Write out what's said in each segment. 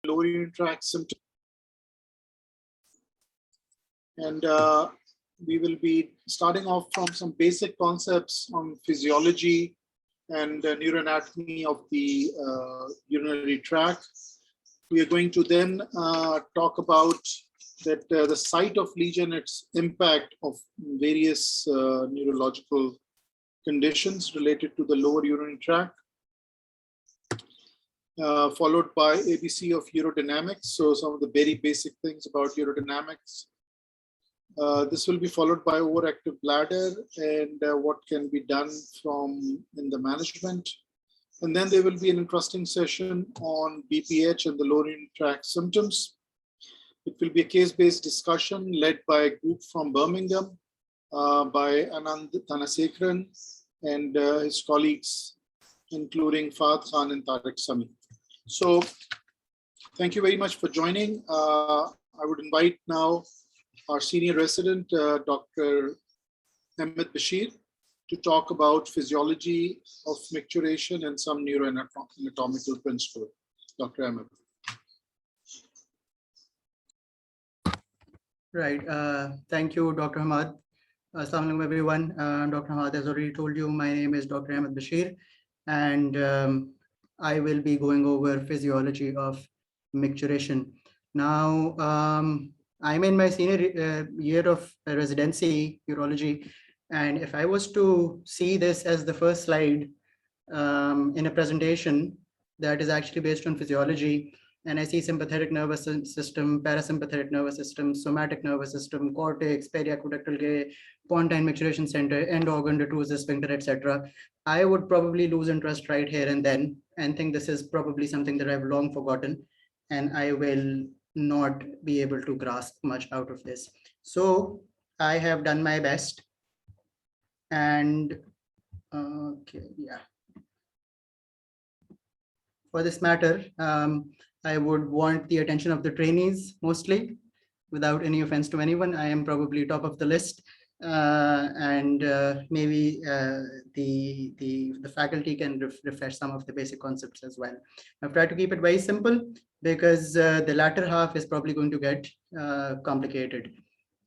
lower urinary tract symptoms. And we will be starting off from some basic concepts on physiology and neuroanatomy of the urinary tract. We are going to then talk about that the site of lesion, its impact of various neurological conditions related to the lower urinary tract, followed by ABC of urodynamics. So some of the very basic things about urodynamics. This will be followed by overactive bladder and what can be done in the management. And then there will be an interesting session on BPH and the lower urinary tract symptoms. It will be a case-based discussion led by a group from Birmingham by Anand Thanasekharan and his colleagues, including Fahad Khan and Tariq Sami. So thank you very much for joining. I would invite now our senior resident, Dr. Ahmed Bashir, to talk about physiology of micturition and some neuroanatomical principles. Dr. Ahmed. Right. Thank you, Dr. Hamad. Assalamu alaikum, everyone. Dr. Hamad has already told you, my name is Dr. Ahmed Bashir, and I will be going over physiology of micturition. Now, I'm in my senior year of residency, urology, and if I was to see this as the first slide in a presentation that is actually based on physiology, and I see sympathetic nervous system, parasympathetic nervous system, somatic nervous system, cortex, periaqueductal gay, pontine micturition center, end organ, detrusor, sphincter, etc. I would probably lose interest right here and then, and think this is probably something that I've long forgotten, and I will not be able to grasp much out of this. So I have done my best, and okay, yeah. For this matter, I would want the attention of the trainees mostly, without any offense to anyone. I am probably top of the list, and maybe the faculty can refresh some of the basic concepts as well. I've tried to keep it very simple because the latter half is probably going to get complicated.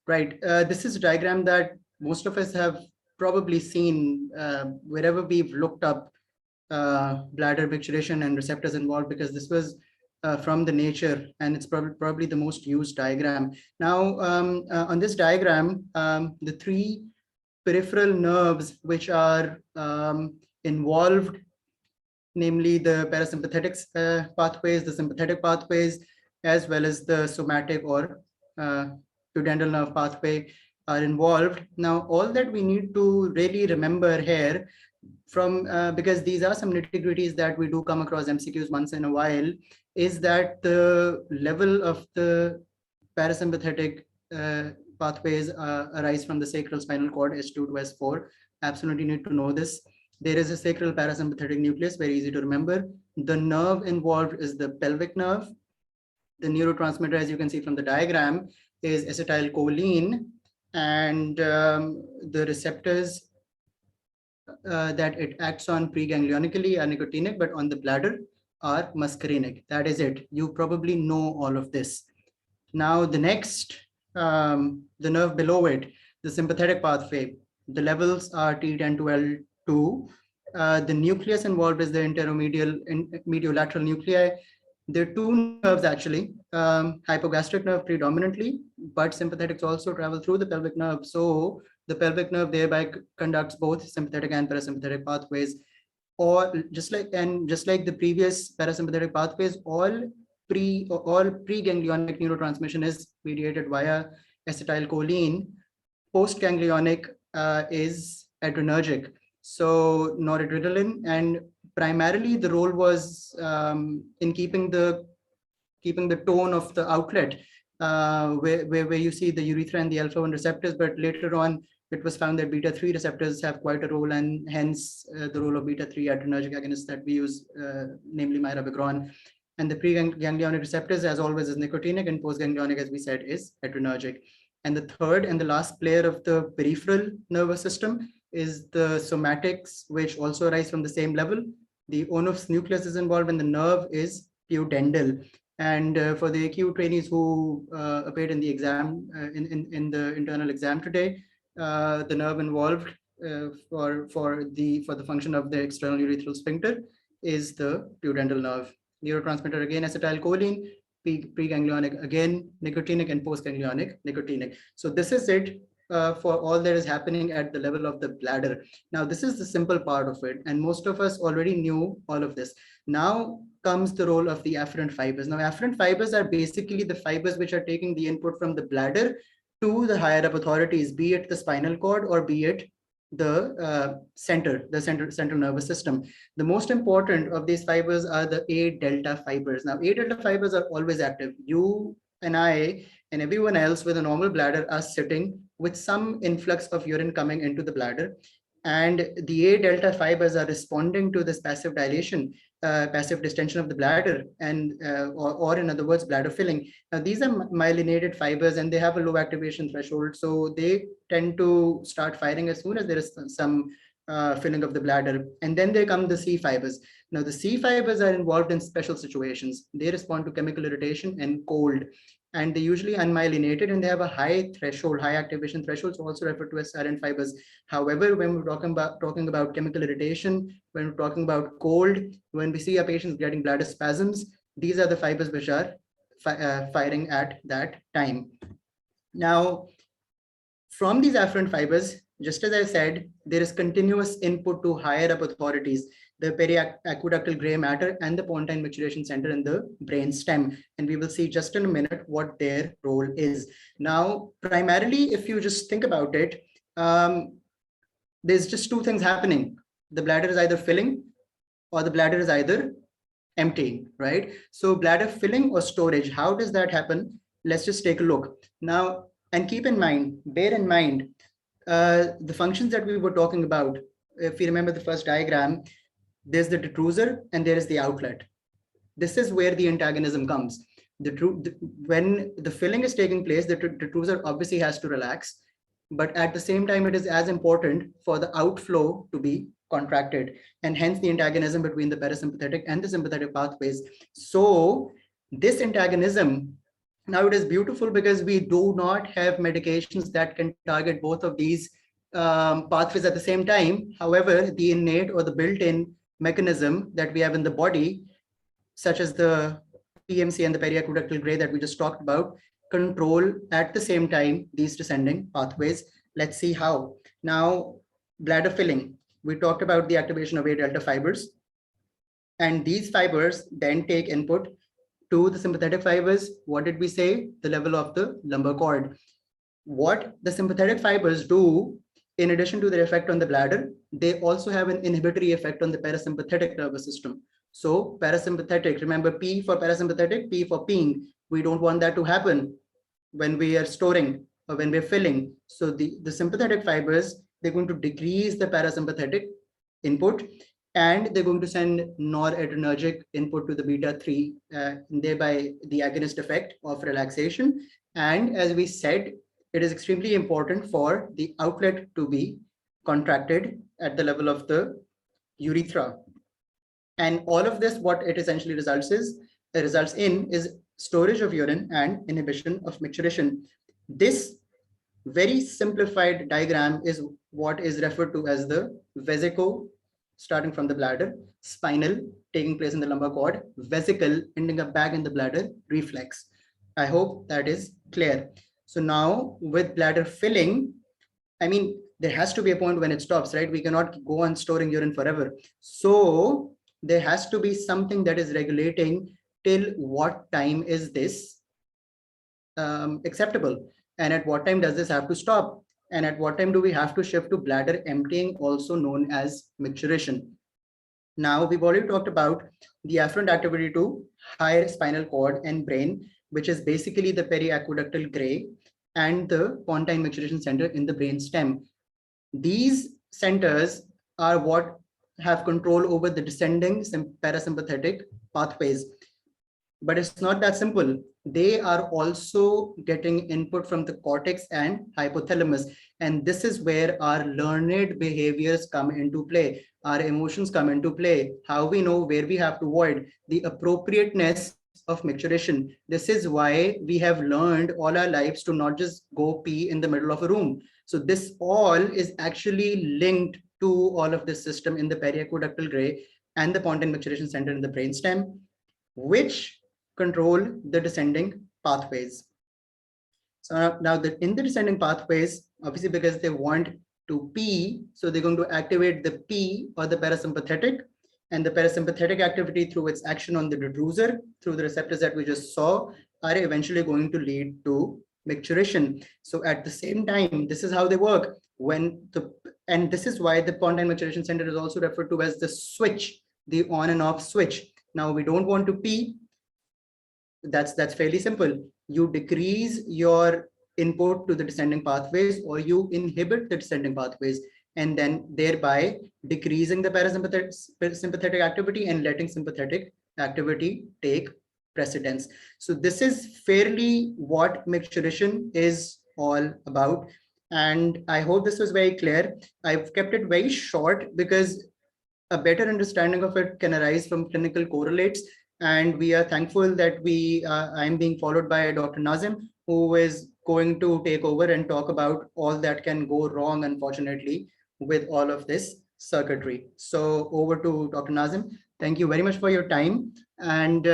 Right. This is a diagram that most of us have probably seen wherever we've looked up bladder micturition and receptors involved, because this was from the Nature, and it's probably the most used diagram. Now, on this diagram, the three peripheral nerves which are involved, namely the parasympathetic pathways, the sympathetic pathways, as well as the somatic or pudendal nerve pathway are involved. Now, all that we need to really remember here, from because these are some nitty-gritties that we do come across MCQs once in a while, is that the level of the parasympathetic pathways arise from the sacral spinal cord, S2 to S4. Absolutely need to know this. There is a sacral parasympathetic nucleus, very easy to remember. The nerve involved is the pelvic nerve. The neurotransmitter, as you can see from the diagram, is acetylcholine, and the receptors that it acts on preganglionically are nicotinic, but on the bladder are muscarinic. That is it. You probably know all of this. Now, the next, the nerve below it, the sympathetic pathway, the levels are T10 to L2. The nucleus involved is the mediolateral nuclei. There are two nerves actually, hypogastric nerve predominantly, but sympathetics also travel through the pelvic nerve. So the pelvic nerve thereby conducts both sympathetic and parasympathetic pathways, or just like the previous parasympathetic pathways, all pre-ganglionic neurotransmission is mediated via acetylcholine. Post-ganglionic is adrenergic, so noradrenaline, and primarily the role was in keeping the tone of the outlet, where you see the urethra and the alpha-1 receptors, but later on it was found that beta-3 receptors have quite a role, and hence the role of beta-3 adrenergic agonists that we use, namely mirabegron. And the pre-ganglionic receptors, as always, is nicotinic, and post-ganglionic, as we said, is adrenergic. And the third and the last player of the peripheral nervous system is the somatics, which also arise from the same level. The onus nucleus is involved, and the nerve is pudendal. And for the AQ trainees who appeared in the exam, in the internal exam today, the nerve involved for the function of the external urethral sphincter is the pudendal nerve. Neurotransmitter again acetylcholine, preganglionic again nicotinic, and postganglionic nicotinic. So this is it for all that is happening at the level of the bladder. Now this is the simple part of it, and most of us already knew all of this. Now comes the role of the afferent fibers. Now afferent fibers are basically the fibers which are taking the input from the bladder to the higher up authorities, be it the spinal cord or be it the central nervous system. The most important of these fibers are the A delta fibers. Now A delta fibers are always active. You and I and everyone else with a normal bladder are sitting with some influx of urine coming into the bladder, and the A delta fibers are responding to this passive dilation, passive distension of the bladder, and or in other words, bladder filling. Now these are myelinated fibers and they have a low activation threshold, so they tend to start firing as soon as there is some filling of the bladder. And then there come the C fibers. Now the C fibers are involved in special situations. They respond to chemical irritation and cold, and they're usually unmyelinated and they have a high threshold, high activation thresholds, also referred to as silent fibers. However, when we're talking about chemical irritation, when we're talking about cold, when we see our patients getting bladder spasms, these are the fibers which are firing at that time. Now, from these afferent fibers, just as I said, there is continuous input to higher up authorities, the periaqueductal gray matter and the pontine maturation center in the brain stem. And we will see just in a minute what their role is. Now, primarily, if you just think about it, there's just two things happening. The bladder is either filling or the bladder is either emptying, right? So bladder filling or storage, how does that happen? Let's just take a look. Now, and keep in mind, bear in mind, the functions that we were talking about, if you remember the first diagram, there's the detrusor and there is the outlet. This is where the antagonism comes. When the filling is taking place, the detrusor obviously has to relax, but at the same time, it is as important for the outflow to be contracted, and hence the antagonism between the parasympathetic and the sympathetic pathways. So this antagonism, now it is beautiful because we do not have medications that can target both of these pathways at the same time. However, the innate or the built-in mechanism that we have in the body, such as the PMC and the periaqueductal gray that we just talked about, control at the same time these descending pathways. Let's see how. Now, bladder filling, we talked about the activation of A delta fibers, and these fibers then take input to the sympathetic fibers. What did we say? The level of the lumbar cord. What the sympathetic fibers do, in addition to their effect on the bladder, they also have an inhibitory effect on the parasympathetic nervous system. So parasympathetic, remember P for parasympathetic, P for peeing. We don't want that to happen when we are storing or when we're filling. So the sympathetic fibers, they're going to decrease the parasympathetic input, and they're going to send noradrenergic input to the beta-3, thereby the agonist effect of relaxation. And as we said, it is extremely important for the outlet to be contracted at the level of the urethra. And all of this, what it essentially results in is storage of urine and inhibition of micturition. This very simplified diagram is what is referred to as the vesico, starting from the bladder, spinal taking place in the lumbar cord, vesicle ending up back in the bladder, reflex. I hope that is clear. So now with bladder filling, I mean, there has to be a point when it stops, right? We cannot go on storing urine forever. So there has to be something that is regulating till what time is this acceptable, and at what time does this have to stop, and at what time do we have to shift to bladder emptying, also known as micturition. Now, we've already talked about the afferent activity to higher spinal cord and brain, which is basically the periaqueductal gray and the pontine micturition center in the brain stem. These centers are what have control over the descending parasympathetic pathways. But it's not that simple. They are also getting input from the cortex and hypothalamus. And this is where our learned behaviors come into play. Our emotions come into play. How we know where we have to avoid, the appropriateness of micturition. This is why we have learned all our lives to not just go pee in the middle of a room. So this all is actually linked to all of this system in the periaqueductal gray and the pontine micturition center in the brainstem, which control the descending pathways. So now in the descending pathways, obviously because they want to pee, so they're going to activate the P or the parasympathetic, and the parasympathetic activity through its action on the detrusor through the receptors that we just saw are eventually going to lead to micturition. So at the same time, this is how they work. And this is why the pontine micturition center is also referred to as the switch, the on and off switch. Now we don't want to pee. That's fairly simple. You decrease your input to the descending pathways, or you inhibit the descending pathways, and then thereby decreasing the parasympathetic activity and letting sympathetic activity take precedence. So this is fairly what micturition is all about. And I hope this was very clear. I've kept it very short because a better understanding of it can arise from clinical correlates. And we are thankful that I'm being followed by Dr. Nazim, who is going to take over and talk about all that can go wrong, unfortunately, with all of this circuitry. So over to Dr. Nazim. Thank you very much for your time. And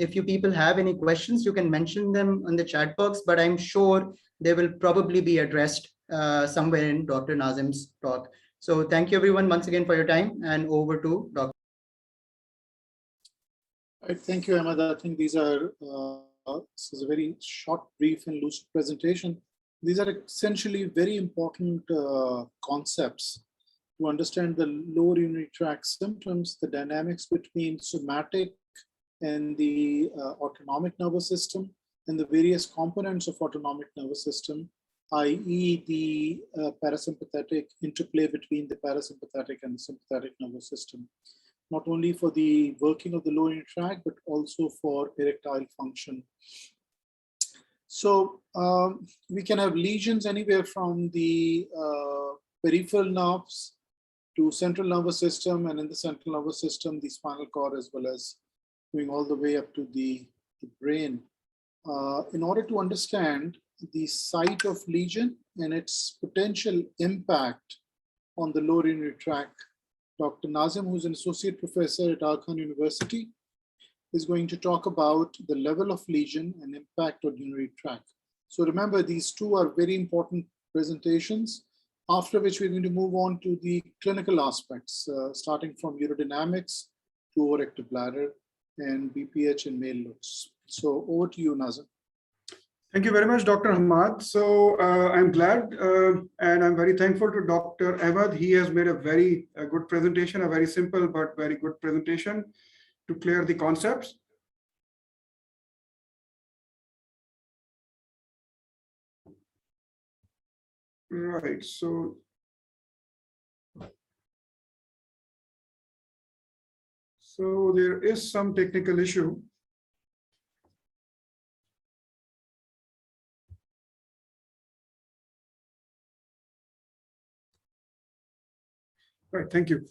if you people have any questions, you can mention them on the chat box, but I'm sure they will probably be addressed somewhere in Dr. Nazim's talk. So thank you everyone once again for your time, and over to Dr. Thank you, Ahmed. I think this is a very short, brief, and lucid presentation. These are essentially very important concepts to understand the lower urinary tract symptoms, the dynamics between somatic and the autonomic nervous system, and the various components of autonomic nervous system, i.e. the parasympathetic interplay between the parasympathetic and the sympathetic nervous system, not only for the working of the lower urinary tract, but also for erectile function. So we can have lesions anywhere from the peripheral nerves to central nervous system, and in the central nervous system, the spinal cord, as well as going all the way up to the brain. In order to understand the site of lesion and its potential impact on the lower urinary tract, Dr. Nazim, who's an associate professor at Khan University, is going to talk about the level of lesion and impact on urinary tract. So remember, these two are very important presentations, after which we're going to move on to the clinical aspects, starting from urodynamics to overactive bladder and BPH in male LUTS. So over to you, Nazim. Thank you very much, Dr. Hamad. So I'm glad and I'm very thankful to Dr. Ahmed. He has made a very good presentation, a very simple but very good presentation to clear the concepts. Right, so there is some technical issue. Right, thank you.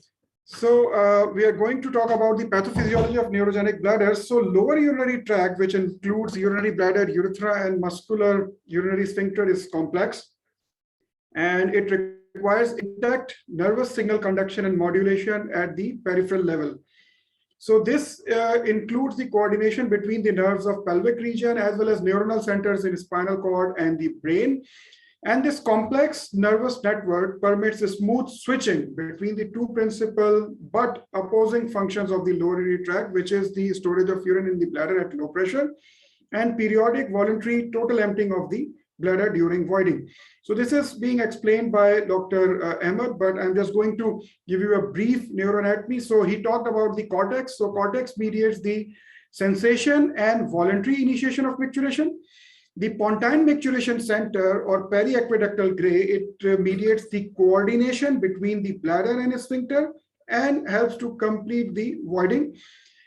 So we are going to talk about the pathophysiology of neurogenic bladders. So lower urinary tract, which includes urinary bladder, urethra, and muscular urinary sphincter, is complex, and it requires intact nervous signal conduction and modulation at the peripheral level. So this includes the coordination between the nerves of pelvic region as well as neuronal centers in spinal cord and the brain. And this complex nervous network permits a smooth switching between the two principal but opposing functions of the lower urinary tract, which is the storage of urine in the bladder at low pressure and periodic voluntary total emptying of the bladder during voiding. So this is being explained by Dr. Ahmed, but I'm just going to give you a brief neuroanatomy. So he talked about the cortex. So cortex mediates the sensation and voluntary initiation of micturition. The pontine micturition center or periaqueductal gray, it mediates the coordination between the bladder and sphincter and helps to complete the voiding.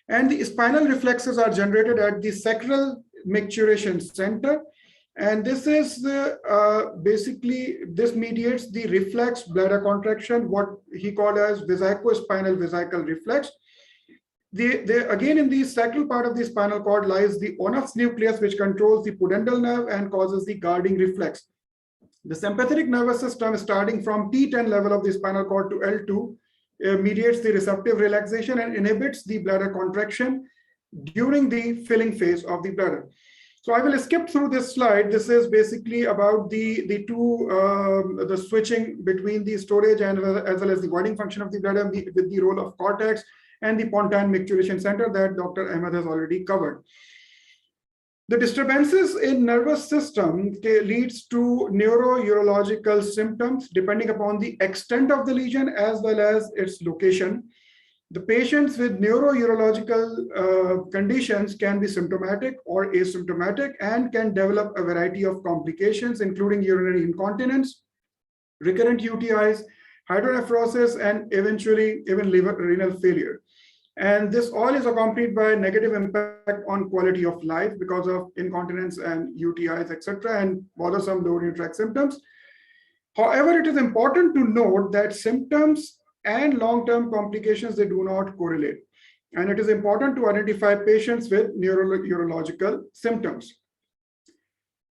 And the spinal reflexes are generated at the sacral micturition center. And this is basically, this mediates the reflex bladder contraction, what he called as vesicospinal vesical reflex. Again, in the sacral part of the spinal cord lies the Onuf's nucleus, which controls the pudendal nerve and causes the guarding reflex. The sympathetic nervous system, starting from T10 level of the spinal cord to L2, mediates the receptive relaxation and inhibits the bladder contraction during the filling phase of the bladder. So I will skip through this slide. This is basically about the switching between the storage and as well as the voiding function of the bladder with the role of cortex and the pontine micturition center that Dr. Ahmed has already covered. The disturbances in nervous system leads to neuro-urological symptoms depending upon the extent of the lesion as well as its location. The patients with neuro-urological conditions can be symptomatic or asymptomatic and can develop a variety of complications, including urinary incontinence, recurrent UTIs, hydronephrosis, and eventually even renal failure. And this all is accompanied by negative impact on quality of life because of incontinence and UTIs, etc., and bothersome lower urinary tract symptoms. However, it is important to note that symptoms and long-term complications, they do not correlate. And it is important to identify patients with neuro-urological symptoms.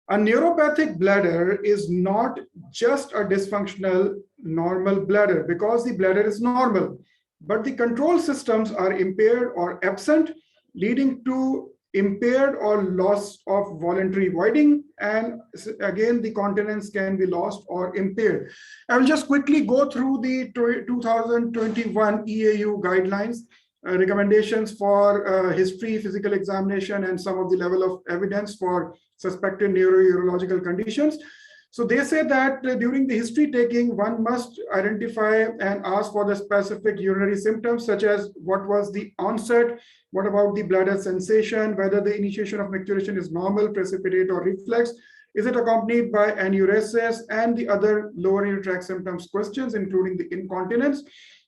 A neuropathic bladder is not just a dysfunctional normal bladder because the bladder is normal, but the control systems are impaired or absent, leading to impaired or loss of voluntary voiding, and again the continence can be lost or impaired. I will just quickly go through the 2021 EAU guidelines, recommendations for history, physical examination, and some of the level of evidence for suspected neuro-urological conditions. So they say that during the history taking, one must identify and ask for the specific urinary symptoms, such as what was the onset, what about the bladder sensation, whether the initiation of micturition is normal, precipitate, or reflex, is it accompanied by enuresis, and the other lower urinary tract symptoms questions, including the incontinence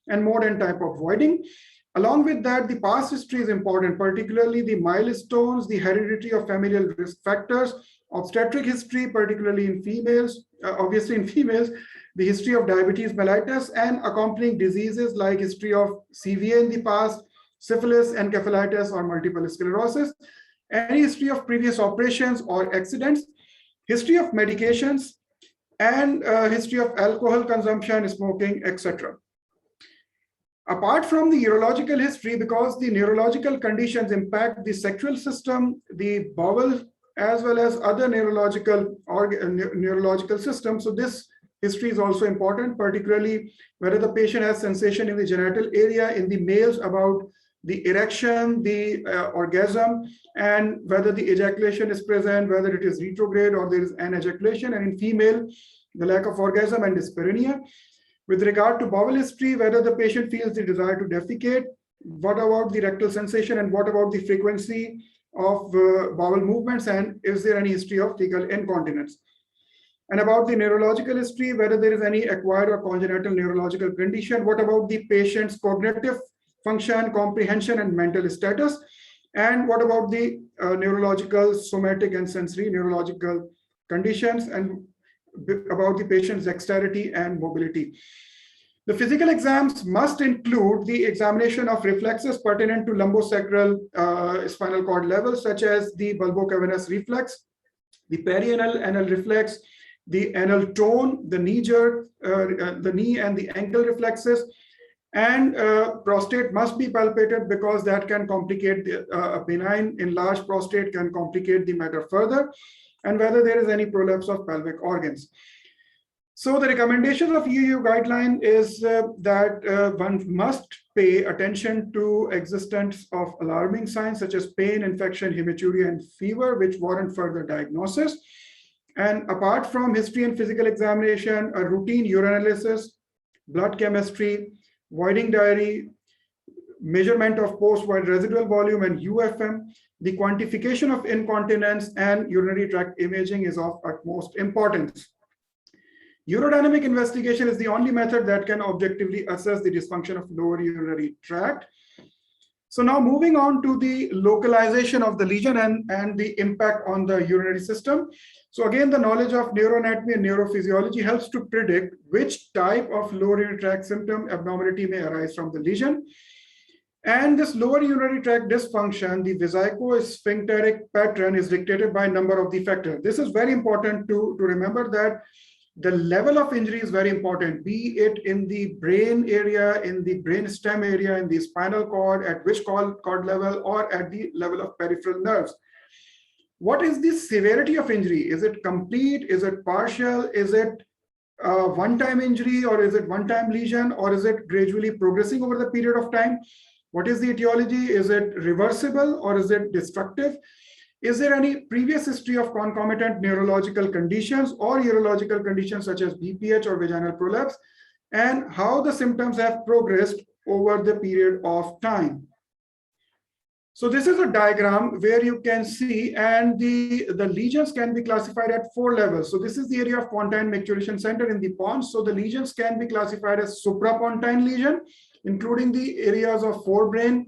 and mode and type of voiding. Along with that, the past history is important, particularly the milestones, the heredity of familial risk factors, obstetric history, particularly in females, obviously in females, the history of diabetes mellitus and accompanying diseases like history of CVA in the past, syphilis, encephalitis, or multiple sclerosis, any history of previous operations or accidents, history of medications, and history of alcohol consumption, smoking, etc. Apart from the urological history, because the neurological conditions impact the sexual system, the bowel, as well as other neurological systems. So this history is also important, particularly whether the patient has sensation in the genital area in the males about the erection, the orgasm, and whether the ejaculation is present, whether it is retrograde or there is an ejaculation, and in female, the lack of orgasm and dyspareunia. With regard to bowel history, whether the patient feels the desire to defecate, what about the rectal sensation, and what about the frequency of bowel movements, and is there any history of fecal incontinence? And about the neurological history, whether there is any acquired or congenital neurological condition, what about the patient's cognitive function, comprehension, and mental status, and what about the neurological, somatic, and sensory neurological conditions, and about the patient's dexterity and mobility. The physical exams must include the examination of reflexes pertinent to lumbosacral spinal cord levels, such as the bulbocavernous reflex, the perianal anal reflex, the anal tone, the knee jerk, the knee and the ankle reflexes, and prostate must be palpated because that can complicate a benign enlarged prostate can complicate the matter further, and whether there is any prolapse of pelvic organs. So the recommendation of EU guideline is that one must pay attention to existence of alarming signs such as pain, infection, hematuria, and fever, which warrant further diagnosis. And apart from history and physical examination, a routine urinalysis, blood chemistry, voiding diary, measurement of post-void residual volume and UFM, the quantification of incontinence, and urinary tract imaging is of utmost importance. Urodynamic investigation is the only method that can objectively assess the dysfunction of lower urinary tract. So now moving on to the localization of the lesion and the impact on the urinary system. So again, the knowledge of neuroanatomy and neurophysiology helps to predict which type of lower urinary tract symptom abnormality may arise from the lesion. And this lower urinary tract dysfunction, the vesico-sphincteric pattern, is dictated by a number of the factors. This is very important to remember, that the level of injury is very important, be it in the brain area, in the brain stem area, in the spinal cord, at which cord level, or at the level of peripheral nerves. What is the severity of injury? Is it complete? Is it partial? Is it one-time injury, or is it one-time lesion, or is it gradually progressing over the period of time? What is the etiology? Is it reversible or is it destructive? Is there any previous history of concomitant neurological conditions or urological conditions such as BPH or vaginal prolapse, and how the symptoms have progressed over the period of time? So this is a diagram where you can see, and the lesions can be classified at 4 levels. So this is the area of pontine micturition center in the pons. So the lesions can be classified as suprapontine lesion, including the areas of forebrain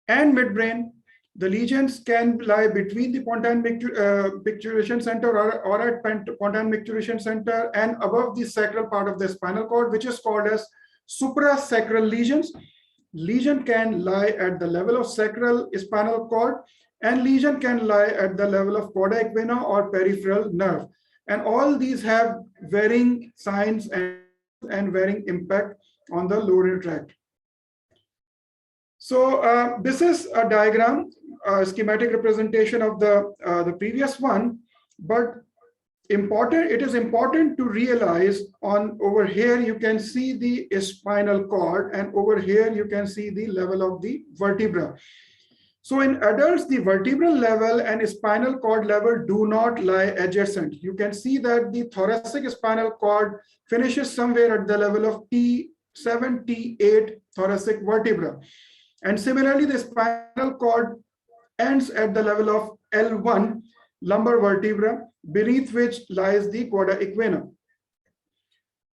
and midbrain. The lesions can lie between the pontine micturition center or at pontine micturition center and above the sacral part of the spinal cord, which is called as suprasacral lesions. Lesion can lie at the level of sacral spinal cord, and lesion can lie at the level of cauda equina or peripheral nerve. And all these have varying signs and varying impact on the lower tract. So this is a diagram, a schematic representation of the previous one, but it is important to realize on over here you can see the spinal cord, and over here you can see the level of the vertebra. So in adults, the vertebral level and spinal cord level do not lie adjacent. You can see that the thoracic spinal cord finishes somewhere at the level of T7, T8 thoracic vertebra. And similarly, the spinal cord ends at the level of L1 lumbar vertebra, beneath which lies the cauda equina.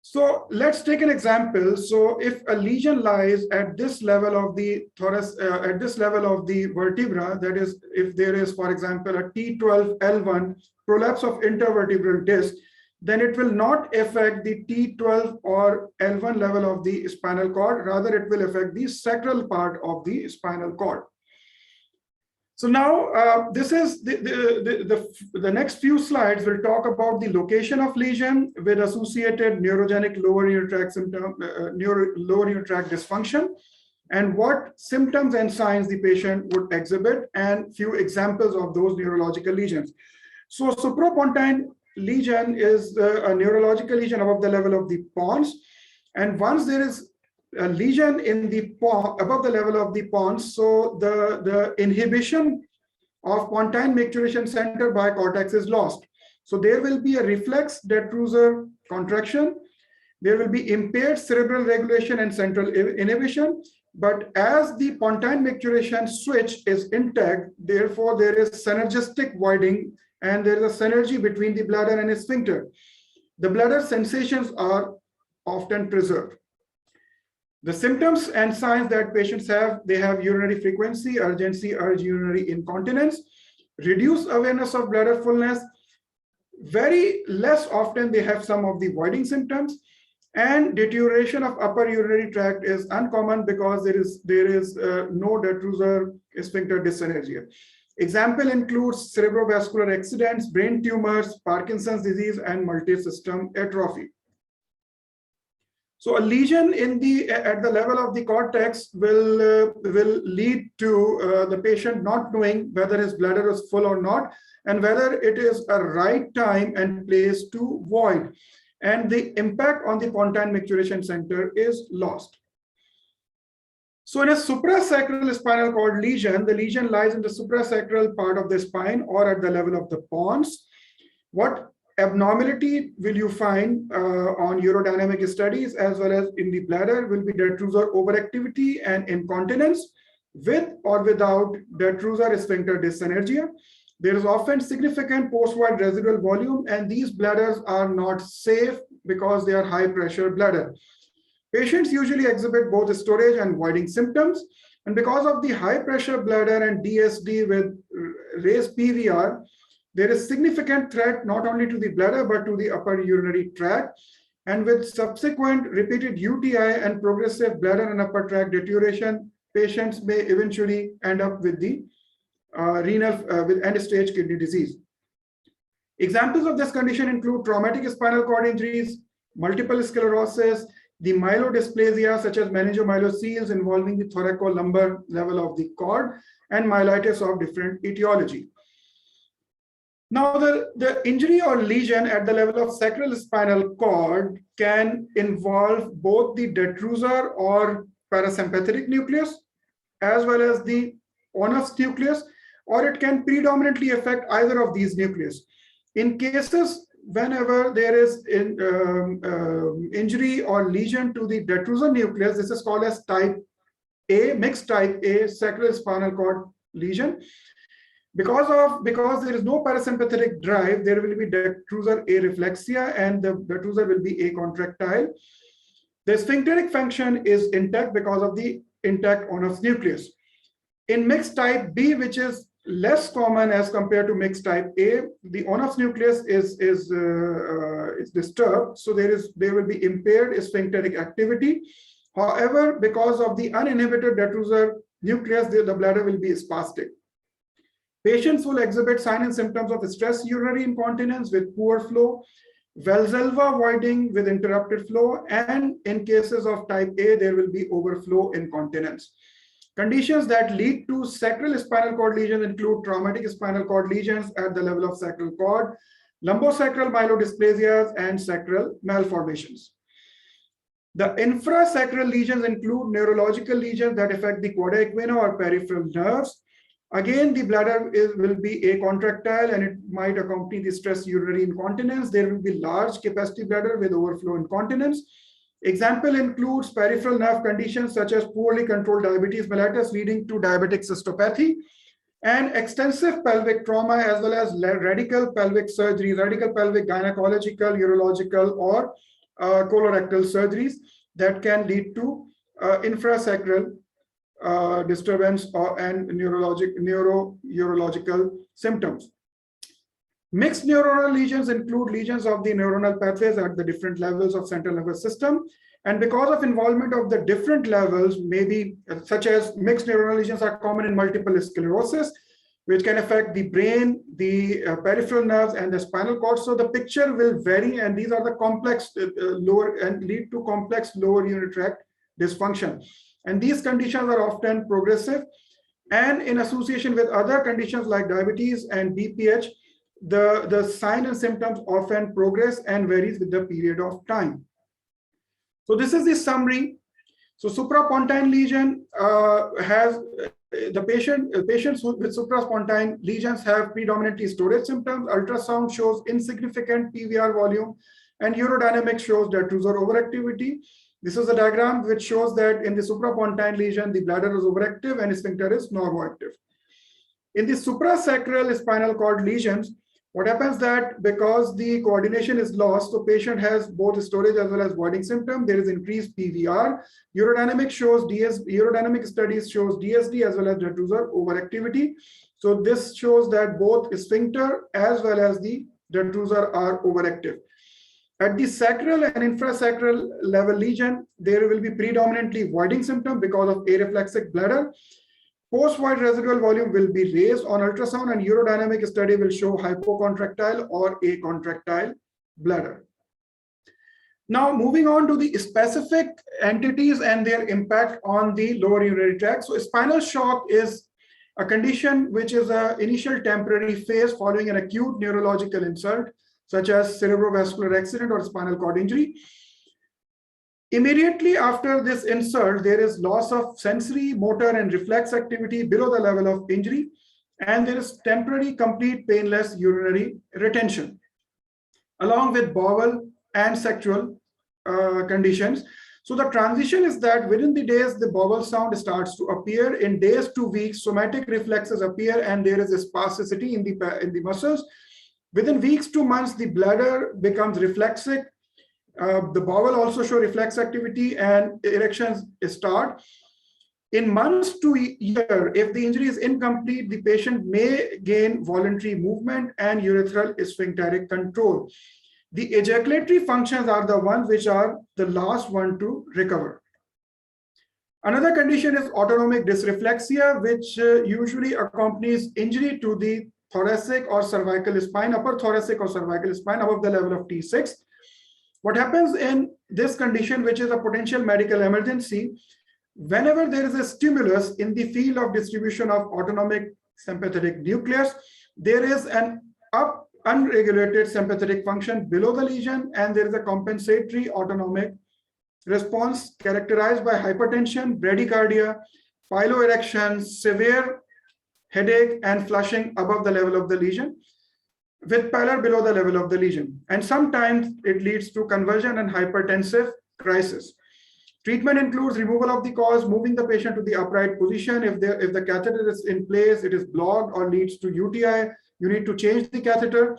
So let's take an example. So if a lesion lies at this level of the thorax, at this level of the vertebra, that is, if there is, for example, a T12 L1 prolapse of intervertebral disc, then it will not affect the T12 or L1 level of the spinal cord. Rather, it will affect the sacral part of the spinal cord. So now this is the next few slides will talk about the location of lesion with associated neurogenic lower urinary tract symptom, lower urinary tract dysfunction, and what symptoms and signs the patient would exhibit, and few examples of those neurological lesions. So suprapontine lesion is a neurological lesion above the level of the pons, and once there is a lesion in the above the level of the pons, so the inhibition of pontine micturition center by cortex is lost. So there will be a reflex detrusor contraction. There will be impaired cerebral regulation and central inhibition. But as the pontine micturition switch is intact, therefore there is synergistic widening, and there is a synergy between the bladder and sphincter. The bladder sensations are often preserved. The symptoms and signs that patients have, they have urinary frequency, urgency, urge urinary incontinence, reduced awareness of bladder fullness. Very less often they have some of the voiding symptoms, and deterioration of upper urinary tract is uncommon because there is no detrusor sphincter dyssynergia. Example includes cerebrovascular accidents, brain tumors, Parkinson's disease, and multi-system atrophy. So a lesion at the level of the cortex will lead to the patient not knowing whether his bladder is full or not, and whether it is a right time and place to void. And the impact on the pontine micturition center is lost. So in a suprasacral spinal cord lesion, the lesion lies in the suprasacral part of the spine or at the level of the pons. What abnormality will you find on urodynamic studies as well as in the bladder will be detrusor overactivity and incontinence with or without detrusor sphincter dyssynergia. There is often significant post-void residual volume, and these bladders are not safe because they are high pressure bladder. Patients usually exhibit both storage and voiding symptoms, and because of the high pressure bladder and DSD with raised PVR, there is significant threat not only to the bladder but to the upper urinary tract. and with subsequent repeated UTI and progressive bladder and upper tract deterioration, patients may eventually end up with the with end-stage kidney disease. Examples of this condition include traumatic spinal cord injuries, multiple sclerosis, the myelodysplasia such as meningomyelocele involving the thoracolumbar level of the cord, and myelitis of different etiology. Now, the injury or lesion at the level of sacral spinal cord can involve both the detrusor or parasympathetic nucleus as well as the onus nucleus, or it can predominantly affect either of these nucleus. In cases whenever there is injury or lesion to the detrusor nucleus, this is called as type A, mixed type A sacral spinal cord lesion. Because there is no parasympathetic drive, there will be detrusor areflexia and the detrusor will be acontractile. The sphincteric function is intact because of the intact onus nucleus. In mixed type B, which is less common as compared to mixed type A, the onus nucleus is disturbed, so there will be impaired sphincteric activity. However, because of the uninhibited detrusor nucleus, the bladder will be spastic. Patients will exhibit signs and symptoms of stress urinary incontinence with poor flow, Valsalva voiding with interrupted flow, and in cases of type A, there will be overflow incontinence. Conditions that lead to sacral spinal cord lesions include traumatic spinal cord lesions at the level of sacral cord, lumbosacral myelodysplasias, and sacral malformations. The infrasacral lesions include neurological lesions that affect the Cauda equina or peripheral nerves. Again, the bladder will be acontractile and it might accompany the stress urinary incontinence. There will be large capacity bladder with overflow incontinence. Example includes peripheral nerve conditions such as poorly controlled diabetes mellitus leading to diabetic cystopathy, and extensive pelvic trauma as well as radical pelvic surgery, radical pelvic gynecological, urological, or colorectal surgeries that can lead to infrasacral disturbance and neuro-urological symptoms. Mixed neuronal lesions include lesions of the neuronal pathways at the different levels of central nervous system. And because of involvement of the different levels, maybe such as mixed neuronal lesions are common in multiple sclerosis, which can affect the brain, the peripheral nerves, and the spinal cord. So the picture will vary, and these are the complex lower and lead to complex lower urinary tract dysfunction. And these conditions are often progressive, and in association with other conditions like diabetes and BPH, the signs and symptoms often progress and varies with the period of time. So this is the summary. So suprapontine lesion has patients with suprapontine lesions have predominantly storage symptoms. Ultrasound shows insignificant PVR volume, and urodynamics shows detrusor overactivity. This is a diagram which shows that in the suprapontine lesion, the bladder is overactive and sphincter is normoactive. In the suprasacral spinal cord lesions, what happens that because the coordination is lost, so patient has both storage as well as voiding symptom, there is increased PVR. Urodynamic studies shows DSD as well as detrusor overactivity. So this shows that both sphincter as well as the detrusor are overactive. At the sacral and infrasacral level lesion, there will be predominantly voiding symptom because of areflexic bladder. Post-void residual volume will be raised on ultrasound, and urodynamic study will show hypocontractile or acontractile bladder. Now, moving on to the specific entities and their impact on the lower urinary tract. So spinal shock is a condition which is an initial temporary phase following an acute neurological insult, such as cerebrovascular accident or spinal cord injury. Immediately after this insult, there is loss of sensory, motor, and reflex activity below the level of injury, and there is temporary, complete, painless urinary retention, along with bowel and sexual conditions. So the transition is that within the days, the bowel sound starts to appear. In days to weeks, somatic reflexes appear, and there is a spasticity in the muscles. Within weeks to months, the bladder becomes reflexic. The bowel also show reflex activity and erections start. In months to year, if the injury is incomplete, the patient may gain voluntary movement and urethral sphincteric control. The ejaculatory functions are the ones which are the last one to recover. Another condition is autonomic dysreflexia, which usually accompanies injury to the thoracic or cervical spine, upper thoracic or cervical spine above the level of T6. What happens in this condition, which is a potential medical emergency, whenever there is a stimulus in the field of distribution of autonomic sympathetic nucleus, there is an unregulated sympathetic function below the lesion, and there is a compensatory autonomic response characterized by hypertension, bradycardia, piloerection, severe headache, and flushing above the level of the lesion, with pallor below the level of the lesion. And sometimes it leads to convulsion and hypertensive crisis. Treatment includes removal of the cause, moving the patient to the upright position. If the catheter is in place, it is blocked or leads to UTI, you need to change the catheter.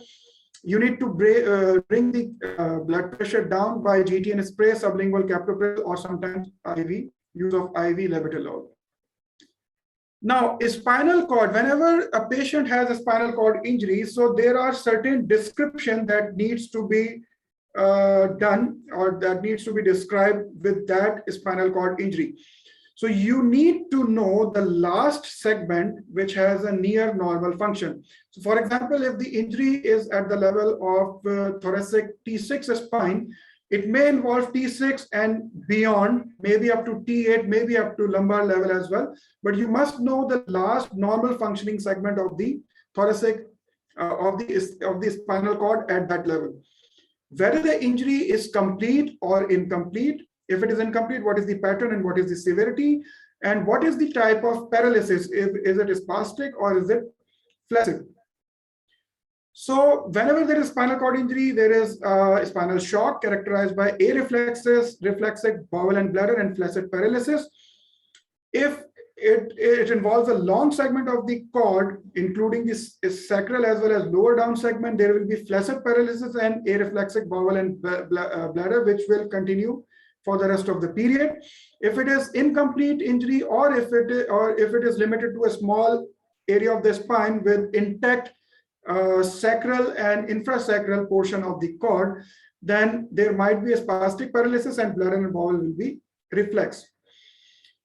You need to bring the blood pressure down by GTN spray, sublingual captopril, or sometimes IV, use of IV labetalol. Now, a spinal cord, whenever a patient has a spinal cord injury, so there are certain description that needs to be done, or that needs to be described with that spinal cord injury. So you need to know the last segment which has a near normal function. So for example, if the injury is at the level of thoracic T6 spine, it may involve T6 and beyond, maybe up to T8, maybe up to lumbar level as well. But you must know the last normal functioning segment of the thoracic, of the spinal cord at that level. Whether the injury is complete or incomplete. If it is incomplete, what is the pattern and what is the severity? And what is the type of paralysis? Is it spastic or is it flaccid? So whenever there is spinal cord injury, there is spinal shock characterized by areflexes, reflexic bowel and bladder, and flaccid paralysis. If it involves a long segment of the cord, including the sacral as well as lower down segment, there will be flaccid paralysis and areflexic bowel and bladder, which will continue for the rest of the period. If it is incomplete injury, or if it is limited to a small area of the spine with intact sacral and infrasacral portion of the cord, then there might be a spastic paralysis and bladder and bowel will be reflex.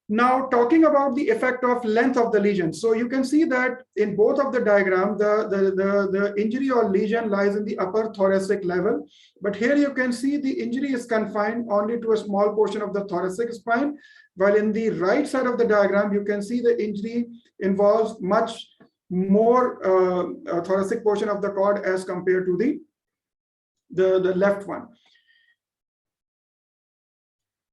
Now, talking about the effect of length of the lesion. So you can see that in both of the diagram, the injury or lesion lies in the upper thoracic level. But here you can see the injury is confined only to a small portion of the thoracic spine. While in the right side of the diagram, you can see the injury involves much more thoracic portion of the cord as compared to the left one.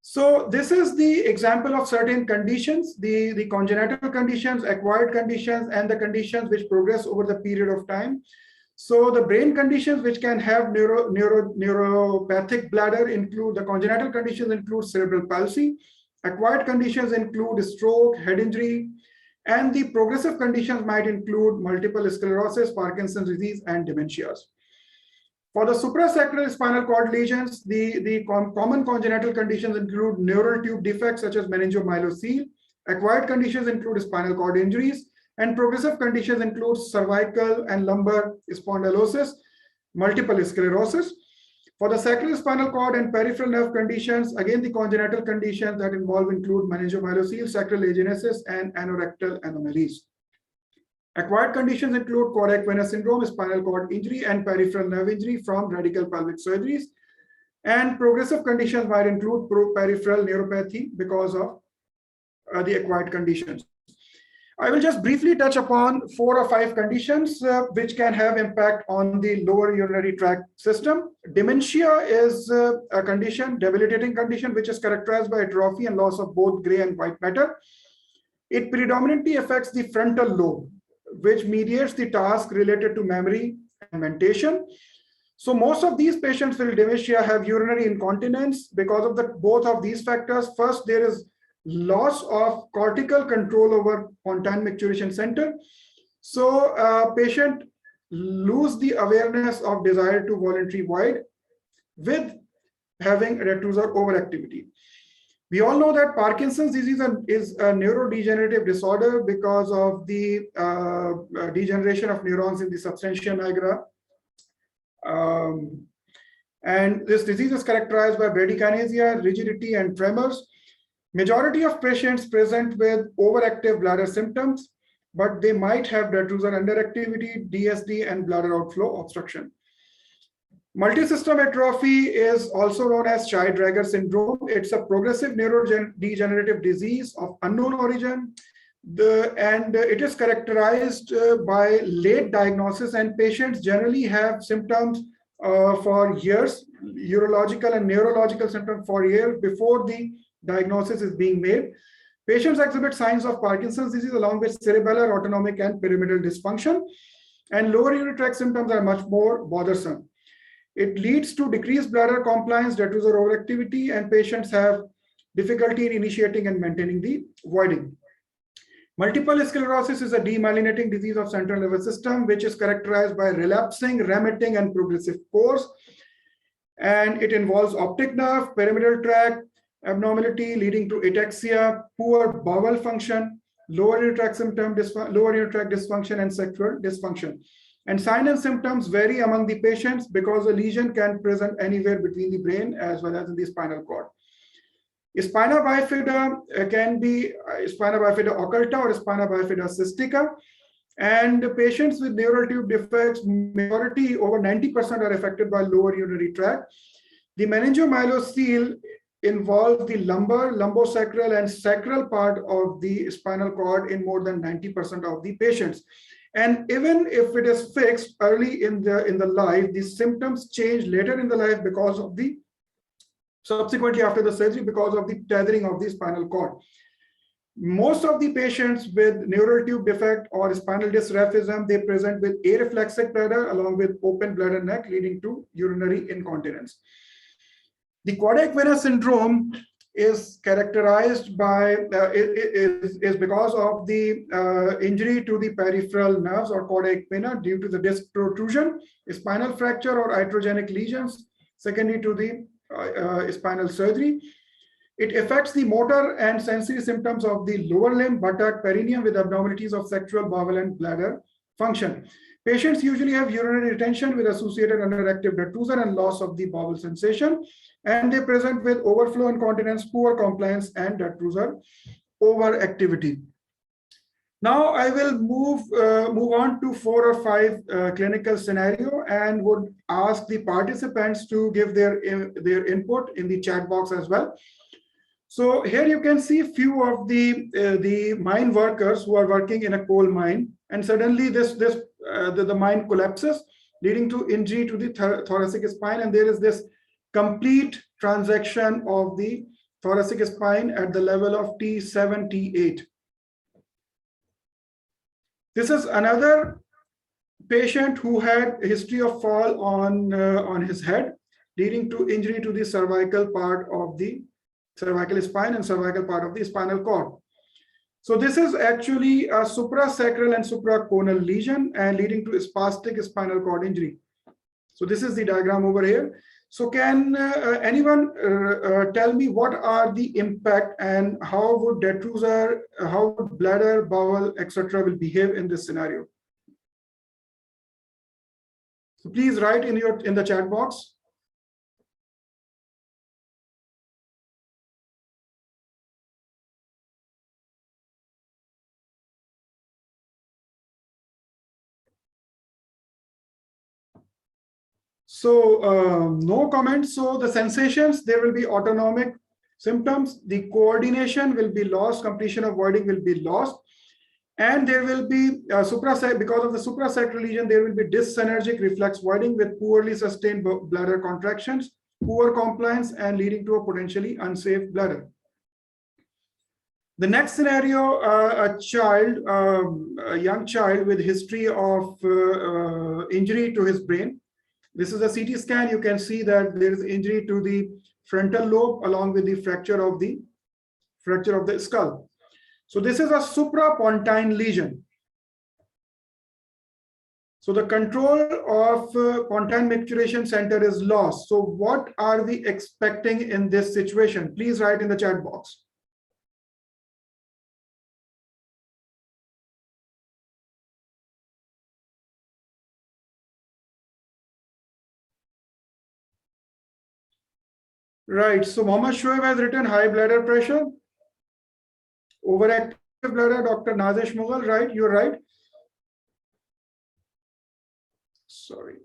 So this is the example of certain conditions, the congenital conditions, acquired conditions, and the conditions which progress over the period of time. So the brain conditions which can have neuropathic bladder include, the congenital conditions include cerebral palsy, acquired conditions include stroke, head injury, and the progressive conditions might include multiple sclerosis, Parkinson's disease, and dementias. For the suprasacral spinal cord lesions, the common congenital conditions include neural tube defects such as meningomyelocele. Acquired conditions include spinal cord injuries, and progressive conditions include cervical and lumbar spondylosis, multiple sclerosis. For the sacral spinal cord and peripheral nerve conditions, again, the congenital conditions that involve include meningomyelocele, sacral agenesis, and anorectal anomalies. Acquired conditions include Cauda equina syndrome, spinal cord injury, and peripheral nerve injury from radical pelvic surgeries. And progressive conditions might include peripheral neuropathy because of the acquired conditions. I will just briefly touch upon 4 or 5 conditions which can have impact on the lower urinary tract system. Dementia is a condition, debilitating condition, which is characterized by atrophy and loss of both gray and white matter. It predominantly affects the frontal lobe, which mediates the task related to memory and mentation. So most of these patients with dementia have urinary incontinence because of both of these factors. First, there is loss of cortical control over pontine micturition center. So patient lose the awareness of desire to voluntary void with having rectusal overactivity. We all know that Parkinson's disease is a neurodegenerative disorder because of the degeneration of neurons in the substantia nigra. And this disease is characterized by bradykinesia, rigidity, and tremors. Majority of patients present with overactive bladder symptoms, but they might have detrusor underactivity, DSD, and bladder outflow obstruction. Multisystem atrophy is also known as Child-Drager syndrome. It's a progressive neurodegenerative disease of unknown origin. It is characterized by late diagnosis, and patients generally have symptoms for years, urological and neurological symptoms for years before the diagnosis is being made. Patients exhibit signs of Parkinson's disease along with cerebellar, autonomic, and pyramidal dysfunction, and lower urinary tract symptoms are much more bothersome. It leads to decreased bladder compliance, detrusor overactivity, and patients have difficulty in initiating and maintaining the voiding. Multiple sclerosis is a demyelinating disease of central nervous system, which is characterized by relapsing, remitting, and progressive course. And it involves optic nerve, pyramidal tract, abnormality leading to ataxia, poor bowel function, lower urinary tract symptom, lower urinary tract dysfunction, and sexual dysfunction. And signs and symptoms vary among the patients because a lesion can present anywhere between the brain as well as in the spinal cord. Spina bifida can be spina bifida occulta or spina bifida cystica. And patients with neural tube defects, majority, over 90%, are affected by lower urinary tract. The meningomyelocele involves the lumbar, lumbosacral, and sacral part of the spinal cord in more than 90% of the patients. And even if it is fixed early in the life, the symptoms change later in the life because of the subsequently after the surgery because of the tethering of the spinal cord. Most of the patients with neural tube defect or spinal dysraphism, they present with areflexic bladder along with open bladder neck leading to urinary incontinence. The Cauda equina syndrome is characterized by is because of the injury to the peripheral nerves or Cauda equina due to the disc protrusion, spinal fracture, or iatrogenic lesions secondary to the spinal surgery. It affects the motor and sensory symptoms of the lower limb, buttock, perineum with abnormalities of sexual, bowel, and bladder function. Patients usually have urinary retention with associated underactive detrusor and loss of the bowel sensation, and they present with overflow incontinence, poor compliance, and detrusor overactivity. Now I will move on to 4 or 5 clinical scenario and would ask the participants to give their input in the chat box as well. So here you can see a few of the mine workers who are working in a coal mine, and suddenly the mine collapses, leading to injury to the thoracic spine, and there is this complete transaction of the thoracic spine at the level of T7, T8. This is another patient who had a history of fall on his head, leading to injury to the cervical part of the cervical spine and cervical part of the spinal cord. So this is actually a suprasacral and supraconal lesion and leading to spastic spinal cord injury. So this is the diagram over here. So can anyone tell me what are the impact and how would detrusor, how would bladder, bowel, etc. will behave in this scenario? So please write in the chat box. So no comments. So the sensations, there will be autonomic symptoms. The coordination will be lost. Completion of voiding will be lost. And there will be because of the suprasacral lesion, there will be dyssynergic reflex voiding with poorly sustained bladder contractions, poor compliance, and leading to a potentially unsafe bladder. The next scenario, a young child with history of injury to his brain. This is a CT scan. You can see that there is injury to the frontal lobe along with the fracture of the skull. So this is a suprapontine lesion. So the control of pontine micturition center is lost. So what are we expecting in this situation? Please write in the chat box. Right. So Mohammed Shoaib has written high bladder pressure, overactive bladder, Dr. Nazish Mughal, right? You're right. Sorry.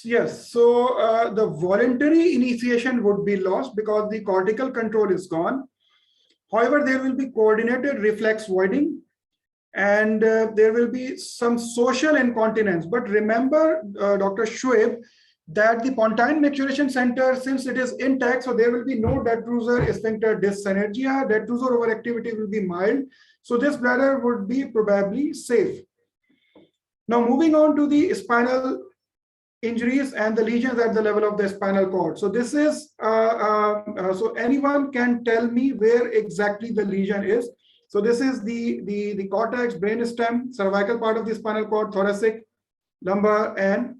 Yes. So the voluntary initiation would be lost because the cortical control is gone. However, there will be coordinated reflex voiding, and there will be some social incontinence. But remember, Dr. Shoaib, that the pontine maturation center, since it is intact, so there will be no detrusor sphincter dyssynergia. Detrusor overactivity will be mild. So this bladder would be probably safe. Now, moving on to the spinal injuries and the lesions at the level of the spinal cord. So this is, so anyone can tell me where exactly the lesion is. So this is the cortex, brainstem, cervical part of the spinal cord, thoracic, lumbar, and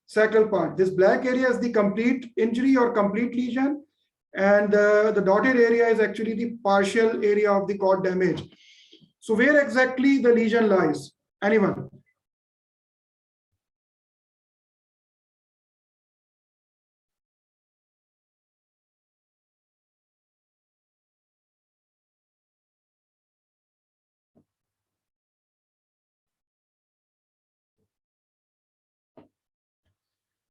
sacral part. This black area is the complete injury or complete lesion. And the dotted area is actually the partial area of the cord damage. So where exactly the lesion lies? Anyone?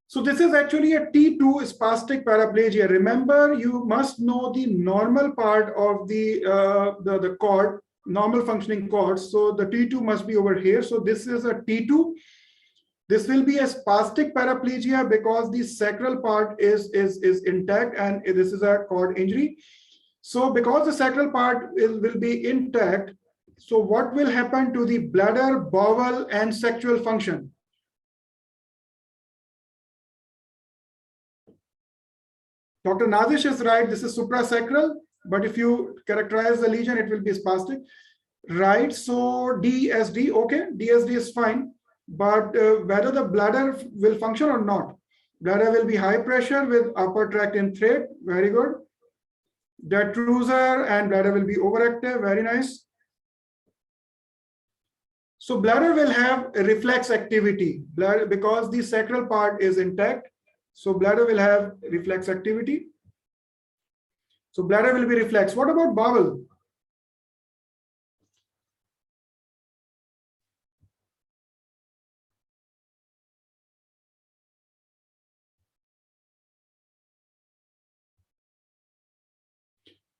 So this is actually a T2 spastic paraplegia. Remember, you must know the normal part of the cord, normal functioning cord. So the T2 must be over here. So this is a T2. This will be a spastic paraplegia because the sacral part is intact, and this is a cord injury. So because the sacral part will be intact, so what will happen to the bladder, bowel, and sexual function? Dr. Nazish is right. This is suprasacral, but if you characterize the lesion, it will be spastic. Right. So DSD, okay, DSD is fine. But whether the bladder will function or not, bladder will be high pressure with upper tract in thread. Very good. Detrusor and bladder will be overactive. Very nice. So bladder will have a reflex activity, bladder, because the sacral part is intact. So bladder will have reflex activity. So bladder will be reflex. What about bowel?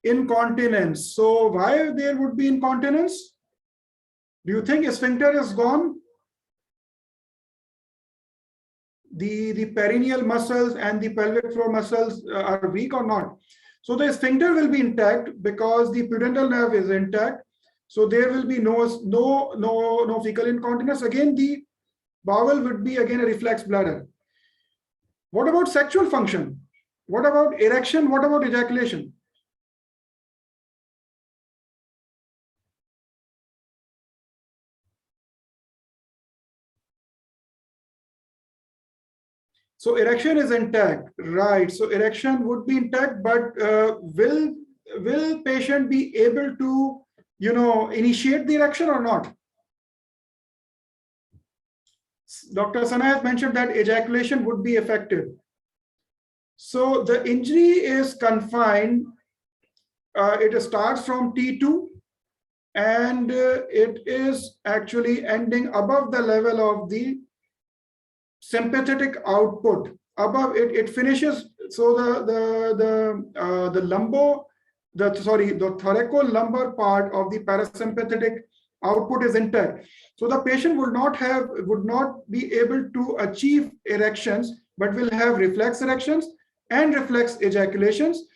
Incontinence. So why there would be incontinence? Do you think sphincter is gone? The perineal muscles and the pelvic floor muscles are weak or not? So the sphincter will be intact because the pudendal nerve is intact. So there will be no fecal incontinence. Again, the bowel would be again a reflex bladder. What about sexual function? What about erection? What about ejaculation? So erection is intact, right? So erection would be intact, but will patient be able to, initiate the erection or not? Dr. Sana has mentioned that ejaculation would be effective. So the injury is confined. It starts from T2 and it is actually ending above the level of the sympathetic output. Above it finishes. So the thoracolumbar part of the parasympathetic output is intact. So the patient would not be able to achieve erections, but will have reflex erections and reflex ejaculations.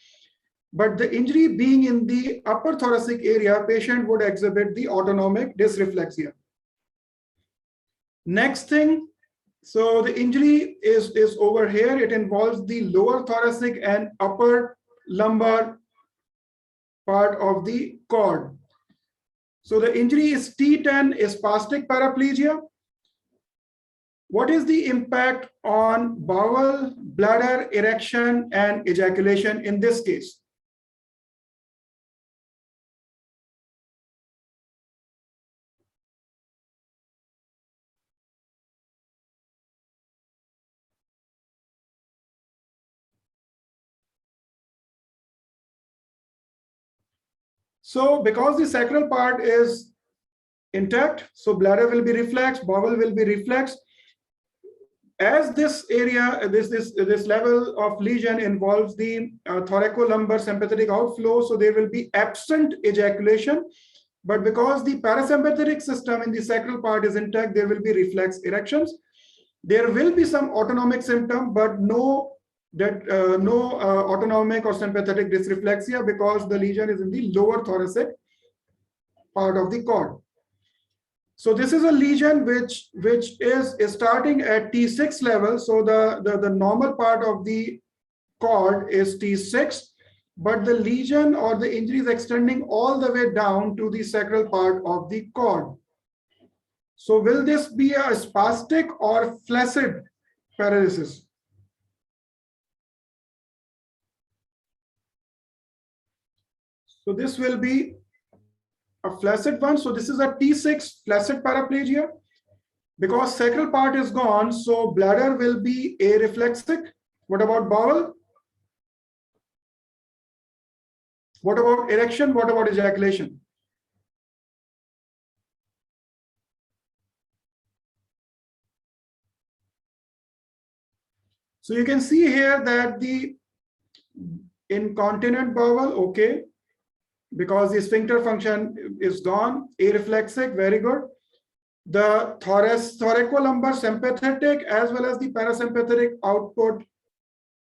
But the injury being in the upper thoracic area, patient would exhibit the autonomic dysreflexia. Next thing, so the injury is over here. It involves the lower thoracic and upper lumbar part of the cord. So the injury is T10, spastic paraplegia. What is the impact on bowel, bladder, erection, and ejaculation in this case? So because the sacral part is intact, so bladder will be reflex, bowel will be reflex. As this area, this level of lesion involves the thoracolumbar sympathetic outflow, so there will be absent ejaculation. But because the parasympathetic system in the sacral part is intact, there will be reflex erections. There will be some autonomic symptom, but no autonomic or sympathetic dysreflexia, because the lesion is in the lower thoracic part of the cord. So this is a lesion which is starting at T6 level. So the normal part of the cord is T6, but the lesion or the injury is extending all the way down to the sacral part of the cord. So will this be a spastic or flaccid paralysis? So this will be a flaccid one. So this is a T6 flaccid paraplegia. Because sacral part is gone, so bladder will be areflexic. What about bowel? What about erection? What about ejaculation? So you can see here that the incontinent bowel, okay, because the sphincter function is gone, areflexic, very good. The thoracolumbar sympathetic as well as the parasympathetic output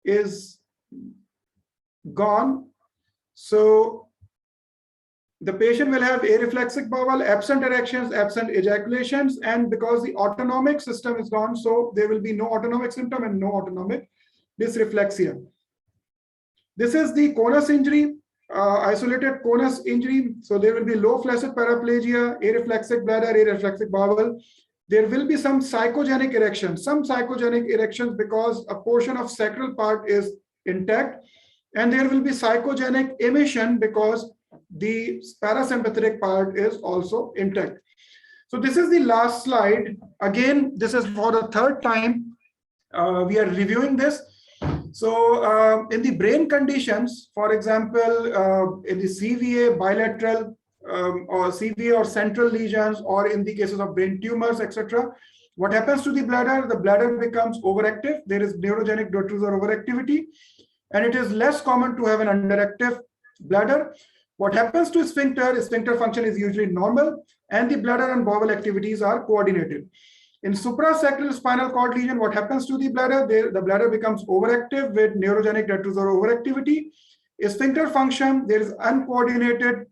is gone. So the patient will have areflexic bowel, absent erections, absent ejaculations, and because the autonomic system is gone, so there will be no autonomic symptom and no autonomic dysreflexia. This is the conus injury, isolated conus injury. So there will be low flaccid paraplegia, areflexic bladder, areflexic bowel. There will be some psychogenic erections, because a portion of sacral part is intact, and there will be psychogenic emission because the parasympathetic part is also intact. So this is the last slide. Again, this is for the third time we are reviewing this. So in the brain conditions, for example, in the CVA bilateral or CVA or central lesions, or in the cases of brain tumors, etc., what happens to the bladder? The bladder becomes overactive. There is neurogenic detrusor overactivity, and it is less common to have an underactive bladder. What happens to sphincter? Sphincter function is usually normal, and the bladder and bowel activities are coordinated. In suprasacral spinal cord lesion, what happens to the bladder? The bladder becomes overactive with neurogenic detrusor overactivity. Sphincter function, there is uncoordinated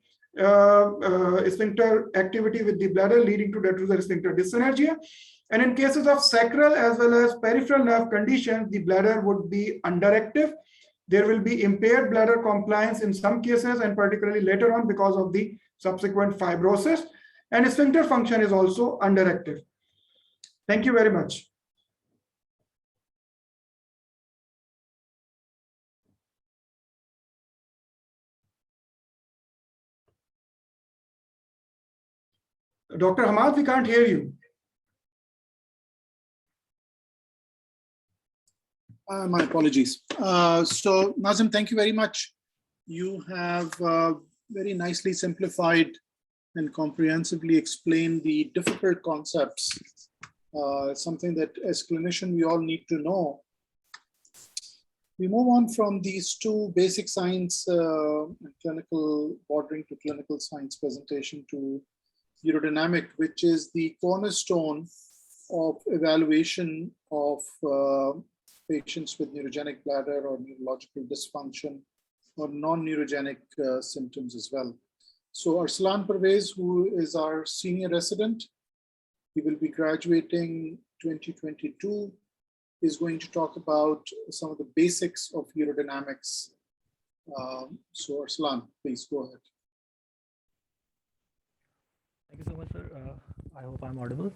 sphincter activity with the bladder, leading to detrusor sphincter dyssynergia. And in cases of sacral as well as peripheral nerve conditions, the bladder would be underactive. There will be impaired bladder compliance in some cases, and particularly later on because of the subsequent fibrosis. And sphincter function is also underactive. Thank you very much. Dr. Hamad, we can't hear you. My apologies. So Nazim, thank you very much. You have very nicely simplified and comprehensively explained the difficult concepts, something that as clinician we all need to know. We move on from these two basic science, clinical bordering to clinical science presentation to urodynamic, which is the cornerstone of evaluation of patients with neurogenic bladder or neurological dysfunction or non-neurogenic symptoms as well. So Arslan Pervez, who is our senior resident, he will be graduating 2022, is going to talk about some of the basics of urodynamics. So Arslan, please go ahead. Thank you so much, sir. I hope I'm audible.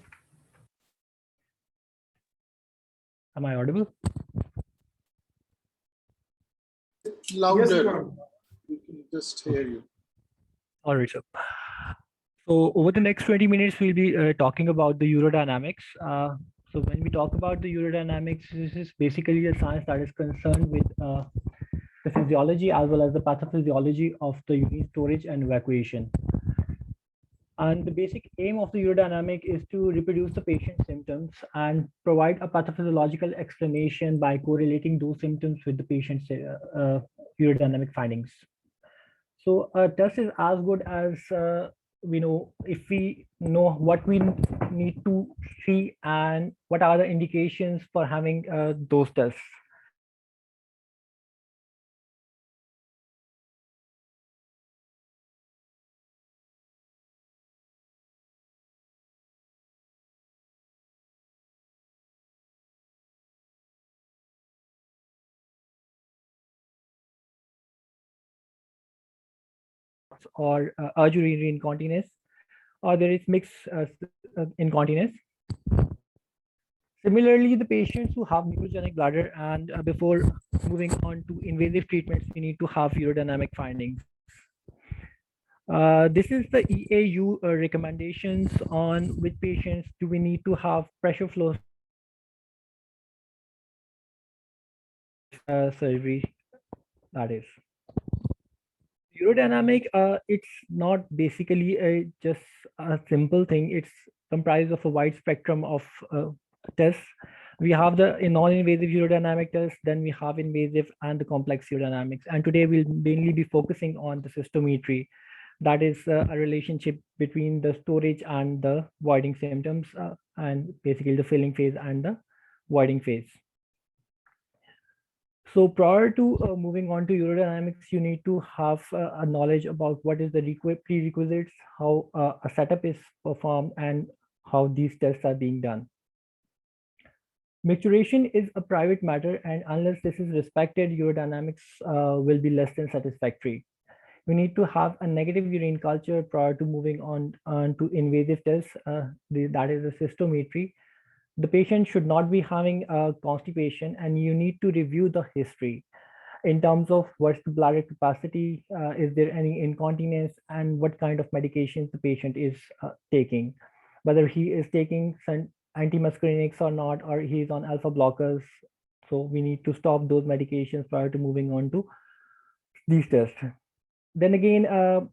Am I audible? Louder. Yes, we can just hear you. All right, sir. So over the next 20 minutes, we'll be talking about the urodynamics. So when we talk about the urodynamics, this is basically a science that is concerned with the physiology as well as the pathophysiology of the urine storage and evacuation. And the basic aim of the urodynamic is to reproduce the patient's symptoms and provide a pathophysiological explanation by correlating those symptoms with the patient's urodynamic findings. So a test is as good as we know if we know what we need to see and what are the indications for having those tests. Or urinary incontinence, or there is mixed incontinence. Similarly, the patients who have neurogenic bladder and before moving on to invasive treatments, we need to have urodynamic findings. This is the EAU recommendations on which patients do we need to have pressure flow surgery, that is. Urodynamic, it's not basically just a simple thing. It's comprised of a wide spectrum of tests. We have the non-invasive urodynamic test, then we have invasive and the complex urodynamics. And today we'll mainly be focusing on the cystometry. That is a relationship between the storage and the voiding symptoms, and basically the filling phase and the voiding phase. So prior to moving on to urodynamics, you need to have a knowledge about what is the prerequisites, how a setup is performed, and how these tests are being done. Maturation is a private matter, and unless this is respected, urodynamics will be less than satisfactory. We need to have a negative urine culture prior to moving on to invasive tests, that is the cystometry. The patient should not be having constipation, and you need to review the history in terms of what's the bladder capacity, is there any incontinence, and what kind of medications the patient is taking, whether he is taking some antimuscarinics or not, or he's on alpha blockers. So we need to stop those medications prior to moving on to these tests. Then again,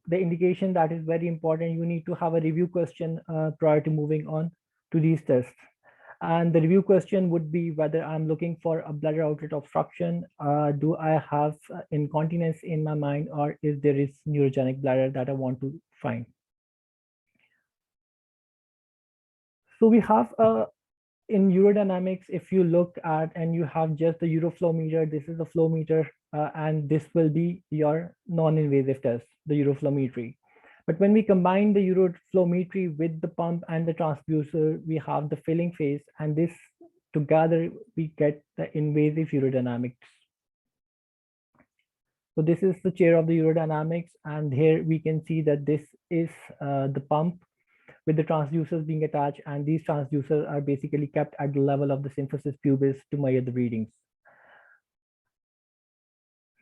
the indication that is very important, you need to have a review question prior to moving on to these tests. And the review question would be whether I'm looking for a bladder outlet obstruction, do I have incontinence in my mind, or if there is neurogenic bladder that I want to find. So we have in urodynamics, if you look at and you have just the uroflow meter, this is the flow meter, and this will be your non-invasive test, the uroflowmetry. But when we combine the uroflowmetry with the pump and the transducer, we have the filling phase, and this together we get the invasive urodynamics. So this is the chair of the urodynamics, and here we can see that this is the pump with the transducers being attached, and these transducers are basically kept at the level of the symphysis pubis to measure the readings.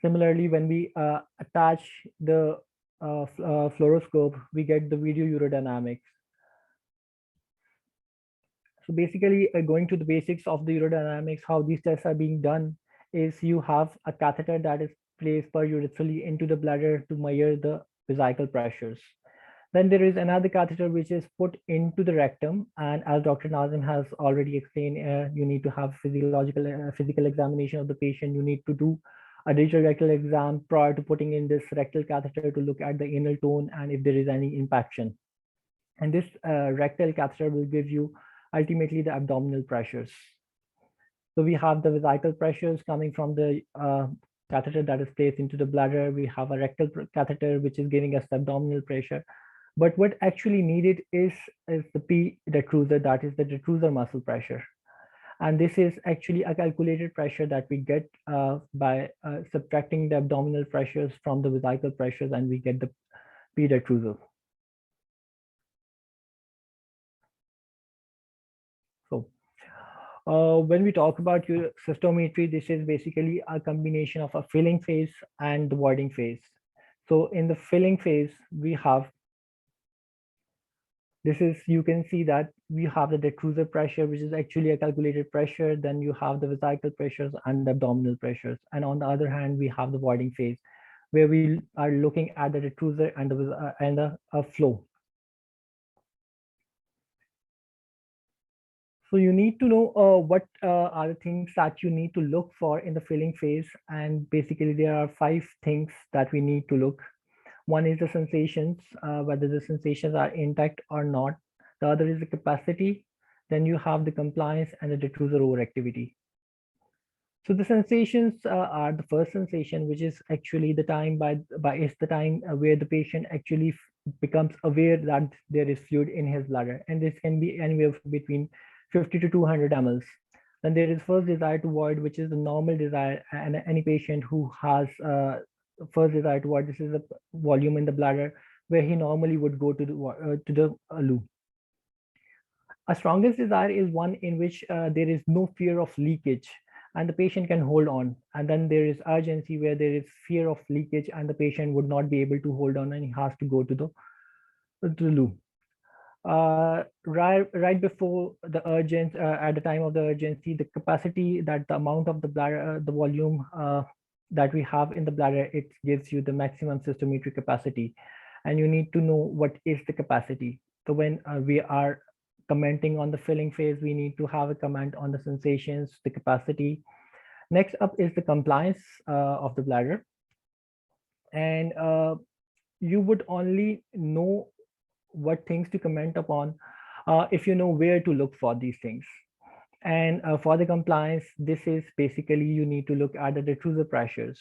Similarly, when we attach the fluoroscope, we get the video urodynamics. So basically, going to the basics of the urodynamics, how these tests are being done is you have a catheter that is placed per urethrally into the bladder to measure the vesical pressures. Then there is another catheter which is put into the rectum, and as Dr. Nazim has already explained, you need to have physical examination of the patient. You need to do a digital rectal exam prior to putting in this rectal catheter to look at the anal tone and if there is any impaction. And this rectal catheter will give you ultimately the abdominal pressures. So we have the vesical pressures coming from the catheter that is placed into the bladder. We have a rectal catheter which is giving us the abdominal pressure. But what actually needed is the P detrusor, that is the detrusor muscle pressure. And this is actually a calculated pressure that we get by subtracting the abdominal pressures from the vesical pressures, and we get the P detrusor. So when we talk about your cystometry, this is basically a combination of a filling phase and the voiding phase. So in the filling phase, we have This is, you can see that we have the detrusor pressure, which is actually a calculated pressure. Then you have the vesical pressures and the abdominal pressures. And on the other hand, we have the voiding phase, where we are looking at the detrusor and the flow. So you need to know what are the things that you need to look for in the filling phase. And basically there are 5 things that we need to look. One is the sensations, whether the sensations are intact or not. The other is the capacity. Then you have the compliance and the detrusor overactivity. So the sensations are the first sensation, which is actually the time is the time where the patient actually becomes aware that there is fluid in his bladder, and this can be anywhere between 50 to 200 mLs. Then there is first desire to void, which is the normal desire, and any patient who has first desire to void, this is the volume in the bladder where he normally would go to the loo. A strongest desire is one in which there is no fear of leakage and the patient can hold on. And then there is urgency where there is fear of leakage and the patient would not be able to hold on and he has to go to the loo. Right before the urgency, at the time of the urgency, the capacity, that the amount of the bladder, the volume that we have in the bladder, it gives you the maximum cystometry capacity. And you need to know what is the capacity. So when we are commenting on the filling phase, we need to have a comment on the sensations, the capacity. Next up is the compliance of the bladder. And you would only know what things to comment upon if you know where to look for these things. And for the compliance, this is basically you need to look at the detrusor pressures.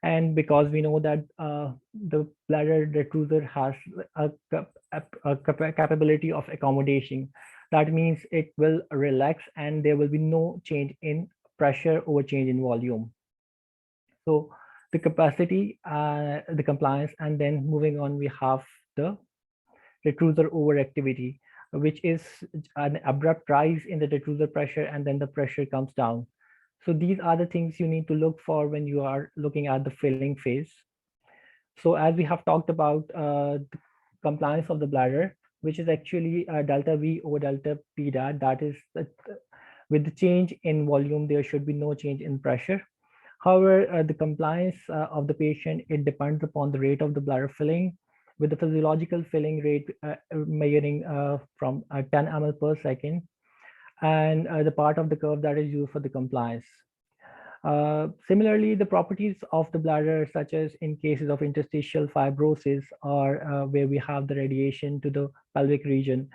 And because we know that the bladder detrusor has a capability of accommodation, that means it will relax and there will be no change in pressure over change in volume. So the capacity, the compliance, and then moving on, we have the detrusor overactivity, which is an abrupt rise in the detrusor pressure and then the pressure comes down. So these are the things you need to look for when you are looking at the filling phase. So as we have talked about the compliance of the bladder, which is actually delta V over delta P dat, that is with the change in volume, there should be no change in pressure. However, the compliance of the patient, it depends upon the rate of the bladder filling, with the physiological filling rate measuring from 10 ml per second, and the part of the curve that is used for the compliance. Similarly, the properties of the bladder, such as in cases of interstitial fibrosis or where we have the radiation to the pelvic region.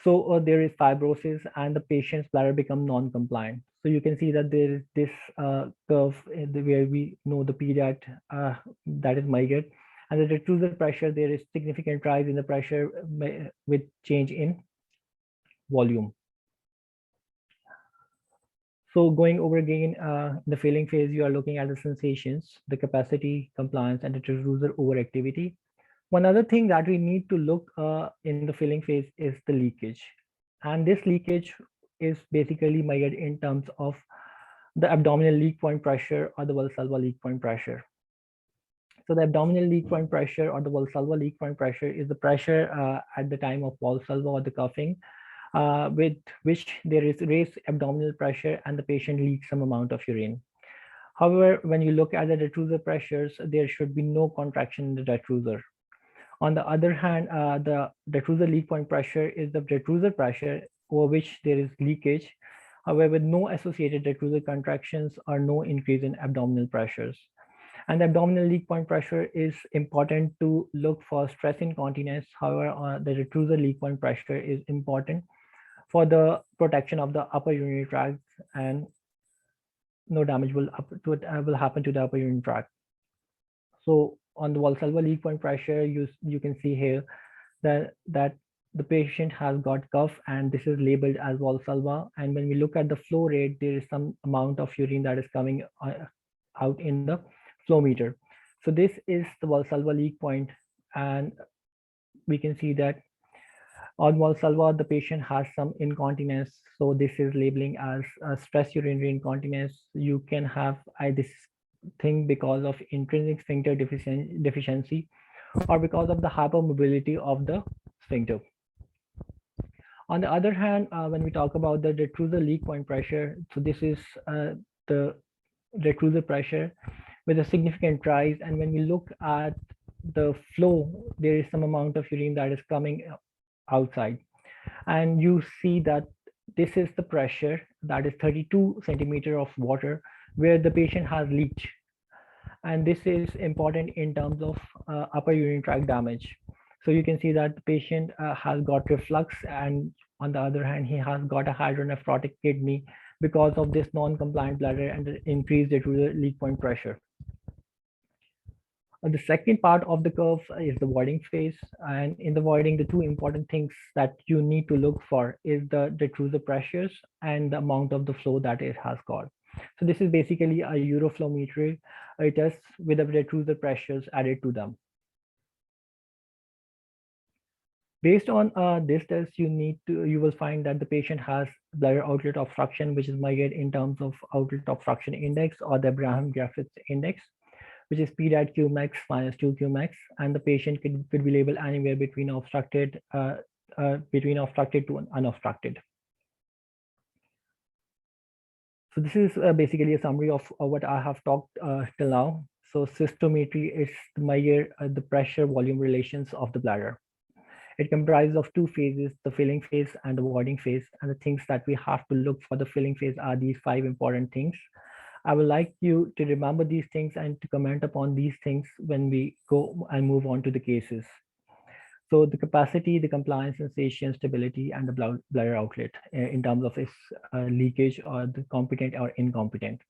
So there is fibrosis and the patient's bladder become non-compliant. So you can see that there is this curve where we know the period that is measured, and the detrusor pressure, there is significant rise in the pressure with change in volume. So going over again, the filling phase, you are looking at the sensations, the capacity, compliance, and the detrusor overactivity. One other thing that we need to look in the filling phase is the leakage. And this leakage is basically measured in terms of the abdominal leak point pressure or the Valsalva leak point pressure. So the abdominal leak point pressure or the Valsalva leak point pressure is the pressure at the time of Valsalva or the cuffing, with which there is raised abdominal pressure and the patient leaks some amount of urine. However, when you look at the detrusor pressures, there should be no contraction in the detrusor. On the other hand, the detrusor leak point pressure is the detrusor pressure over which there is leakage, however, no associated detrusor contractions or no increase in abdominal pressures. And the abdominal leak point pressure is important to look for stress incontinence. However, the detrusor leak point pressure is important for the protection of the upper urinary tract, and no damage will happen to the upper urinary tract. So on the Valsalva leak point pressure, you can see here that the patient has got cough and this is labeled as Valsalva. And when we look at the flow rate, there is some amount of urine that is coming out in the flow meter. So this is the Valsalva leak point, and we can see that on Valsalva, the patient has some incontinence. So this is labeling as stress urinary incontinence. You can have this thing because of intrinsic sphincter deficiency or because of the hypermobility of the sphincter. On the other hand, when we talk about the detrusor leak point pressure, so this is the detrusor pressure with a significant rise. And when we look at the flow, there is some amount of urine that is coming outside. And you see that this is the pressure that is 32 centimeter of water where the patient has leaked. And this is important in terms of upper urinary tract damage. So you can see that the patient has got reflux, and on the other hand, he has got a hydronephrotic kidney because of this non-compliant bladder and the increased detrusor leak point pressure. The second part of the curve is the voiding phase. And in the voiding, the two important things that you need to look for is the detrusor pressures and the amount of the flow that it has got. So this is basically a uroflowmetry test with the detrusor pressures added to them. Based on this test, you will find that the patient has bladder outlet obstruction, which is measured in terms of outlet obstruction index or the Abraham-Griffiths index, which is P at Qmax minus 2 Qmax, and the patient could be labeled anywhere between obstructed to unobstructed. So this is basically a summary of what I have talked till now. So cystometry is to measure the pressure volume relations of the bladder. It comprises of two phases, the filling phase and the voiding phase. And the things that we have to look for the filling phase are these 5 important things. I would like you to remember these things and to comment upon these things when we go and move on to the cases. So the capacity, the compliance, sensation, stability, and the bladder outlet in terms of its leakage or the competent or incompetent.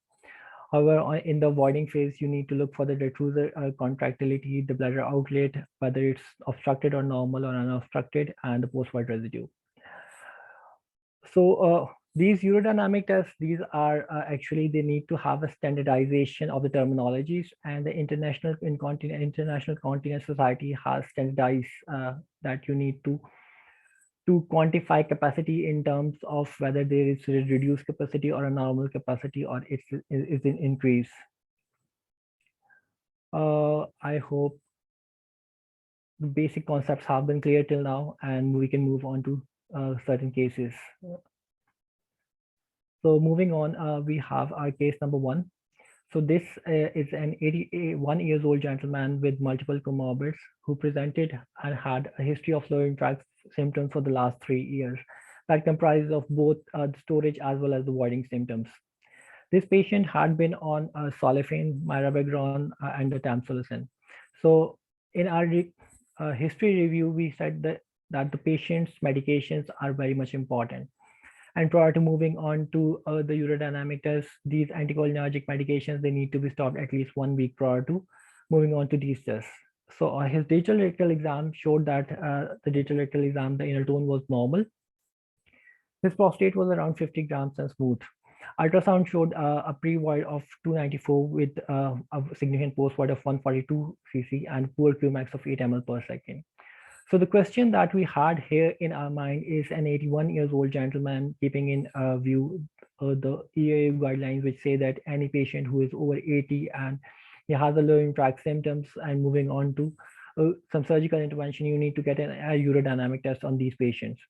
However, in the voiding phase, you need to look for the detrusor contractility, the bladder outlet, whether it's obstructed or normal or unobstructed, and the post-void residue. So these urodynamic tests, these are actually, they need to have a standardization of the terminologies, and the International Continence Society has standardized that you need to quantify capacity in terms of whether there is a reduced capacity or a normal capacity or it's an increase. I hope the basic concepts have been clear till now, and we can move on to certain cases. So moving on, we have our case number 1. So this is an 81-year-old gentleman with multiple comorbids who presented and had a history of lower tract symptoms for the last 3 years that comprises of both the storage as well as the voiding symptoms. This patient had been on solifane, mirabegron, and the tamsulosin. So in our history review, we said that the patient's medications are very much important. And prior to moving on to the urodynamic test, these anticholinergic medications, they need to be stopped at least 1 week prior to moving on to these tests. So his digital rectal exam showed that the digital rectal exam, the anal tone was normal. His prostate was around 50 grams and smooth. Ultrasound showed a pre-void of 294 with a significant post-void of 142 cc and poor Qmax of 8 ml per second. So the question that we had here in our mind is an 81-year-old gentleman, keeping in view the EAA guidelines, which say that any patient who is over 80 and he has a lower tract symptoms and moving on to some surgical intervention, you need to get a urodynamic test on these patients.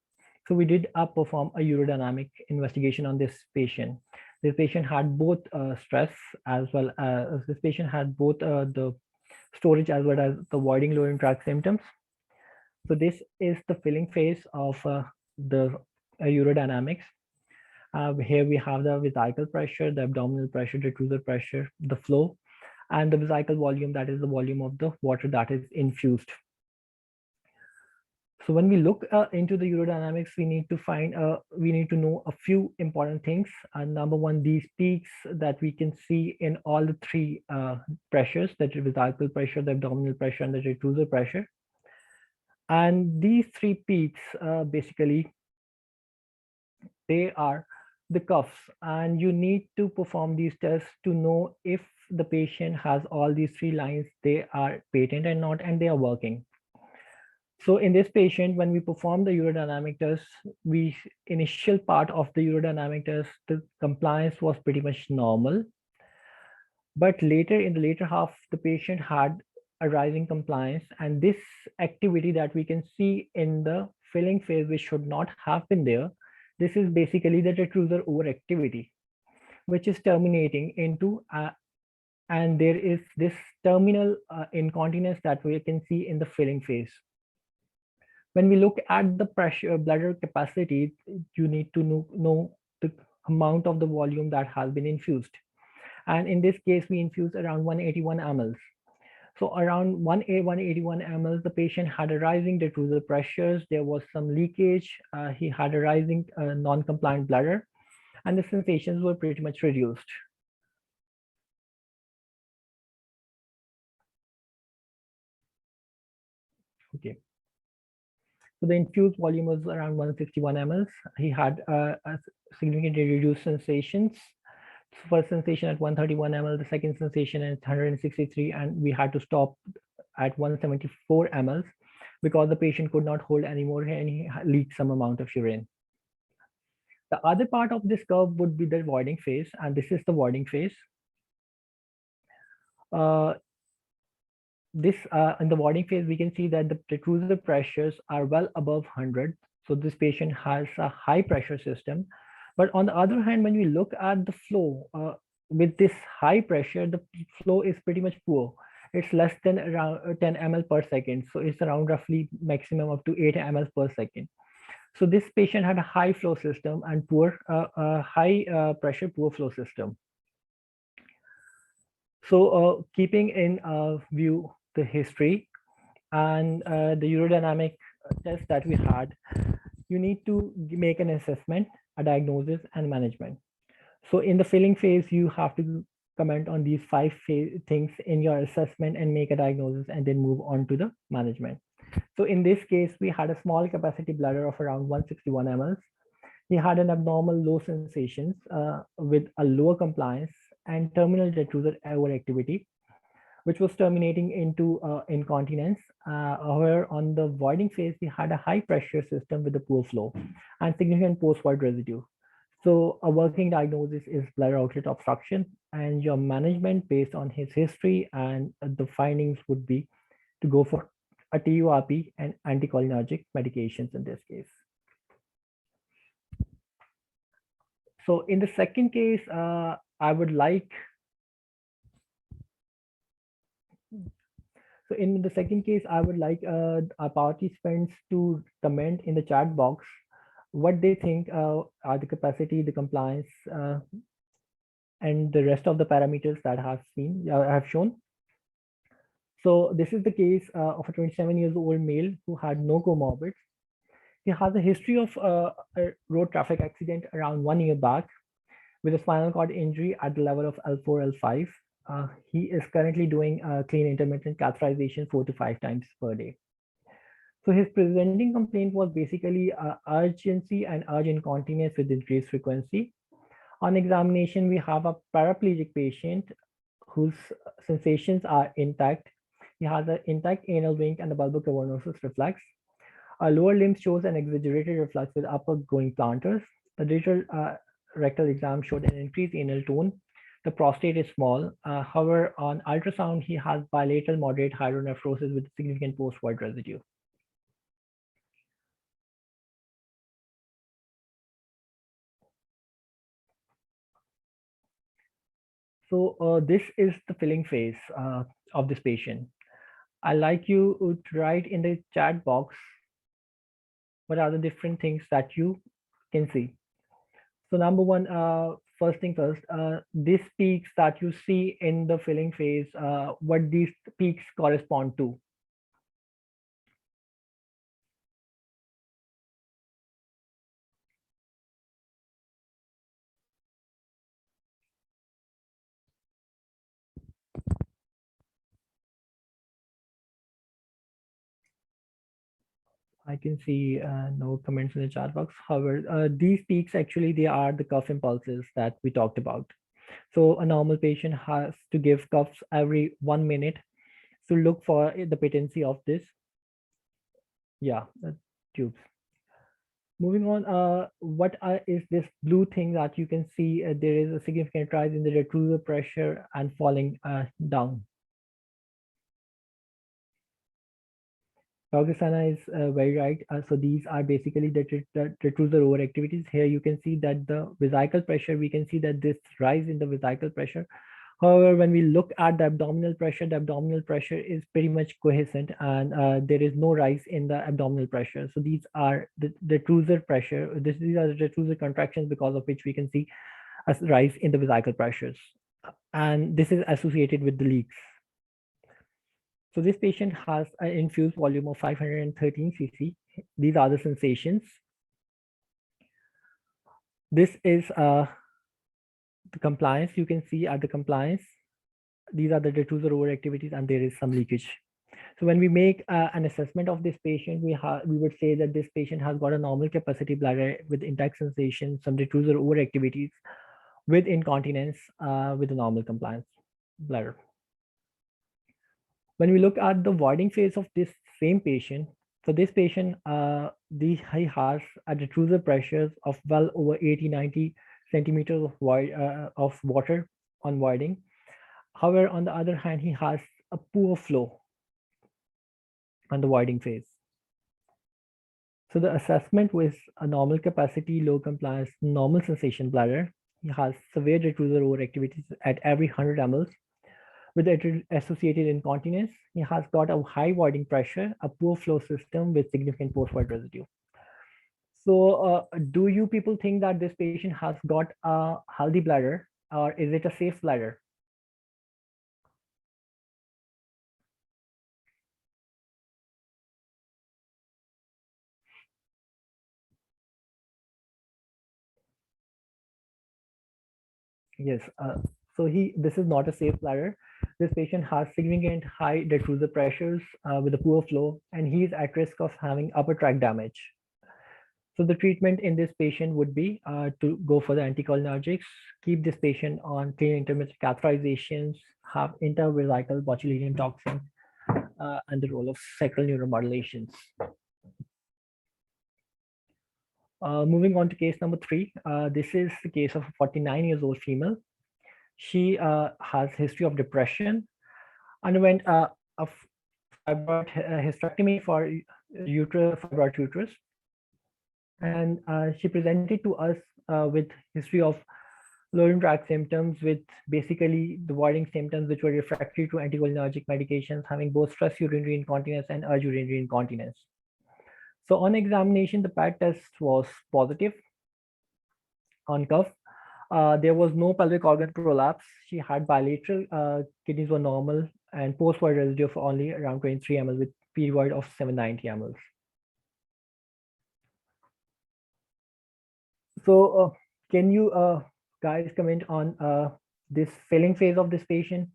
So we did perform a urodynamic investigation on this patient. This patient had both stress as well as this patient had both the storage as well as the voiding lower tract symptoms. So this is the filling phase of the urodynamics. Here we have the vesical pressure, the abdominal pressure, the detrusor pressure, the flow, and the vesical volume, that is the volume of the water that is infused. So when we look into the urodynamics, we need to know a few important things. Number one, these peaks that we can see in all the 3 pressures, that is vesical pressure, the abdominal pressure, and the detrusor pressure. And these 3 peaks, basically, they are the cuffs, and you need to perform these tests to know if the patient has all these 3 lines, they are patent or not, and they are working. So in this patient, when we perform the urodynamic test, initial part of the urodynamic test, the compliance was pretty much normal. But later, in the later half, the patient had a rising compliance, and this activity that we can see in the filling phase, which should not have been there. This is basically the detrusor overactivity, which is terminating into, and there is this terminal incontinence that we can see in the filling phase. When we look at the pressure bladder capacity, you need to know the amount of the volume that has been infused. And in this case, we infused around 181 mLs. So around 181 mLs, the patient had a rising detrusor pressures. There was some leakage. He had a rising non-compliant bladder, and the sensations were pretty much reduced. Okay. So the infused volume was around 161 mLs. He had a significantly reduced sensations. First sensation at 131 ml, the second sensation at 163, and we had to stop at 174 mLs because the patient could not hold anymore and he leaked some amount of urine. The other part of this curve would be the voiding phase, and this is the voiding phase. In the voiding phase, we can see that the detrusor pressures are well above 100. So this patient has a high pressure system. But on the other hand, when we look at the flow with this high pressure, the flow is pretty much poor. It's less than around 10 ml per second. So it's around roughly maximum up to 8 ml per second. So this patient had a high flow system and poor high pressure, poor flow system. So keeping in view the history and the urodynamic test that we had, you need to make an assessment, a diagnosis, and management. So in the filling phase, you have to comment on these 5 things in your assessment and make a diagnosis, and then move on to the management. So in this case, we had a small capacity bladder of around 161 mLs. He had an abnormal low sensations with a lower compliance and terminal detrusor overactivity, which was terminating into incontinence. However, on the voiding phase, we had a high pressure system with a poor flow and significant post-void residue. So a working diagnosis is bladder outlet obstruction, and your management based on his history and the findings would be to go for a TURP and anticholinergic medications in this case. So in the second case, I would like, our participants to comment in the chat box what they think are the capacity, the compliance, and the rest of the parameters that I have shown. So this is the case of a 27-year-old male who had no comorbids. He has a history of a road traffic accident around 1 year back with a spinal cord injury at the level of L4, L5. He is currently doing clean intermittent catheterization 4 to 5 times per day. So his presenting complaint was basically urgency and urge incontinence with increased frequency. On examination, we have a paraplegic patient whose sensations are intact. He has an intact anal wink and a bulbocavernosus reflex. Our lower limb shows an exaggerated reflux with upper going planters. The digital rectal exam showed an increased anal tone. The prostate is small. However, on ultrasound, he has bilateral moderate hydronephrosis with significant post-void residue. So this is the filling phase of this patient. I'd like you to write in the chat box what are the different things that you can see. So number one, first thing first, these peaks that you see in the filling phase, what these peaks correspond to. I can see no comments in the chat box. However, these peaks actually, they are the cuff impulses that we talked about. So a normal patient has to give cuffs every 1 minute to look for the patency of this. Yeah, tubes. Moving on, what is this blue thing that you can see? There is a significant rise in the detrusor pressure and falling down. Dr. Sana is very right. So these are basically the retrusor overactivities. Here you can see that the vesical pressure, we can see that this rise in the vesical pressure. However, when we look at the abdominal pressure is pretty much cohesive, and there is no rise in the abdominal pressure. So these are the retrusor pressure. These are the retrusor contractions because of which we can see a rise in the vesical pressures. And this is associated with the leaks. So this patient has an infused volume of 513 cc. These are the sensations. This is the compliance. You can see at the compliance, these are the retrusor overactivities, and there is some leakage. So when we make an assessment of this patient, we would say that this patient has got a normal capacity bladder with intact sensation, some retrusor overactivities with incontinence with a normal compliance bladder. When we look at the voiding phase of this same patient, so this patient, he has a retrusor pressures of well over 80-90 centimeters of water on voiding. However, on the other hand, he has a poor flow on the voiding phase. So the assessment with a normal capacity, low compliance, normal sensation bladder, he has severe retrusor overactivities at every 100 mL. With the associated incontinence, he has got a high voiding pressure, a poor flow system with significant post-void residue. So do you people think that this patient has got a healthy bladder, or is it a safe bladder? Yes, so this is not a safe bladder. This patient has significant high retrusor pressures with a poor flow, and he is at risk of having upper tract damage. So the treatment in this patient would be to go for the anticholinergics, keep this patient on clean intermittent catheterizations, have intravesical botulinum toxin, and the role of sacral neuromodulations. Moving on to case number 3. This is the case of a 49 years old female. She has history of depression, underwent a fibroid hysterectomy for fibroid uterus, and she presented to us with history of lower tract symptoms, with basically the voiding symptoms which were refractory to anticholinergic medications, having both stress urinary incontinence and urge urinary incontinence. So on examination, the PAD test was positive on cuff. There was no pelvic organ prolapse. She had bilateral kidneys were normal, and post-void residue for only around 23 ml with perivoid of 790 ml. So can you guys comment on this filling phase of this patient?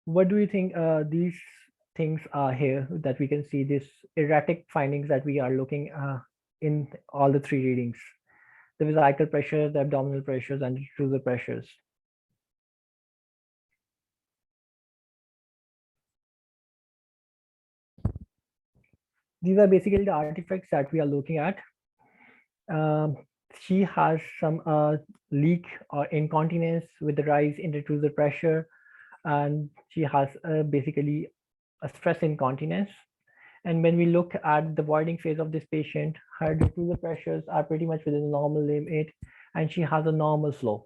What do you think these things are here that we can see this erratic findings that we are looking in all the 3 readings? The vesical pressure, the abdominal pressures, and the retrusor pressures. These are basically the artifacts that we are looking at. She has some leak or incontinence with the rise in retrusor pressure, and she has basically a stress incontinence. And when we look at the voiding phase of this patient, her retrusor pressures are pretty much within the normal limit, and she has a normal flow.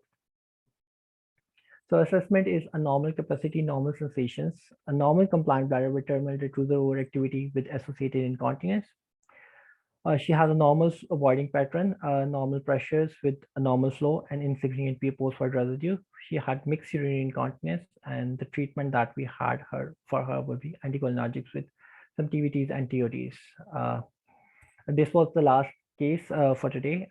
So assessment is a normal capacity, normal sensations, a normal compliant bladder with terminal retrusor overactivity with associated incontinence. She has a normal voiding pattern, normal pressures with a normal flow and insignificant post-void residue. She had mixed urinary incontinence, and the treatment that we had for her would be anticholinergics with some TVTs and TOTs. This was the last case for today.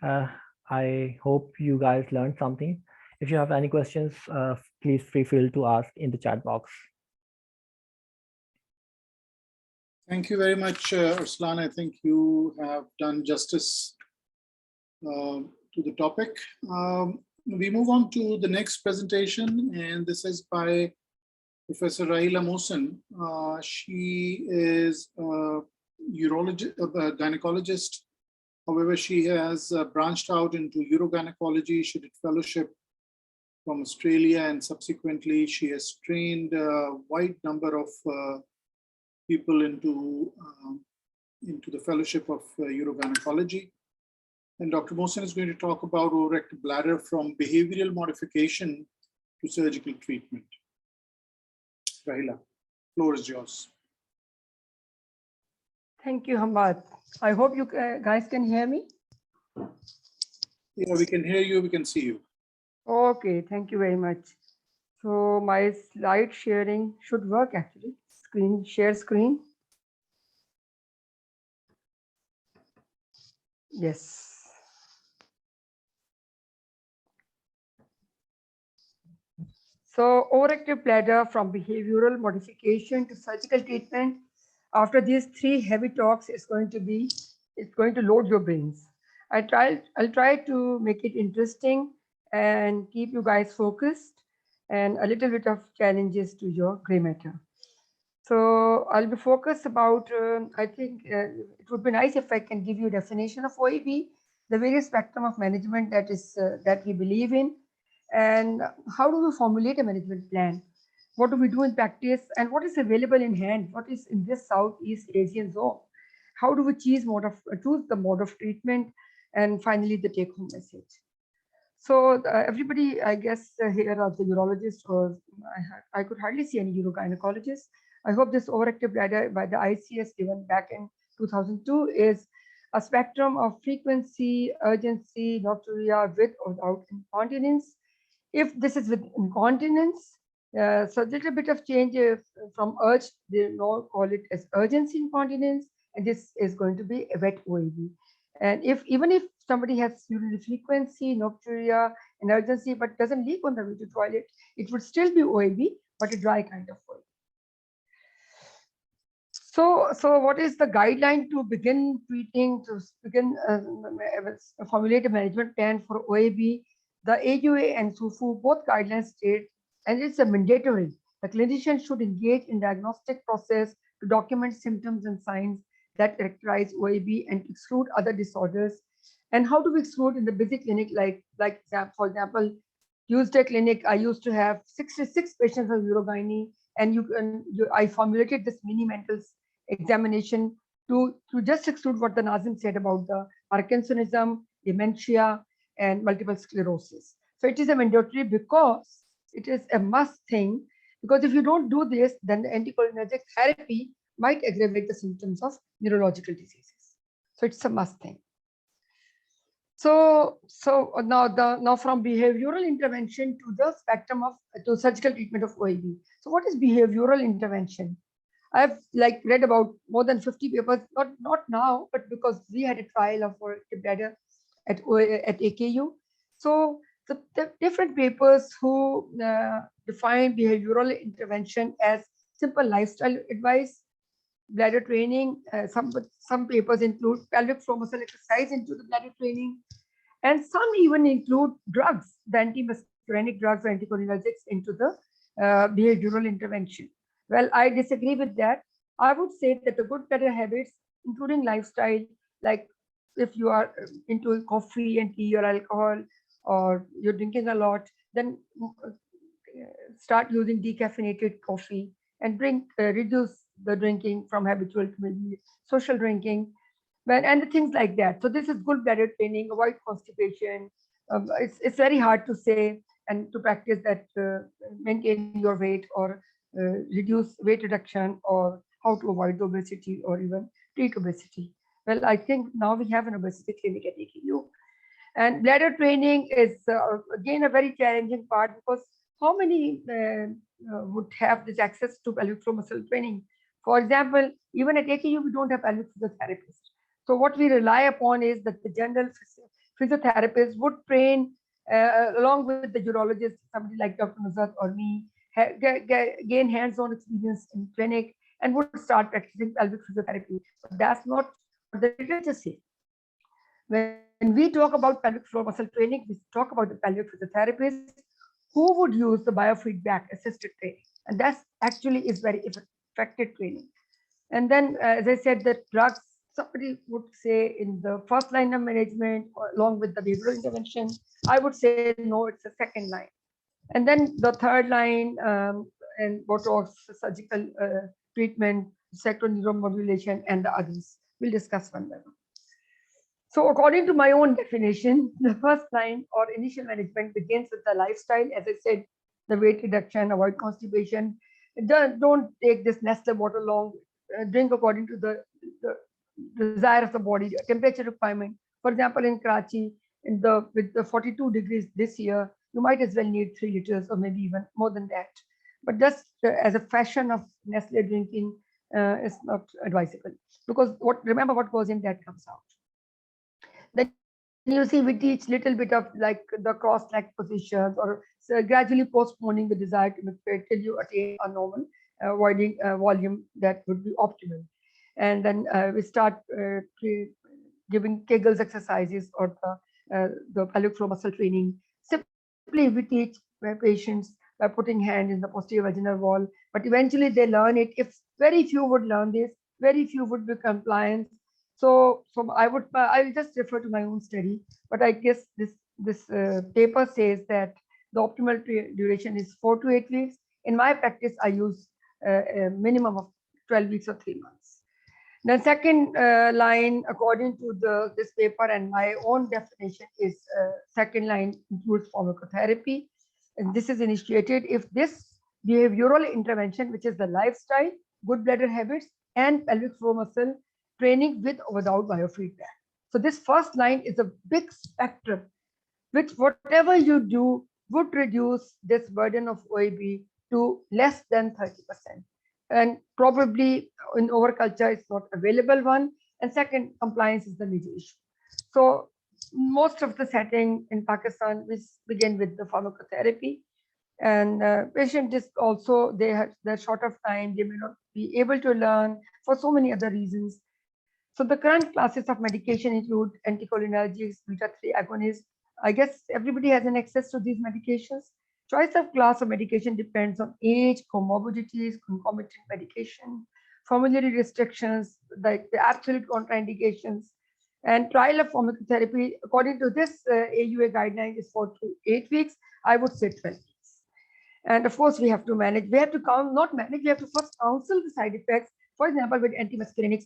I hope you guys learned something. If you have any questions, please feel free to ask in the chat box. Thank you very much, Arslan. I think you have done justice to the topic. We move on to the next presentation, and this is by Professor Raila Mohsen. She is gynecologist. However, she has branched out into urogynecology. She did fellowship from Australia, and subsequently she has trained a wide number of people into the fellowship of urogynecology. And Dr. Mohsen is going to talk about overactive bladder from behavioral modification to surgical treatment. Rahila, floor is yours. Thank you, Hamad. I hope you guys can hear me. Yeah, we can hear you, we can see you. Okay, thank you very much. So my slide sharing should work actually. Share screen. Yes. So overactive bladder from behavioral modification to surgical treatment. After these three heavy talks, it's going to load your brains. I'll try to make it interesting and keep you guys focused, and a little bit of challenges to your gray matter. So I'll be focused about, I think it would be nice if I can give you a definition of OAB, the various spectrum of management that we believe in, and how do we formulate a management plan? What do we do in practice, and what is available in hand? What is in this Southeast Asian zone? How do we choose the mode of treatment? And finally, the take-home message. So everybody, I guess, here are the urologists, or I could hardly see any urogynecologists. I hope this overactive bladder by the ICS given back in 2002 is a spectrum of frequency, urgency, nocturia with or without incontinence. If this is with incontinence, so a little bit of change from urge, they now call it as urgency incontinence, and this is going to be a wet OAB. And even if somebody has urinary frequency, nocturia, and urgency, but doesn't leak on the way to toilet, it would still be OAB, but a dry kind of OAB. So what is the guideline to begin treating, to begin formulate a management plan for OAB? The AUA and SUFU, both guidelines state, and it's a mandatory, the clinician should engage in diagnostic process to document symptoms and signs that characterize OAB and exclude other disorders. And how do we exclude in the busy clinic, for example, Tuesday clinic, I used to have 66 patients with urogyne, and I formulated this mini mental examination to just exclude what the Nazim said about the Parkinsonism, dementia, and multiple sclerosis. So it is a mandatory because it is a must thing, because if you don't do this, then the anticholinergic therapy might aggravate the symptoms of neurological diseases. So it's a must thing. So now from behavioral intervention to the spectrum of to surgical treatment of OAB. So what is behavioral intervention? I've read about more than 50 papers, not now, but because we had a trial of overactive bladder at AKU. So the different papers who define behavioral intervention as simple lifestyle advice, bladder training. Some papers include pelvic floor muscle exercise into the bladder training, and some even include drugs, the antimuscarinic drugs or anticholinergics into the behavioral intervention. Well, I disagree with that. I would say that the good bladder habits, including lifestyle, like if you are into coffee and tea or alcohol, or you're drinking a lot, then start using decaffeinated coffee and reduce the drinking from habitual to maybe social drinking, and the things like that. So this is good bladder training, avoid constipation. It's very hard to say and to practice that maintain your weight or reduce weight reduction, or how to avoid obesity or even treat obesity. Well, I think now we have an obesity clinic at AKU. And bladder training is again a very challenging part, because how many would have this access to pelvic floor muscle training? For example, even at AKU, we don't have pelvic physiotherapist. So what we rely upon is that the general physiotherapist would train along with the urologist, somebody like Dr. Nuzhat or me, gain hands-on experience in clinic and would start practicing pelvic physiotherapy. But that's not what the literature says. When we talk about pelvic floor muscle training, we talk about the pelvic physiotherapist who would use the biofeedback assisted training. And that's actually is very effective training. And then, as I said, the drugs, somebody would say in the first line of management or along with the behavioral intervention, I would say no, it's a second line. And then the third line, and Botox, surgical treatment, sector neuromodulation, and the others. We'll discuss one by one. So according to my own definition, the first line or initial management begins with the lifestyle. As I said, the weight reduction, avoid constipation. Don't take this Nestle bottle long. Drink according to the desire of the body, temperature requirement. For example, in Karachi, with the 42 degrees this year, you might as well need 3 liters or maybe even more than that. But just as a fashion of Nestle drinking is not advisable, because remember what goes in, that comes out. Then you see we teach little bit of like the cross leg positions, or gradually postponing the desire to make till you attain a normal avoiding volume that would be optimal. And then we start giving Kegels exercises or the pelvic floor muscle training. Simply we teach patients by putting hand in the posterior vaginal wall, but eventually they learn it. If very few would learn this, very few would be compliant. So I'll just refer to my own study, but I guess this paper says that the optimal duration is 4 to 8 weeks. In my practice, I use a minimum of 12 weeks or 3 months. The second line, according to this paper and my own definition, is second line includes pharmacotherapy. And this is initiated if this behavioral intervention, which is the lifestyle, good bladder habits, and pelvic floor muscle training with or without biofeedback. So this first line is a big spectrum, which whatever you do would reduce this burden of OAB to less than 30%. And probably in overculture, it's not available one. And second, compliance is the major issue. So most of the setting in Pakistan, we begin with the pharmacotherapy. And patient is also, they're short of time, they may not be able to learn for so many other reasons. So the current classes of medication include anticholinergics, beta-3 agonists. I guess everybody has an access to these medications. Choice of class of medication depends on age, comorbidities, concomitant medication, formulary restrictions, like the absolute contraindications, and trial of pharmacotherapy. According to this AUA guideline is 4 to 8 weeks. I would say 12 weeks. And of course, we have to manage. We have to not manage. We have to first counsel the side effects. For example, with antimuscarinics,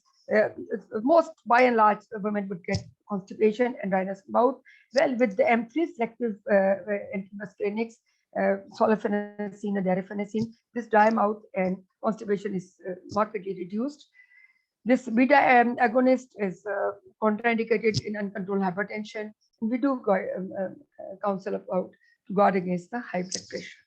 most by and large women would get constipation and dryness of mouth. Well, with the M3 selective antimuscarinics, sulfenacine and dariphenacine, this dry mouth and constipation is markedly reduced. This beta agonist is contraindicated in uncontrolled hypertension. We do counsel about to guard against the high blood pressure.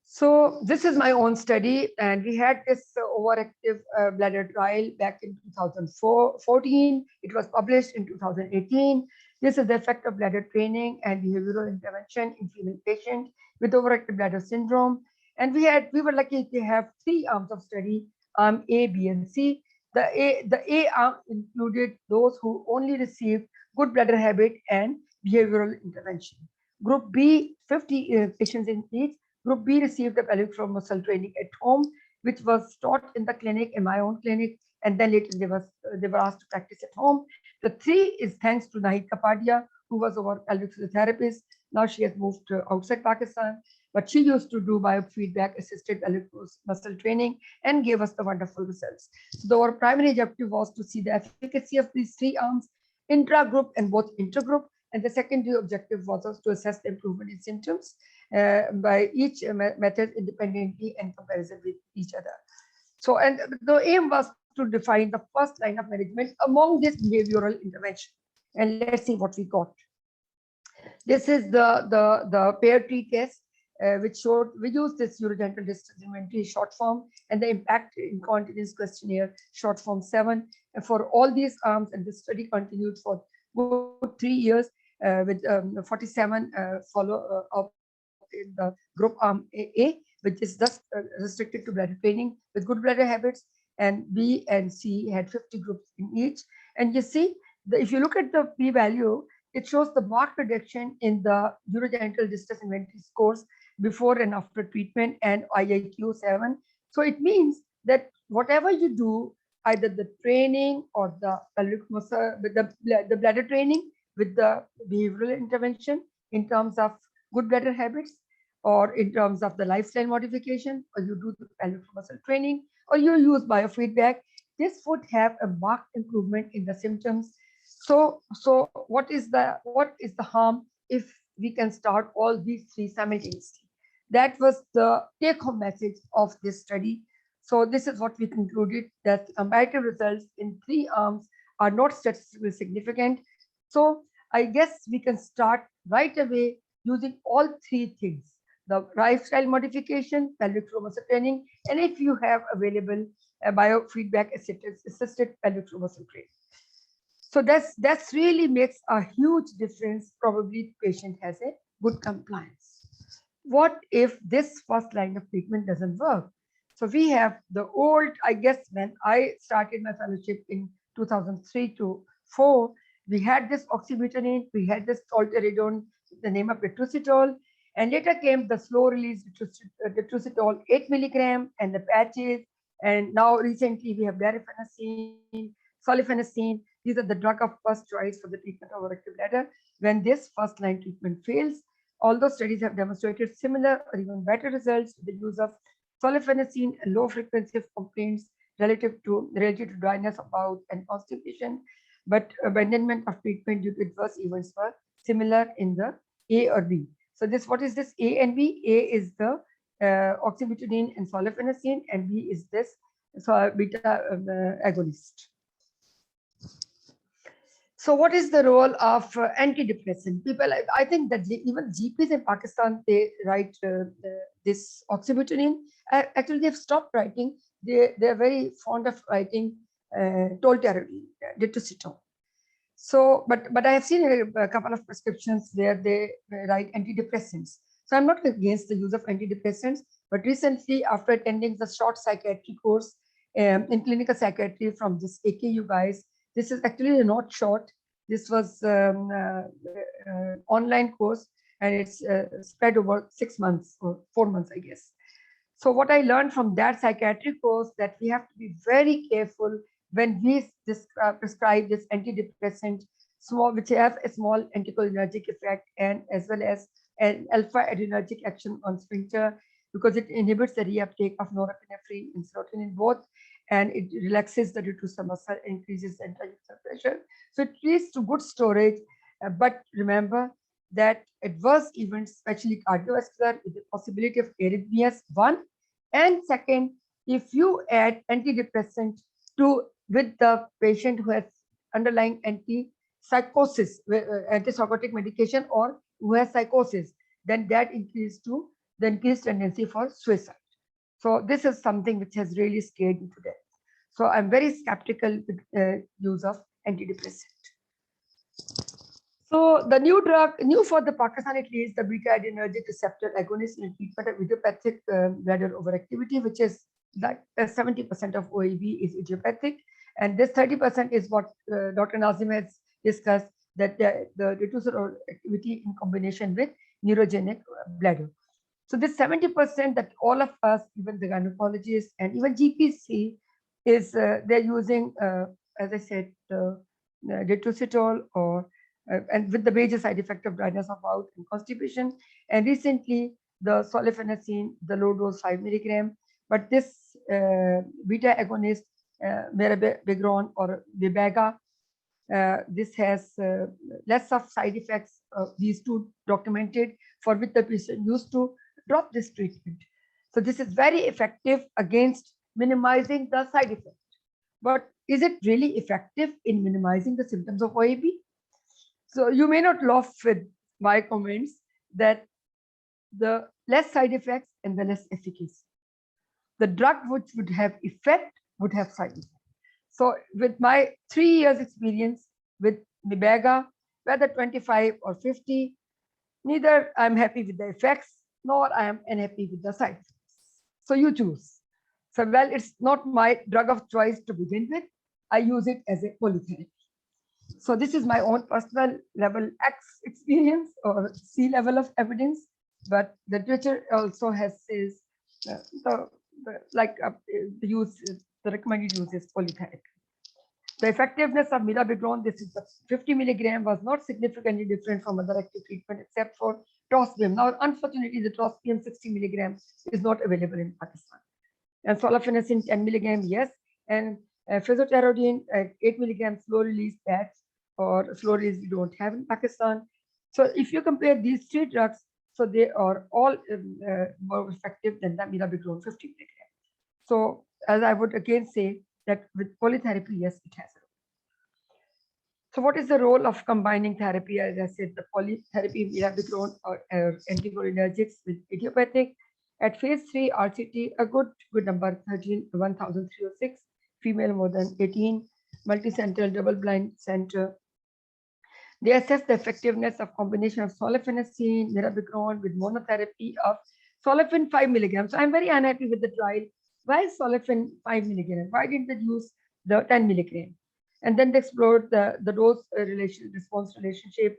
So this is my own study, and we had this overactive bladder trial back in 2014. It was published in 2018. This is the effect of bladder training and behavioral intervention in female patients with overactive bladder syndrome. And we were lucky to have 3 arms of study, arm A, B, and C. The A arm included those who only received good bladder habit and behavioral intervention. Group B, 50 patients in each. Group B received the pelvic floor muscle training at home, which was taught in the clinic, in my own clinic, and then later they were asked to practice at home. The 3 is thanks to Nahid Kapadia, who was our pelvic physiotherapist. Now she has moved outside Pakistan, but she used to do biofeedback assisted pelvic muscle training and gave us the wonderful results. So our primary objective was to see the efficacy of these 3 arms, intra-group and both intergroup. And the secondary objective was to assess the improvement in symptoms by each method independently and comparison with each other. So, and the aim was to define the first line of management among this behavioral intervention. And let's see what we got. This is the pair tree test, which showed we used this urogenital distance inventory short form and the impact incontinence questionnaire short form 7. And for all these arms, and the study continued for good 3 years with 47 follow up in the group arm A, which is just restricted to bladder training with good bladder habits, and B and C had 50 groups in each. And you see, if you look at the p-value, it shows the marked reduction in the urogenital distress inventory scores before and after treatment and IIQ 7. So it means that whatever you do, either the training or the pelvic muscle, with the bladder training, with the behavioral intervention in terms of good bladder habits, or in terms of the lifestyle modification, or you do the pelvic muscle training, or you use biofeedback, this would have a marked improvement in the symptoms. So what is the harm if we can start all these three simultaneously? That was the take-home message of this study. So this is what we concluded, that comparative results in 3 arms are not statistically significant. So I guess we can start right away using all 3 things: the lifestyle modification, pelvic floor muscle training, and if you have available a biofeedback assisted pelvic floor muscle training. So that's really makes a huge difference. Probably patient has a good compliance. What if this first line of treatment doesn't work? So we have the old, I guess, when I started my fellowship in 2003 to 4, we had this oxybutynin, we had this tolterodone, the name of letrozole, and later came the slow release letrozole 8 milligram and the patches, and now recently we have dariphenacine, solifenacine. These are the drug of first choice for the treatment of overactive bladder. When this first line treatment fails, although studies have demonstrated similar or even better results with the use of solifenacine and low frequency of complaints related to dryness of bowel and constipation, but abandonment of treatment due to adverse events were similar in the A or B. So this, what is this A and B? A is the oxybutynin and solifenacine, and B is this beta agonist. So what is the role of antidepressant? People, I think that even GPs in Pakistan, they write this oxybutynin. Actually, they've stopped writing. They're very fond of writing tolterodine, letrozole. So, but I have seen a couple of prescriptions where they write antidepressants. So I'm not against the use of antidepressants, but recently, after attending the short psychiatry course in clinical psychiatry from this AKU guys, this is actually not short. This was online course, and it's spread over 6 months or 4 months, I guess. So what I learned from that psychiatric course, that we have to be very careful when we prescribe this antidepressant, which have a small anticholinergic effect and as well as an alpha adrenergic action on sphincter, because it inhibits the reuptake of norepinephrine and serotonin both, and it relaxes the detrusor muscle, increases the intrauterine pressure. So it leads to good storage, but remember that adverse events, especially cardiovascular, with the possibility of arrhythmias, 1, and 2, if you add antidepressant with the patient who has underlying antipsychotic medication or who has psychosis, then that increases to the increased tendency for suicide. So this is something which has really scared me to death. So I'm very skeptical with use of antidepressant. So the new for the Pakistan at least, the beta adrenergic receptor agonist in treatment of idiopathic bladder overactivity, which is like 70% of OAB is idiopathic, and this 30% is what Dr. Nazim has discussed, that the detrusor activity in combination with neurogenic bladder. So this 70% that all of us, even the gynecologists and even GPs see, is they're using, as I said, detrusor or and with the major side effect of dryness of bowel and constipation. And recently, the solifenacine, the low dose 5 milligram, but this beta agonist, mirabegron or Vibaga, this has less of side effects. These two documented, for which the patient used to drop this treatment. So this is very effective against minimizing the side effect. But is it really effective in minimizing the symptoms of OAB? So you may not laugh with my comments that the less side effects and the less efficacy. The drug which would have effect would have side effects. So with my 3 years experience with Vibaga, whether 25 or 50, neither I'm happy with the effects, nor I am unhappy with the side effects. So you choose. So well, it's not my drug of choice to begin with. I use it as a polytherapy. So this is my own personal level X experience or C level of evidence, but the literature also has says the use the recommended use is polytherapy. The effectiveness of mirabegron, this is the 50 milligram, was not significantly different from other active treatment except for trospium. Now, unfortunately, the trospium 60 milligram is not available in Pakistan. And solifenacin 10 milligram, yes. And physiotherapy 8 milligram slow release patch or slow release we don't have in Pakistan. So if you compare these three drugs, so they are all more effective than the mirabegron 50 milligram. So as I would again say that with polytherapy, yes, it has a role. So what is the role of combining therapy? As I said, the polytherapy, mirabegron or anticholinergics with idiopathic. At phase 3 RCT, a good number, 1,306, female more than 18, multicentral double-blind center. They assess the effectiveness of combination of solifenacin, mirabegron with monotherapy of solifin 5 milligrams. So I'm very unhappy with the trial. Why solifin 5 milligram? Why didn't they use the 10 milligram? And then they explored the dose response relationship.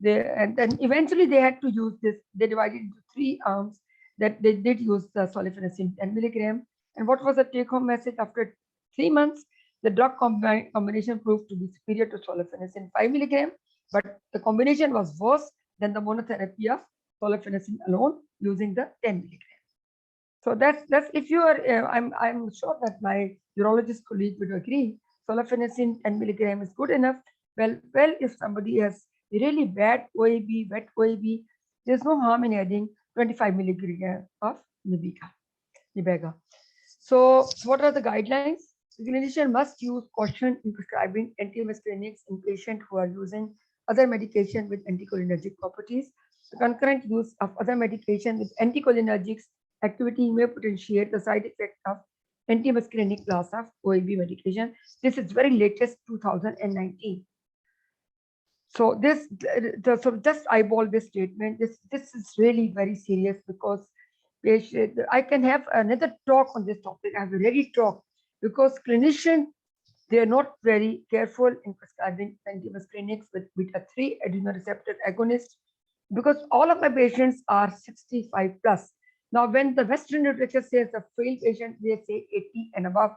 And then eventually they had to use this. They divided into 3 arms that they did use the solifenacin 10 milligram. And what was the take-home message? After 3 months, the drug combination proved to be superior to solifenacin 5 milligram, but the combination was worse than the monotherapy of solifenacin alone using the 10 milligram. So that's if you are, I'm sure that my urologist colleague would agree. Solifenacin 10 milligram is good enough. Well, if somebody has really bad OAB, wet OAB, there's no harm in adding 25 milligram of Nibega. So what are the guidelines? The clinician must use caution in prescribing antimuscarinics in patients who are using other medication with anticholinergic properties. The concurrent use of other medication with anticholinergics activity may potentiate the side effect of antimuscarinic class of OAB medication. This is very latest 2019. So so just eyeball this statement. This is really very serious because I can have another talk on this topic. I have already talked because clinicians, they are not very careful in prescribing antimuscarinics with beta-3 adrenoreceptor agonists because all of my patients are 65 plus. Now, when the Western literature says a failed patient, they say 80 and above.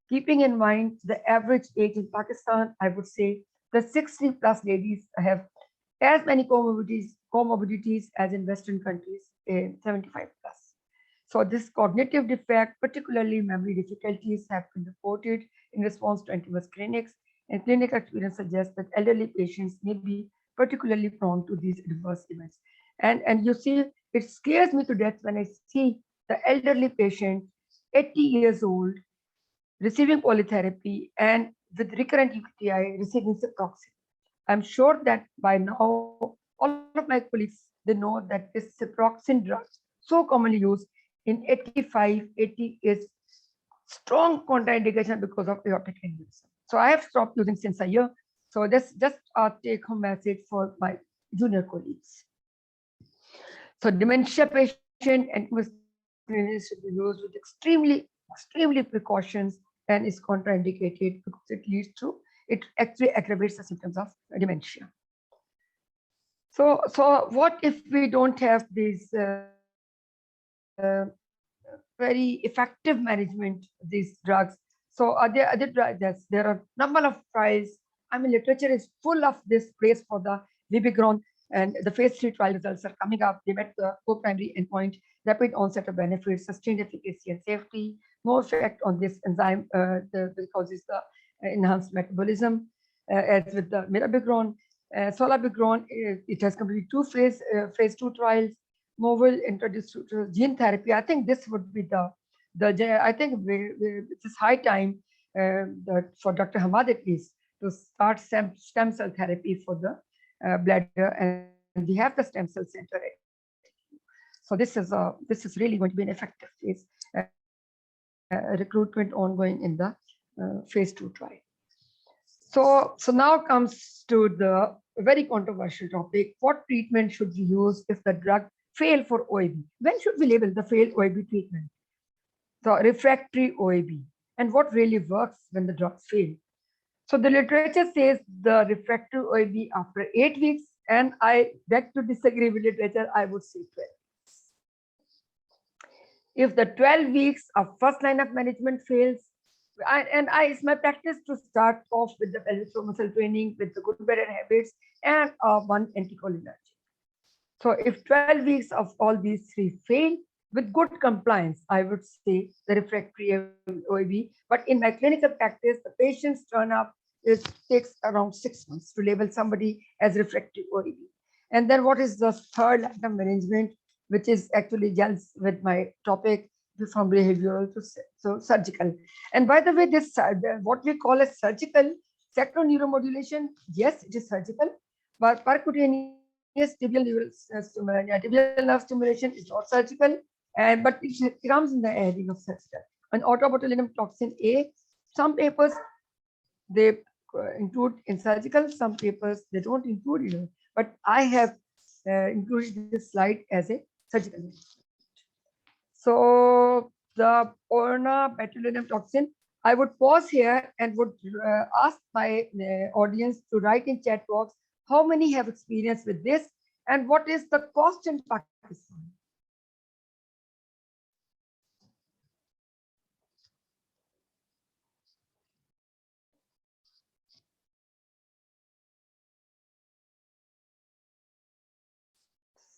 Keeping in mind the average age in Pakistan, I would say the 60 plus ladies have as many comorbidities as in Western countries, 75 plus. So this cognitive defect, particularly memory difficulties, have been reported in response to antimuscarinics, and clinical experience suggests that elderly patients may be particularly prone to these adverse events. And you see, it scares me to death when I see the elderly patient, 80 years old, receiving polytherapy and with recurrent UTI receiving ciprofloxacin. I'm sure that by now, all of my colleagues, they know that this ciprofloxacin drug, so commonly used in 85, 80 is strong contraindication because of aortic aneurysm. So I have stopped using since a year. So that's just a take-home message for my junior colleagues. So dementia patient antimuscarinics should be used with extremely precautions and is contraindicated because it actually aggravates the symptoms of dementia. So what if we don't have these very effective management of these drugs? So are there other drugs? There are a number of trials. I mean, literature is full of this praise for the Vibegron, and the phase 3 trial results are coming up. They met the co-primary endpoint, rapid onset of benefits, sustained efficacy and safety, no effect on this enzyme that causes the enhanced metabolism, as with the mirabegron. Solabegron, it has completed 2 phase 2 trials. Novel introduced gene therapy. I think this would be I think it's high time that for Dr. Hamad at least to start stem cell therapy for the bladder, and we have the stem cell center. So this is really going to be an effective phase recruitment ongoing in the phase 2 trial. So now comes to the very controversial topic: what treatment should we use if the drug fail for OAB? When should we label the failed OAB treatment? So refractory OAB, and what really works when the drugs fail? So the literature says the refractory OAB after 8 weeks, and I beg to disagree with literature. I would say 12. If the 12 weeks of first line of management fails, It's my practice to start off with the pelvic floor muscle training with the good better habits and one anticholinergic. So if 12 weeks of all these three fail, with good compliance, I would say the refractory OAB. But in my clinical practice, the patients turn up, it takes around 6 months to label somebody as refractory OAB. And then what is the third line arrangement, which is actually gels with my topic from behavioral to surgical. And by the way, this what we call as surgical sacral neuromodulation, yes, it is surgical, but percutaneous tibial nerve stimulation is not surgical, but it comes in the area of surgical. And autobotulinum toxin A, some papers they include in surgical, some papers they don't include it. But I have included this slide as a surgical. So the orna-botulinum toxin, I would pause here and would ask my audience to write in chat box how many have experience with this and what is the cost in Pakistan.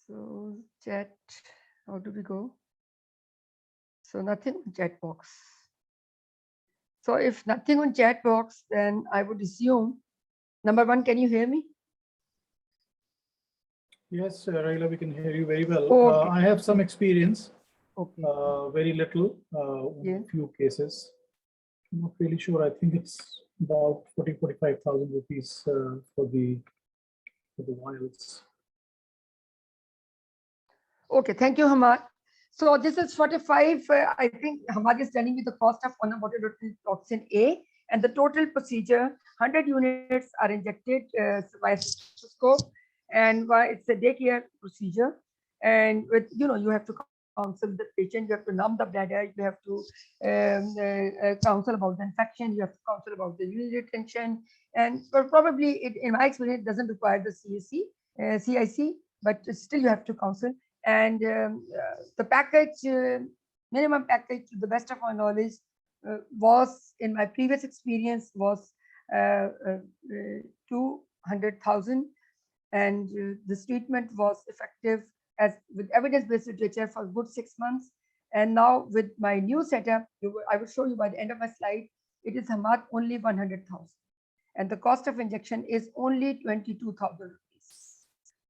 So chat, how do we go? So nothing in chat box. So if nothing on chat box, then I would assume, number one, can you hear me? Yes, Raila, we can hear you very well. Okay. I have some experience, Okay. very little, Yeah. few cases. I'm not really sure. I think it's about 45,000 rupees for the vials. Okay, thank you, Hamad. So this is 45. I think Hamad is telling me the cost of orna-botulinum toxin A, and the total procedure, 100 units are injected via cystoscope, and it's a daycare procedure. And with you have to counsel the patient, you have to numb the bladder, you have to counsel about the infection, you have to counsel about the urinary retention, and probably in my experience, it doesn't require the CIC, but still you have to counsel. And the package, minimum package, to the best of my knowledge, was in my previous experience was 200,000, and this treatment was effective as with evidence-based literature for good 6 months. And now with my new setup, I will show you by the end of my slide, it is Hamad only 100,000, and the cost of injection is only 22,000 rupees.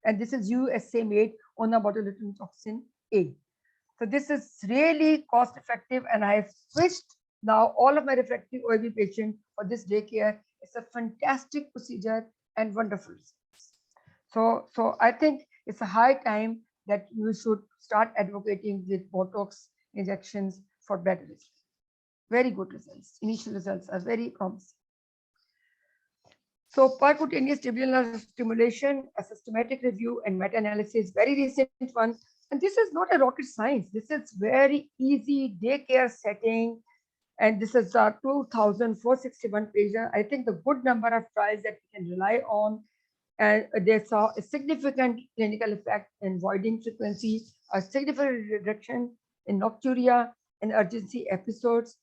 And this is USA made orna-botulinum toxin A. So this is really cost effective, and I have switched now all of my refractory OAB patients for this daycare. It's a fantastic procedure and wonderful. So I think it's a high time that you should start advocating with Botox injections for bladder results. Very good results. Initial results are very promising. So percutaneous tibial nerve stimulation, a systematic review and meta-analysis, very recent one. And this is not a rocket science. This is very easy daycare setting. And this is 2,461 pages. I think the good number of trials that we can rely on. And they saw a significant clinical effect in voiding frequency, a significant reduction in nocturia and urgency episodes,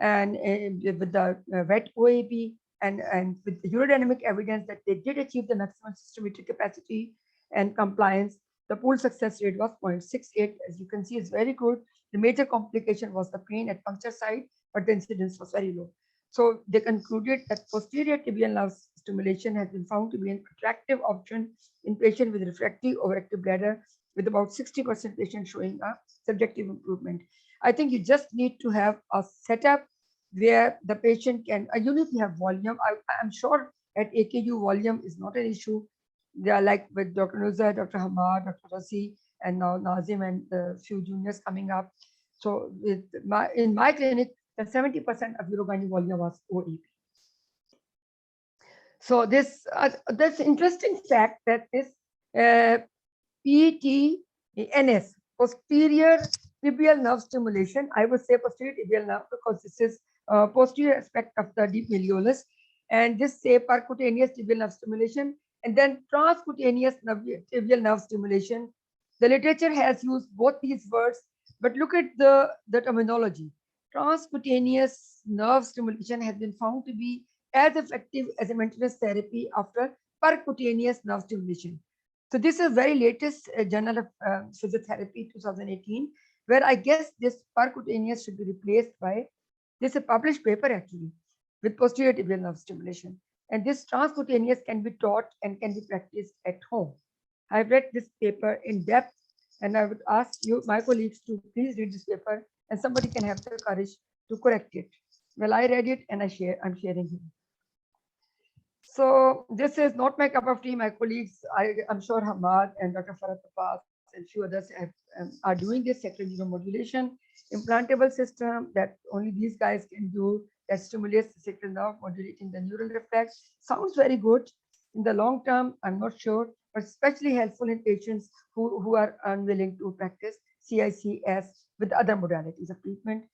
and with the wet OAB, and with the urodynamic evidence that they did achieve the maximum systometric capacity and compliance. The pool success rate was 0.68. As you can see, it's very good. The major complication was the pain at puncture site, but the incidence was very low. So they concluded that posterior tibial nerve stimulation has been found to be an attractive option in patients with refractory overactive bladder, with about 60% patients showing a subjective improvement. I think you just need to have a setup where the patient can, you need to have volume. I'm sure at AKU volume is not an issue. They are like with Dr. Nuzar, Dr. Hamad, Dr. Rasi, and now Nazim and a few juniors coming up. So in my clinic, the 70% of urogyne volume was OEP. So this interesting fact that this PTNS, posterior tibial nerve stimulation, I would say posterior tibial nerve because this is posterior aspect of the deep malleolus, and this say percutaneous tibial nerve stimulation, and then transcutaneous tibial nerve stimulation. The literature has used both these words, but look at the terminology. transcutaneous nerve stimulation has been found to be as effective as a maintenance therapy after percutaneous nerve stimulation. So this is very latest Journal of Physiotherapy 2018, where I guess this percutaneous should be replaced by this is a published paper actually with posterior tibial nerve stimulation. And this transcutaneous can be taught and can be practiced at home. I've read this paper in depth, and I would ask you, my colleagues, to please read this paper, and somebody can have the courage to correct it. Well, I read it and I'm sharing it. So this is not my cup of tea. My colleagues, I'm sure Hamad and Dr. Farhat Abbas and few others are doing this sacral neuromodulation implantable system that only these guys can do, that stimulates the sacral nerve, modulating the neural reflex. Sounds very good. In the long term, I'm not sure, but especially helpful in patients who are unwilling to practice CICS with other modalities of treatment.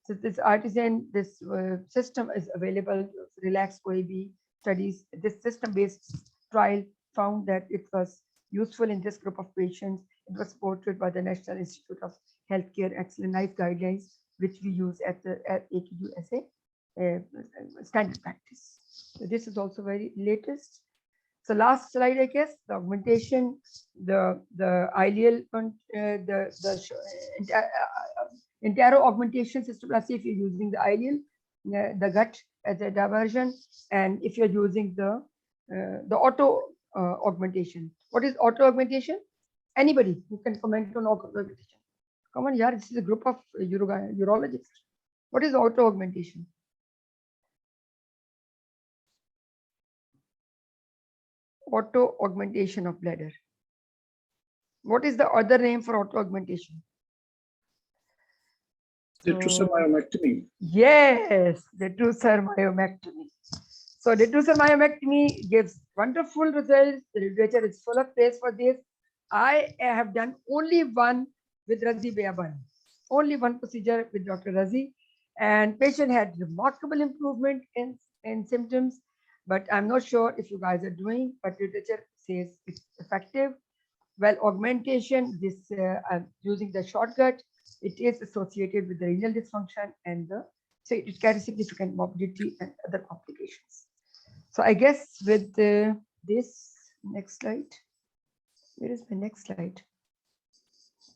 So this artisan, this system is available, relaxed OAB studies. This system-based trial found that it was useful in this group of patients. It was supported by the National Institute of Healthcare Excellent Life Guidelines, which we use at AQU as a standard practice. So this is also very latest. So last slide, I guess, the augmentation, the ileal, intero augmentation system. Let's say if you're using the ileal, the gut as a diversion, and if you're using the auto augmentation. What is auto augmentation? Anybody who can comment on auto augmentation? Come on, yeah, this is a group of urologists. What is auto augmentation? Auto augmentation of bladder. What is the other name for auto augmentation? Detrusor myomectomy. Yes, detrusor myomectomy. So detrusor myomectomy gives wonderful results. The literature is full of praise for this. I have done only one with Razi Beaban, only one procedure with Dr. Razi, and patient had remarkable improvement in symptoms. But I'm not sure if you guys are doing, but literature says it's effective. Well, augmentation, this using the shortcut, it is associated with the renal dysfunction and so it carries significant morbidity and other complications. So I guess with this next slide, where is my next slide?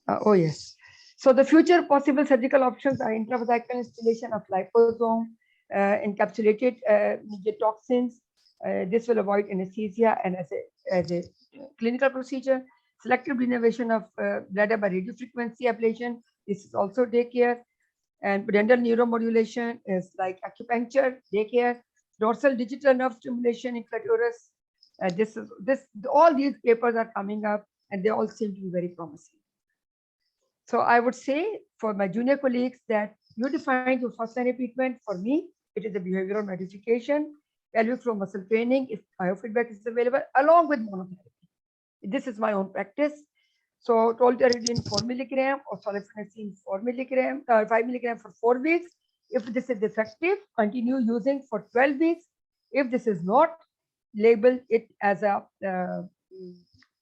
Oh yes. So the future possible surgical options are intravesical installation of liposome, encapsulated media toxins. This will avoid anesthesia and as a clinical procedure. Selective denervation of bladder by radiofrequency ablation. This is also daycare. And pudendal neuromodulation is like acupuncture, daycare. Dorsal digital nerve stimulation in clitoris. All these papers are coming up, and they all seem to be very promising. So I would say for my junior colleagues that you define your first line of treatment. For me, it is a behavioral modification, pelvic floor muscle training, if biofeedback is available, along with monotherapy. This is my own practice. So tolterodine 4 milligram or sulfenacine 4 milligram, 5 milligram for 4 weeks. If this is effective, continue using for 12 weeks. If this is not, label it as a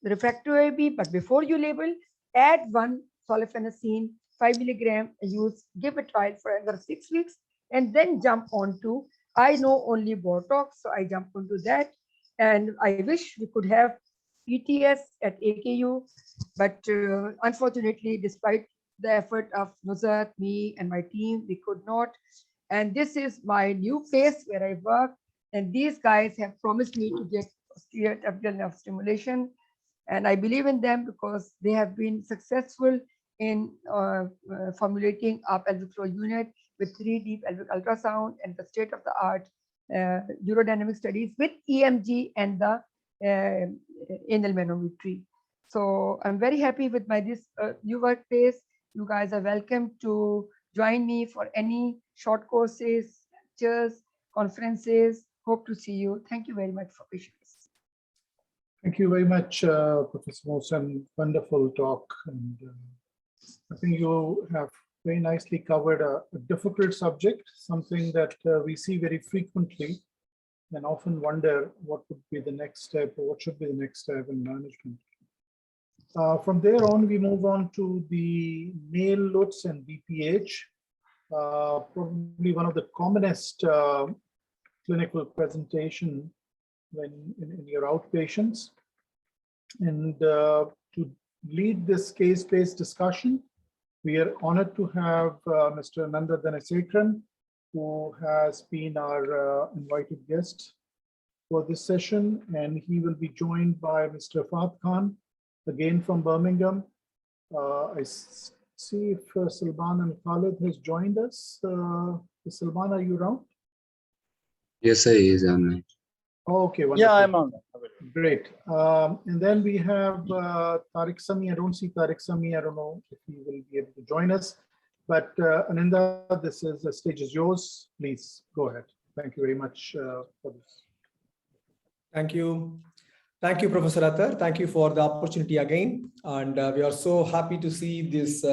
refractory OAB, but before you label, add one sulfenacine 5 milligram and give a trial for another 6 weeks, and then jump on to, I know only Botox, so I jump onto that. And I wish we could have PTS at AKU, but unfortunately, despite the effort of Nuzat, me, and my team, we could not. And this is my new place where I work, and these guys have promised me to get posterior tibial nerve stimulation, and I believe in them because they have been successful in formulating our pelvic floor unit with 3D pelvic ultrasound and the state-of-the-art urodynamic studies with EMG and the anal manometry. So I'm very happy with my new workplace. You guys are welcome to join me for any short courses, lectures, conferences. Hope to see you. Thank you very much for patience. Thank you very much, Professor Mohsen. Wonderful talk. And I think you have very nicely covered a difficult subject, something that we see very frequently and often wonder what would be the next step or what should be the next step in management. From there on, we move on to the male LUTS and BPH. probably one of the commonest clinical presentation when in your outpatients. And to lead this case-based discussion, we are honored to have Mr. Nanda Dhanasekharan, who has been our invited guest for this session, and he will be joined by Mr. Fahd Khan, again from Birmingham. I see if Salman and Khalid has joined us. Salman, are you around? Yes, sir, he is on. Oh, okay, wonderful. Yeah, I'm on. Great. And then we have Tariq Sami. I don't see Tariq Sami. I don't know if he will be able to join us. But Ananda, the stage is yours. Please go ahead. Thank you very much for this. Thank you. Thank you, Professor Athar. Thank you for the opportunity again. And we are so happy to see this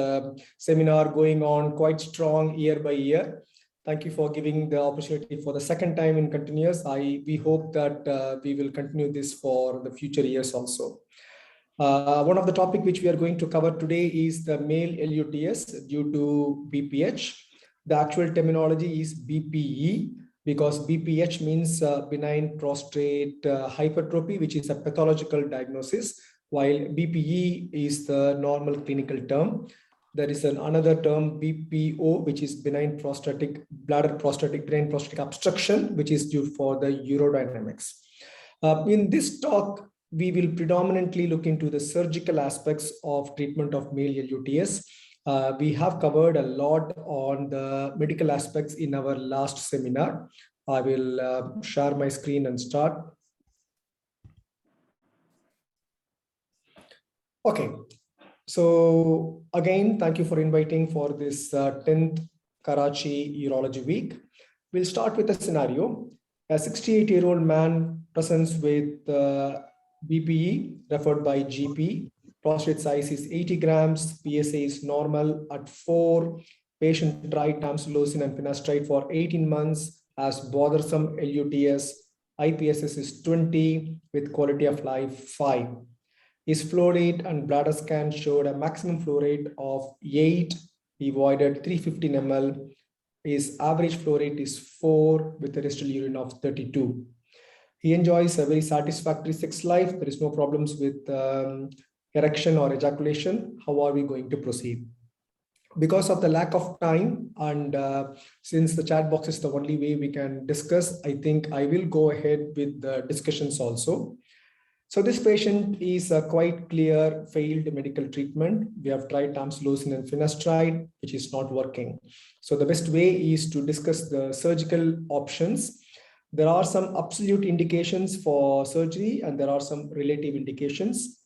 seminar going on quite strong year by year. Thank you for giving the opportunity for the second time in continuous. We hope that we will continue this for the future years also. One of the topic which we are going to cover today is the male LUTS due to BPH. The actual terminology is BPE, because BPH means benign prostate hypertrophy, which is a pathological diagnosis, while BPE is the normal clinical term. There is another term, BPO, which is benign prostatic bladder benign prostatic obstruction, which is due for the urodynamics. In this talk, we will predominantly look into the surgical aspects of treatment of male LUTS. We have covered a lot on the medical aspects in our last seminar. I will share my screen and start. Okay. So again, thank you for inviting for this 10th Karachi Urology Week. We'll start with a scenario. A 68-year-old man presents with BPE referred by GP. Prostate size is 80 grams. PSA is normal at 4. Patient tried tamsulosin and finasteride for 18 months as bothersome LUTS. IPSS is 20 with quality of life 5. His flow rate and bladder scan showed a maximum flow rate of 8. He voided 315 ml. His average flow rate is 4 with a residual urine of 32. He enjoys a very satisfactory sex life. There is no problems with erection or ejaculation. How are we going to proceed? Because of the lack of time and since the chat box is the only way we can discuss, I think I will go ahead with the discussions also. So this patient is a quite clear failed medical treatment. We have tried tamsulosin and finasteride, which is not working. So the best way is to discuss the surgical options. There are some absolute indications for surgery and there are some relative indications.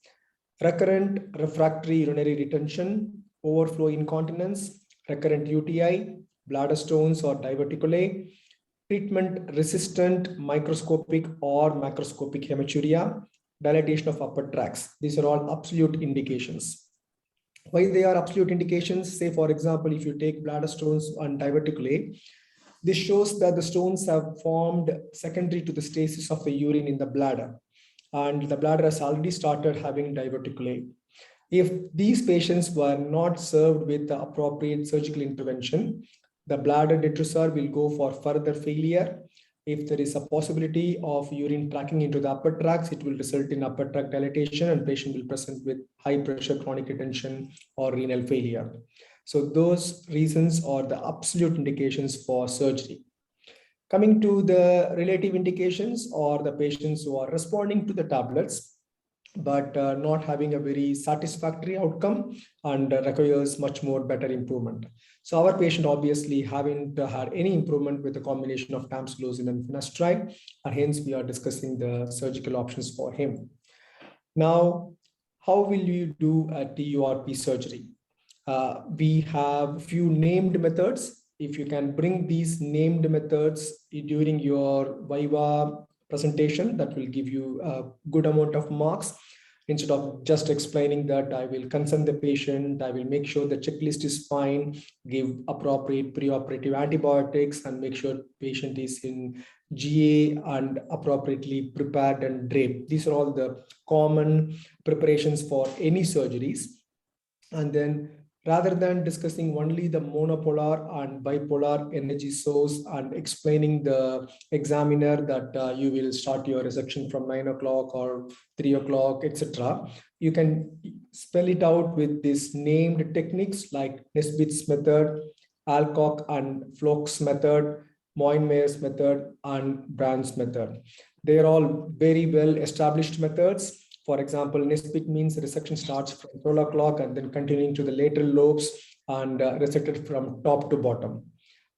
Recurrent refractory urinary retention, overflow incontinence, recurrent UTI, bladder stones or diverticulae, treatment resistant microscopic or macroscopic hematuria, dilatation of upper tracts. These are all absolute indications. Why they are absolute indications? Say, for example, if you take bladder stones and diverticulae, this shows that the stones have formed secondary to the stasis of the urine in the bladder, and the bladder has already started having diverticulae. If these patients were not served with the appropriate surgical intervention, the bladder detrusor will go for further failure. If there is a possibility of urine tracking into the upper tracts, it will result in upper tract dilatation and patient will present with high pressure chronic retention or renal failure. So those reasons are the absolute indications for surgery. Coming to the relative indications or the patients who are responding to the tablets, but not having a very satisfactory outcome and requires much more better improvement. So our patient obviously haven't had any improvement with the combination of tamsulosin and finasteride, and hence we are discussing the surgical options for him. Now, how will you do a TURP surgery? We have few named methods. If you can bring these named methods during your Viva presentation, that will give you a good amount of marks. Instead of just explaining that, I will consent the patient, I will make sure the checklist is fine, give appropriate preoperative antibiotics, and make sure patient is in GA and appropriately prepared and draped. These are all the common preparations for any surgeries. And then rather than discussing only the monopolar and bipolar energy source and explaining the examiner that you will start your resection from 9 o'clock or 3 o'clock, etc. You can spell it out with these named techniques like Nesbitt's method, Alcock and Floch's method, Moyne-Meyer's method, and Brand's method. They are all very well established methods. For example, Nesbitt means resection starts from 12 o'clock and then continuing to the lateral lobes and resected from top to bottom.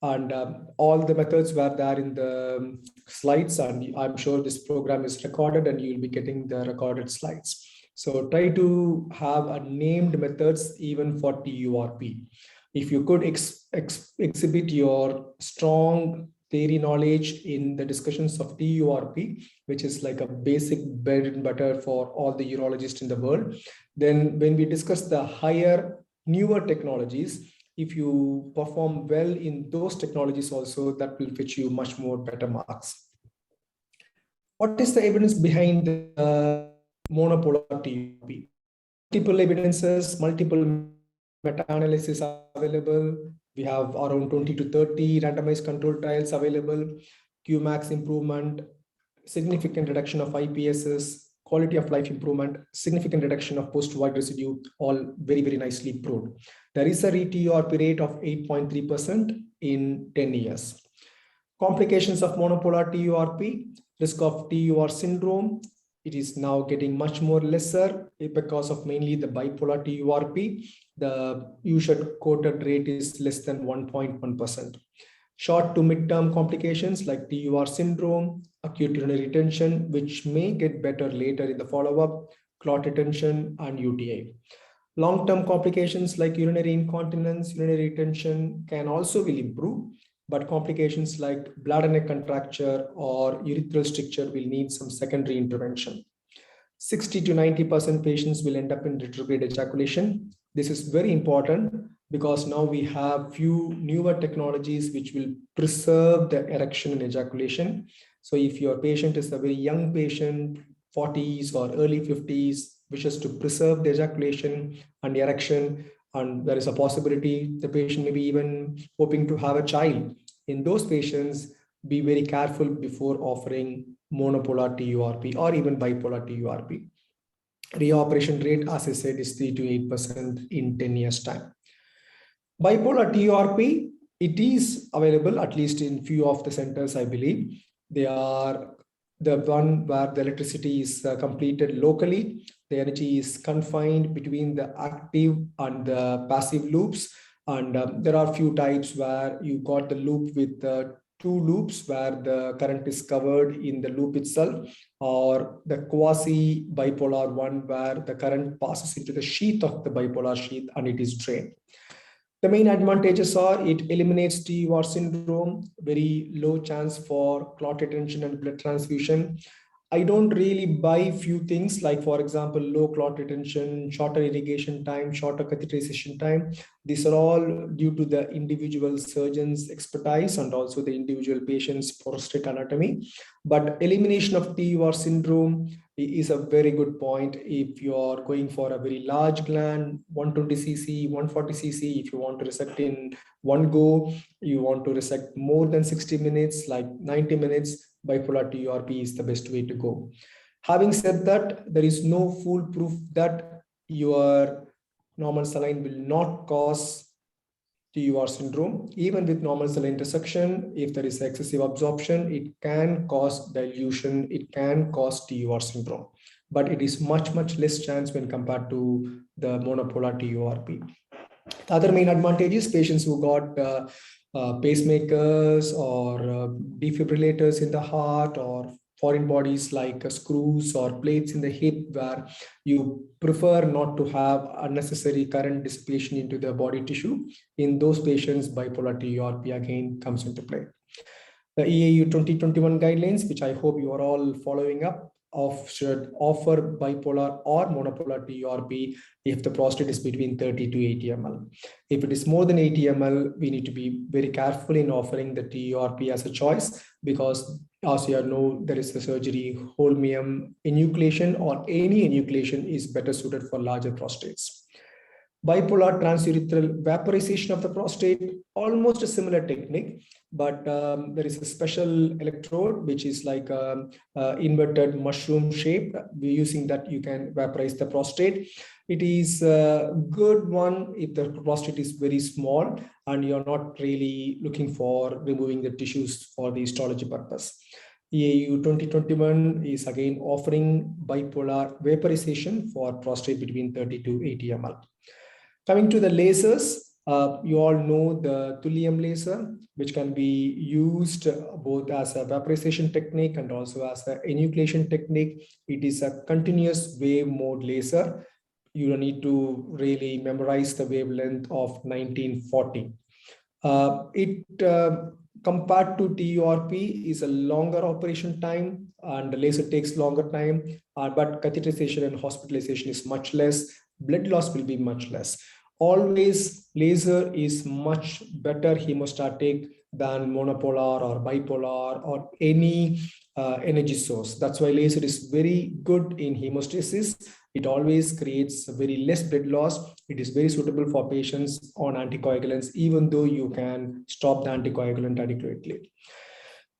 And all the methods were there in the slides, and I'm sure this program is recorded and you'll be getting the recorded slides. So try to have a named methods even for TURP. If you could exhibit your strong theory knowledge in the discussions of TURP, which is like a basic bread and butter for all the urologists in the world, then when we discuss the higher, newer technologies, if you perform well in those technologies also, that will fetch you much more better marks. What is the evidence behind the monopolar TURP? Multiple evidences, multiple meta-analysis available. We have around 20 to 30 randomized control trials available, Qmax improvement, significant reduction of IPSs, quality of life improvement, significant reduction of post-void residue, all very, very nicely proved. There is a re-TURP rate of 8.3% in 10 years. Complications of monopolar TURP, risk of TUR syndrome, it is now getting much more lesser because of mainly the bipolar TURP. The usual quoted rate is less than 1.1%. Short to mid-term complications like TUR syndrome, acute urinary retention, which may get better later in the follow-up, clot retention, and UTI. Long-term complications like urinary incontinence, urinary retention can also will improve, but complications like bladder neck contracture or urethral stricture will need some secondary intervention. 60 to 90% patients will end up in retrograde ejaculation. This is very important because now we have few newer technologies which will preserve the erection and ejaculation. So if your patient is a very young patient, 40s or early 50s, wishes to preserve the ejaculation and erection, and there is a possibility the patient may be even hoping to have a child, in those patients, be very careful before offering monopolar TURP or even bipolar TURP. Reoperation rate, as I said, is 3 to 8% in 10 years' time. Bipolar TURP, it is available at least in few of the centers, I believe. They are the one where the electricity is completed locally. The energy is confined between the active and the passive loops. And there are few types where you got the loop with two loops where the current is covered in the loop itself, or the quasi bipolar one where the current passes into the sheath of the bipolar sheath and it is drained. The main advantages are it eliminates TUR syndrome, very low chance for clot retention and blood transfusion. I don't really buy few things like, for example, low clot retention, shorter irrigation time, shorter catheterization time. These are all due to the individual surgeon's expertise and also the individual patient's prostate anatomy. But elimination of TUR syndrome is a very good point if you are going for a very large gland, 120 cc, 140 cc, if you want to resect in one go, you want to resect more than 60 minutes, like 90 minutes, bipolar TURP is the best way to go. Having said that, there is no foolproof that your normal saline will not cause TUR syndrome. Even with normal saline resection, if there is excessive absorption, it can cause dilution, it can cause TUR syndrome, but it is much, much less chance when compared to the monopolar TURP. The other main advantage is patients who got pacemakers or defibrillators in the heart or foreign bodies like screws or plates in the hip where you prefer not to have unnecessary current dissipation into the body tissue. In those patients, bipolar TURP again comes into play. The EAU 2021 guidelines, which I hope you are all following up, should offer bipolar or monopolar TURP if the prostate is between 30 to 80 ml. If it is more than 80 ml, we need to be very careful in offering the TURP as a choice because, as you know, there is the surgery holmium enucleation or any enucleation is better suited for larger prostates. Bipolar transurethral vaporization of the prostate, almost a similar technique, but there is a special electrode which is like inverted mushroom shape. Using that, you can vaporize the prostate. It is a good one if the prostate is very small and you're not really looking for removing the tissues for the histology purpose. EAU 2021 is again offering bipolar vaporization for prostate between 30 to 80 ml. Coming to the lasers, you all know the thulium laser, which can be used both as a vaporization technique and also as an enucleation technique. It is a continuous wave mode laser. You don't need to really memorize the wavelength of 1940. Compared to TURP is a longer operation time and the laser takes longer time, but catheterization and hospitalization is much less. Blood loss will be much less. Always laser is much better hemostatic than monopolar or bipolar or any energy source. That's why laser is very good in hemostasis. It always creates very less blood loss. It is very suitable for patients on anticoagulants, even though you can stop the anticoagulant adequately.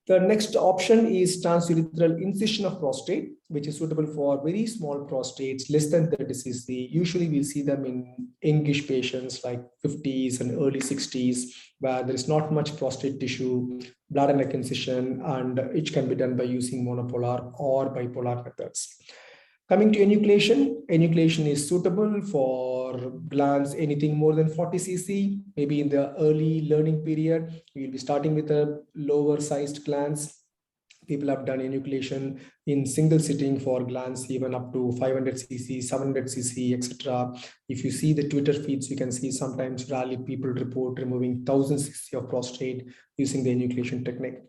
The next option is transurethral incision of prostate, which is suitable for very small prostates, less than 30 cc. Usually we see them in youngish patients like 50s and early 60s, where there is not much prostate tissue, bladder neck incision, and it can be done by using monopolar or bipolar methods. Coming to enucleation, enucleation is suitable for glands anything more than 40 cc. Maybe in the early learning period, we'll be starting with a lower sized glands. People have done enucleation in single sitting for glands even up to 500 cc, 700 cc, etc. If you see the Twitter feeds, you can see sometimes rarely people report removing 1000 cc of prostate using the enucleation technique.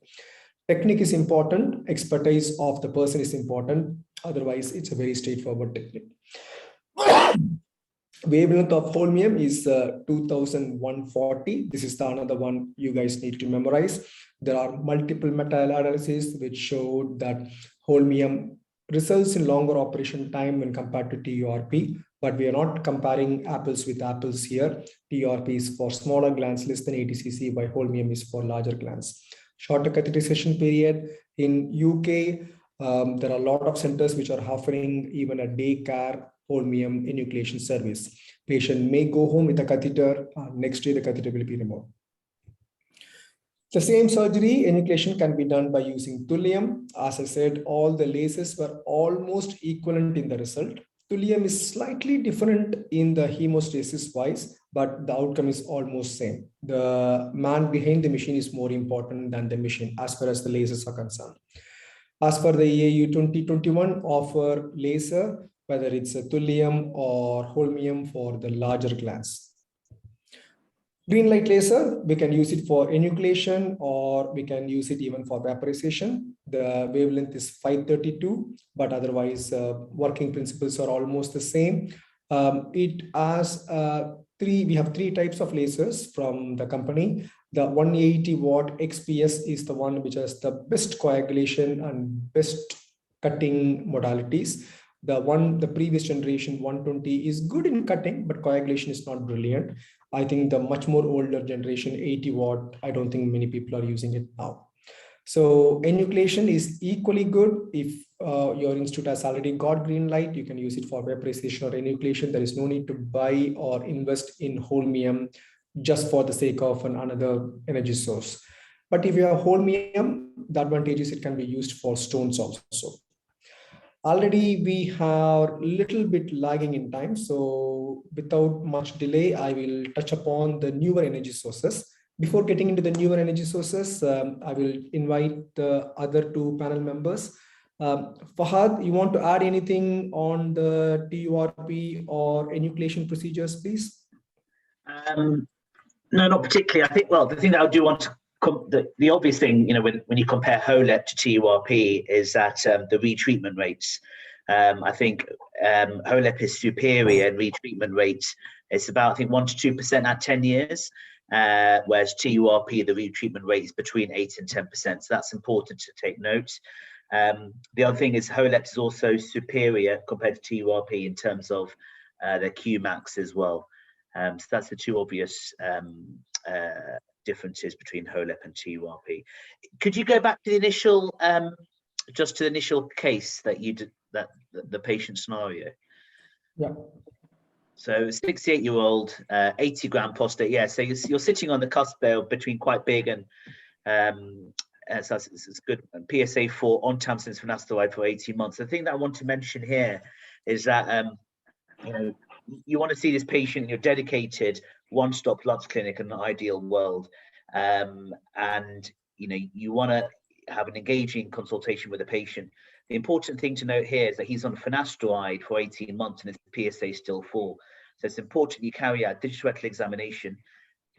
Technique is important, expertise of the person is important. Otherwise, it's a very straightforward technique. Wavelength of holmium is 2140. This is the another one you guys need to memorize. There are multiple meta-analyses which showed that holmium results in longer operation time when compared to TURP, but we are not comparing apples with apples here. TURP is for smaller glands less than 80 cc, while holmium is for larger glands. Shorter catheterization period. In UK, there are a lot of centers which are offering even a day care holmium enucleation service. Patient may go home with a catheter. Next day, the catheter will be removed. The same surgery, enucleation can be done by using thulium. As I said, all the lasers were almost equivalent in the result. Thulium is slightly different in the hemostasis wise, but the outcome is almost same. The man behind the machine is more important than the machine as far as the lasers are concerned. As per the EAU 2021 offer laser, whether it's a thulium or holmium for the larger glands. Green light laser, we can use it for enucleation or we can use it even for vaporization. The wavelength is 532, but otherwise working principles are almost the same. It has we have three types of lasers from the company. The 180 watt XPS is the one which has the best coagulation and best cutting modalities. The previous generation 120 is good in cutting, but coagulation is not brilliant. I think the much more older generation 80 watt, I don't think many people are using it now. So enucleation is equally good. If your institute has already got green light, you can use it for vaporization or enucleation. There is no need to buy or invest in holmium just for the sake of another energy source. But if you have holmium, the advantage is it can be used for stones also. Already we have a little bit lagging in time. So without much delay, I will touch upon the newer energy sources. Before getting into the newer energy sources, I will invite the other two panel members. Fahad, you want to add anything on the TURP or enucleation procedures, please? No, not particularly. I think, well, the thing that I do want to, the obvious thing, you know, when you compare HOLEP to TURP is that the retreatment rates. I think HOLEP is superior in retreatment rates. It's about, I think, 1 to 2% at 10 years, whereas TURP, the retreatment rate is between 8 and 10%. So that's important to take note. The other thing is HOLEP is also superior compared to TURP in terms of the Qmax as well. So that's the two obvious differences between HOLEP and TURP. Could you go back to the initial, just to the initial case that you did, that the patient scenario? Yeah. So 68-year-old, 80-gram prostate. Yeah, so you're sitting on the cusp there between quite big and so it's good. PSA4 on tamsulosin finasteride for 18 months. The thing that I want to mention here is that you know, you want to see this patient in your dedicated one-stop LUTS clinic in an ideal world, and you know, you want to have an engaging consultation with the patient. The important thing to note here is that he's on finasteride for 18 months and his PSA is still 4. So it's important you carry out digital rectal examination,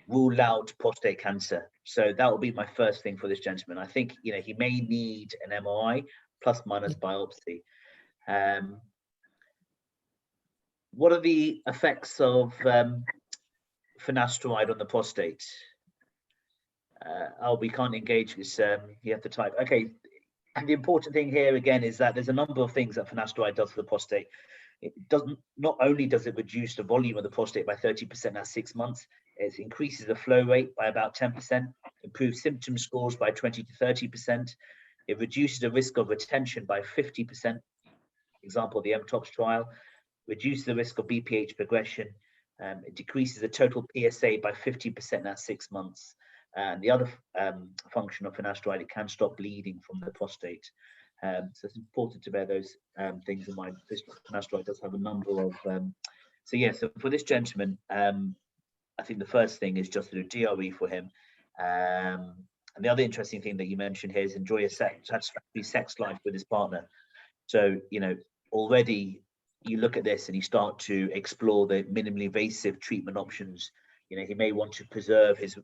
rule out prostate cancer. So that will be my first thing for this gentleman. I think, you know, he may need an MRI plus minus biopsy. What are the effects of finasteride on the prostate? Oh, we can't engage this. You have to type. Okay. And the important thing here again is that there's a number of things that finasteride does for the prostate. It doesn't, not only does it reduce the volume of the prostate by 30% at 6 months, it increases the flow rate by about 10%, improves symptom scores by 20 to 30%. It reduces the risk of retention by 50%. Example, the MTOPS trial, reduces the risk of BPH progression. It decreases the total PSA by 50% at 6 months. And the other function of finasteride, it can stop bleeding from the prostate. So it's important to bear those things in mind. This finasteride does have a number of. So yeah, so for this gentleman, I think the first thing is just to do DRE for him. And the other interesting thing that you mentioned here is enjoy a satisfactory sex life with his partner. So, you know, already you look at this and you start to explore the minimally invasive treatment options. You know, he may want to preserve his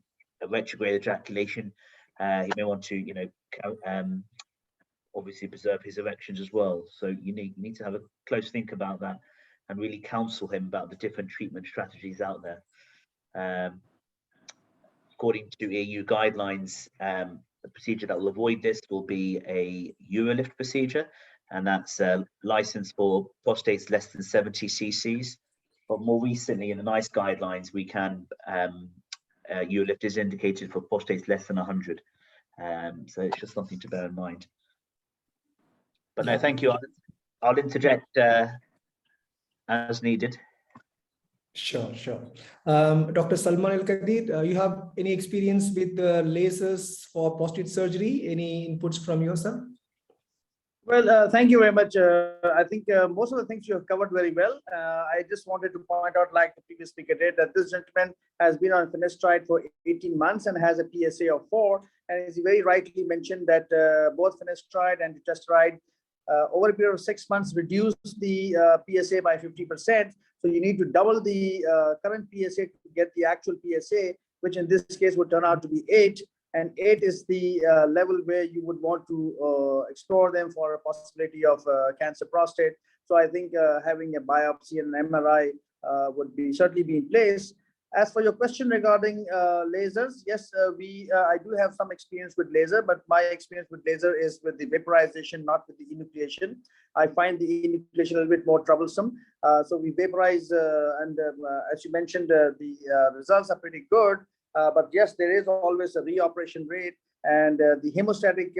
retrograde ejaculation. He may want to, you know, obviously preserve his erections as well. So you need to have a close think about that and really counsel him about the different treatment strategies out there. According to EU guidelines, the procedure that will avoid this will be a Urolift procedure, and that's licensed for prostates less than 70 cc's. But more recently, in the NICE guidelines, we can Urolift is indicated for prostates less than 100. So it's just something to bear in mind. But no, thank you. I'll interject as needed. Sure. Dr. Salman Al-Qadir, you have any experience with lasers for prostate surgery? Any inputs from your side? Well, thank you very much. I think most of the things you have covered very well. I just wanted to point out, like the previous speaker did, that this gentleman has been on finasteride for 18 months and has a PSA of 4. And as he very rightly mentioned that both finasteride and dutasteride over a period of 6 months reduce the PSA by 50%. So you need to double the current PSA to get the actual PSA, which in this case would turn out to be 8. And 8 is the level where you would want to explore them for a possibility of cancer prostate. So I think having a biopsy and an MRI would be certainly be in place. As for your question regarding lasers, yes, I do have some experience with laser, but my experience with laser is with the vaporization, not with the enucleation. I find the enucleation a little bit more troublesome. So we vaporize, and as you mentioned, the results are pretty good. But yes, there is always a reoperation rate, and the hemostatic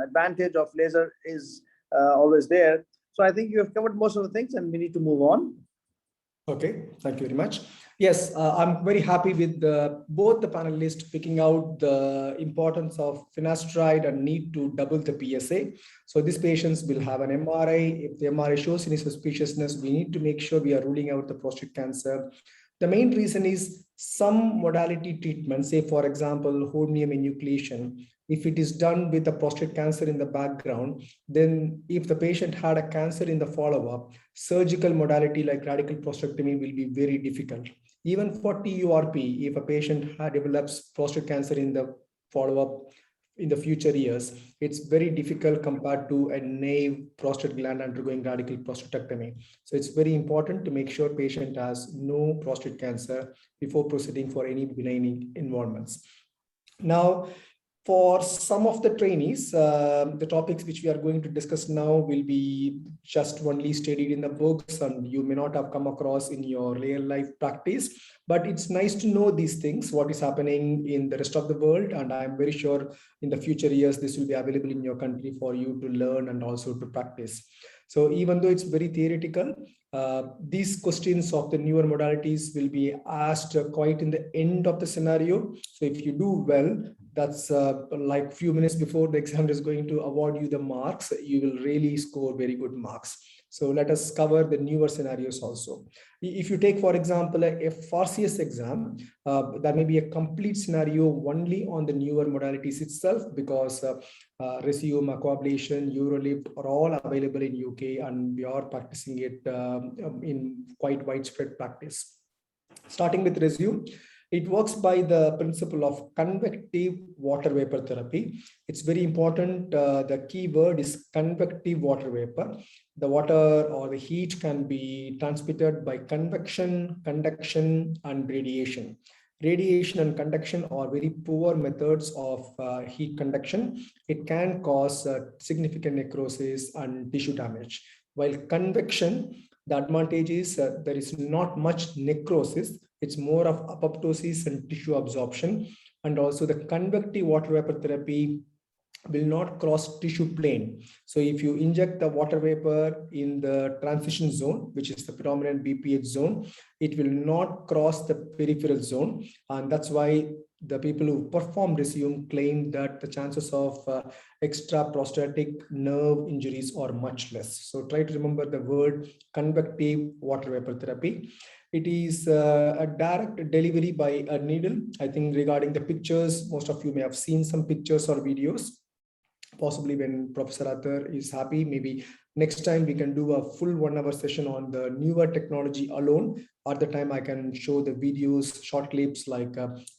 advantage of laser is always there. So I think you have covered most of the things, and we need to move on. Okay, thank you very much. Yes, I'm very happy with both the panelists picking out the importance of finasteride and need to double the PSA. So these patients will have an MRI. If the MRI shows any suspiciousness, we need to make sure we are ruling out the prostate cancer. The main reason is some modality treatment, say for example, holmium enucleation. If it is done with the prostate cancer in the background, then if the patient had a cancer in the follow-up, surgical modality like radical prostatectomy will be very difficult. Even for TURP, if a patient develops prostate cancer in the follow-up in the future years, it's very difficult compared to a naive prostate gland undergoing radical prostatectomy. So it's very important to make sure patient has no prostate cancer before proceeding for any benign involvements. Now, For some of the trainees, the topics which we are going to discuss now will be just only studied in the books and you may not have come across in your real life practice, but it's nice to know these things, what is happening in the rest of the world. And I'm very sure in the future years, this will be available in your country for you to learn and also to practice. So even though it's very theoretical, these questions of the newer modalities will be asked quite in the end of the scenario. So if you do well, that's like few minutes before the exam is going to award you the marks, you will really score very good marks. So let us cover the newer scenarios also. If you take, for example, a FRCS exam, that may be a complete scenario only on the newer modalities itself, because Resume, Aquablation, Urolift are all available in UK and we are practicing it in quite widespread practice. Starting with Resume, it works by the principle of convective water vapor therapy. It's very important. The key word is convective water vapor. The water or the heat can be transmitted by convection, conduction, and radiation. Radiation and conduction are very poor methods of heat conduction. It can cause significant necrosis and tissue damage. While convection, the advantage is there is not much necrosis. It's more of apoptosis and tissue absorption. And also the convective water vapor therapy will not cross tissue plane. So if you inject the water vapor in the transition zone, which is the predominant BPH zone, it will not cross the peripheral zone. And that's why the people who perform Resume claim that the chances of extra prostatic nerve injuries are much less. So try to remember the word convective water vapor therapy. It is a direct delivery by a needle. I think regarding the pictures, most of you may have seen some pictures or videos. Possibly when Professor Athar is happy, maybe next time we can do a full 1 hour session on the newer technology alone. At the time I can show the videos, short clips, like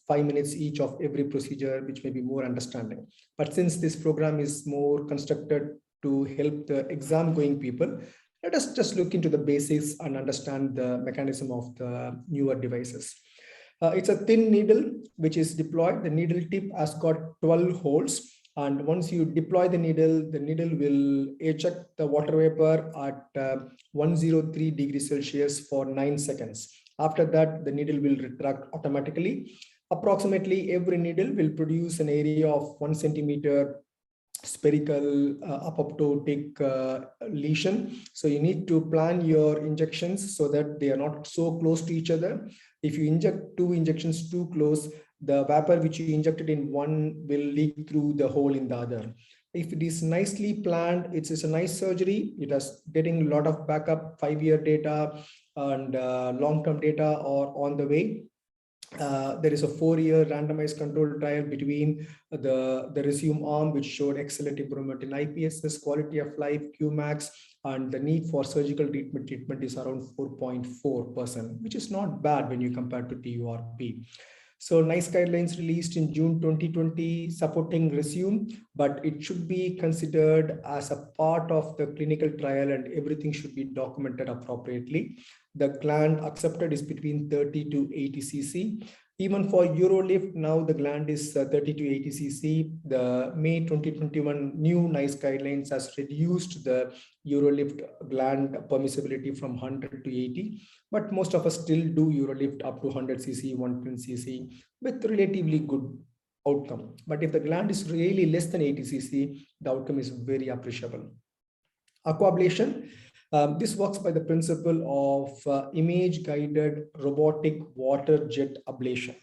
5 minutes each of every procedure, which may be more understanding. But since this program is more constructed to help the exam going people, let us just look into the basics and understand the mechanism of the newer devices. It's a thin needle which is deployed. The needle tip has got 12 holes. And once you deploy the needle will eject the water vapor at 103 degrees Celsius for 9 seconds. After that, the needle will retract automatically. Approximately every needle will produce an area of 1 centimeter spherical apoptotic lesion. So you need to plan your injections so that they are not so close to each other. If you inject 2 injections too close, the vapor which you injected in one will leak through the hole in the other. If it is nicely planned, it's a nice surgery. It is getting a lot of backup, 5-year data and long-term data are on the way. There is a 4-year randomized controlled trial between the Resume arm, which showed excellent improvement in IPSS, quality of life, Qmax, and the need for surgical treatment is around 4.4%, which is not bad when you compare to TURP. So NICE guidelines released in June 2020 supporting Resume, but it should be considered as a part of the clinical trial and everything should be documented appropriately. The gland accepted is between 30 to 80 cc. Even for Urolift, now the gland is 30 to 80 cc. The May 2021 new NICE guidelines has reduced the Urolift gland permissibility from 100 to 80, but most of us still do Urolift up to 100 cc, 110 cc with relatively good outcome. But if the gland is really less than 80 cc, the outcome is very appreciable. Aquablation. This works by the principle of image-guided robotic water jet ablation.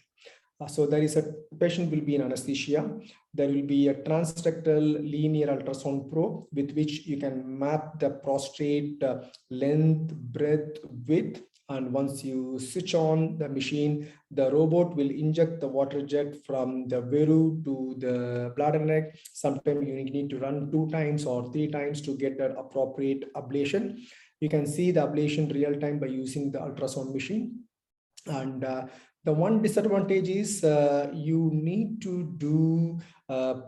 So there is a patient will be in anesthesia. There will be a transrectal linear ultrasound probe with which you can map the prostate length, breadth, width. And once you switch on the machine, the robot will inject the water jet from the veru to the bladder neck. Sometimes you need to run 2 times or 3 times to get an appropriate ablation. You can see the ablation real time by using the ultrasound machine. And the one disadvantage is you need to do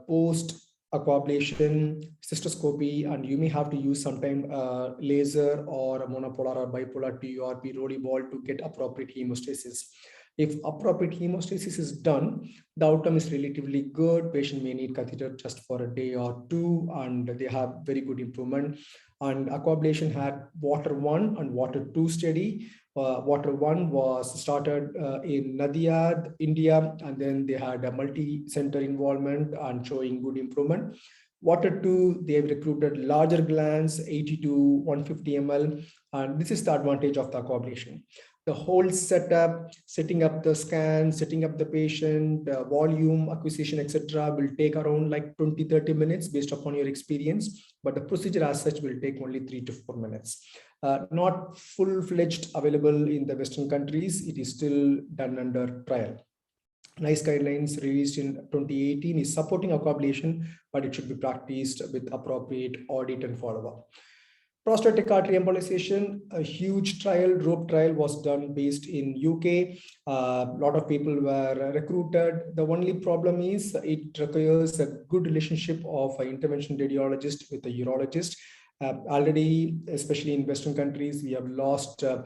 post aquablation, cystoscopy, and you may have to use sometime laser or a monopolar or bipolar TURP rolly ball to get appropriate hemostasis. If appropriate hemostasis is done, the outcome is relatively good. Patient may need catheter just for a day or two, and they have very good improvement. And Aquablation had water 1 and water 2 study. Water 1 was started in Nadia, India, and then they had a multi-center involvement and showing good improvement. Water 2, they have recruited larger glands, 80 to 150 ml, and this is the advantage of the Aquablation. The whole setup, setting up the scan, setting up the patient, volume, acquisition, etc. will take around like 20-30 minutes based upon your experience, but the procedure as such will take only 3 to 4 minutes. Not full-fledged available in the Western countries. It is still done under trial. NICE guidelines released in 2018 is supporting Aquablation, but it should be practiced with appropriate audit and follow-up. Prostatic artery embolization, a huge trial, rope trial was done based in UK. A lot of people were recruited. The only problem is it requires a good relationship of an intervention radiologist with a urologist. Already, especially in Western countries, we have lost a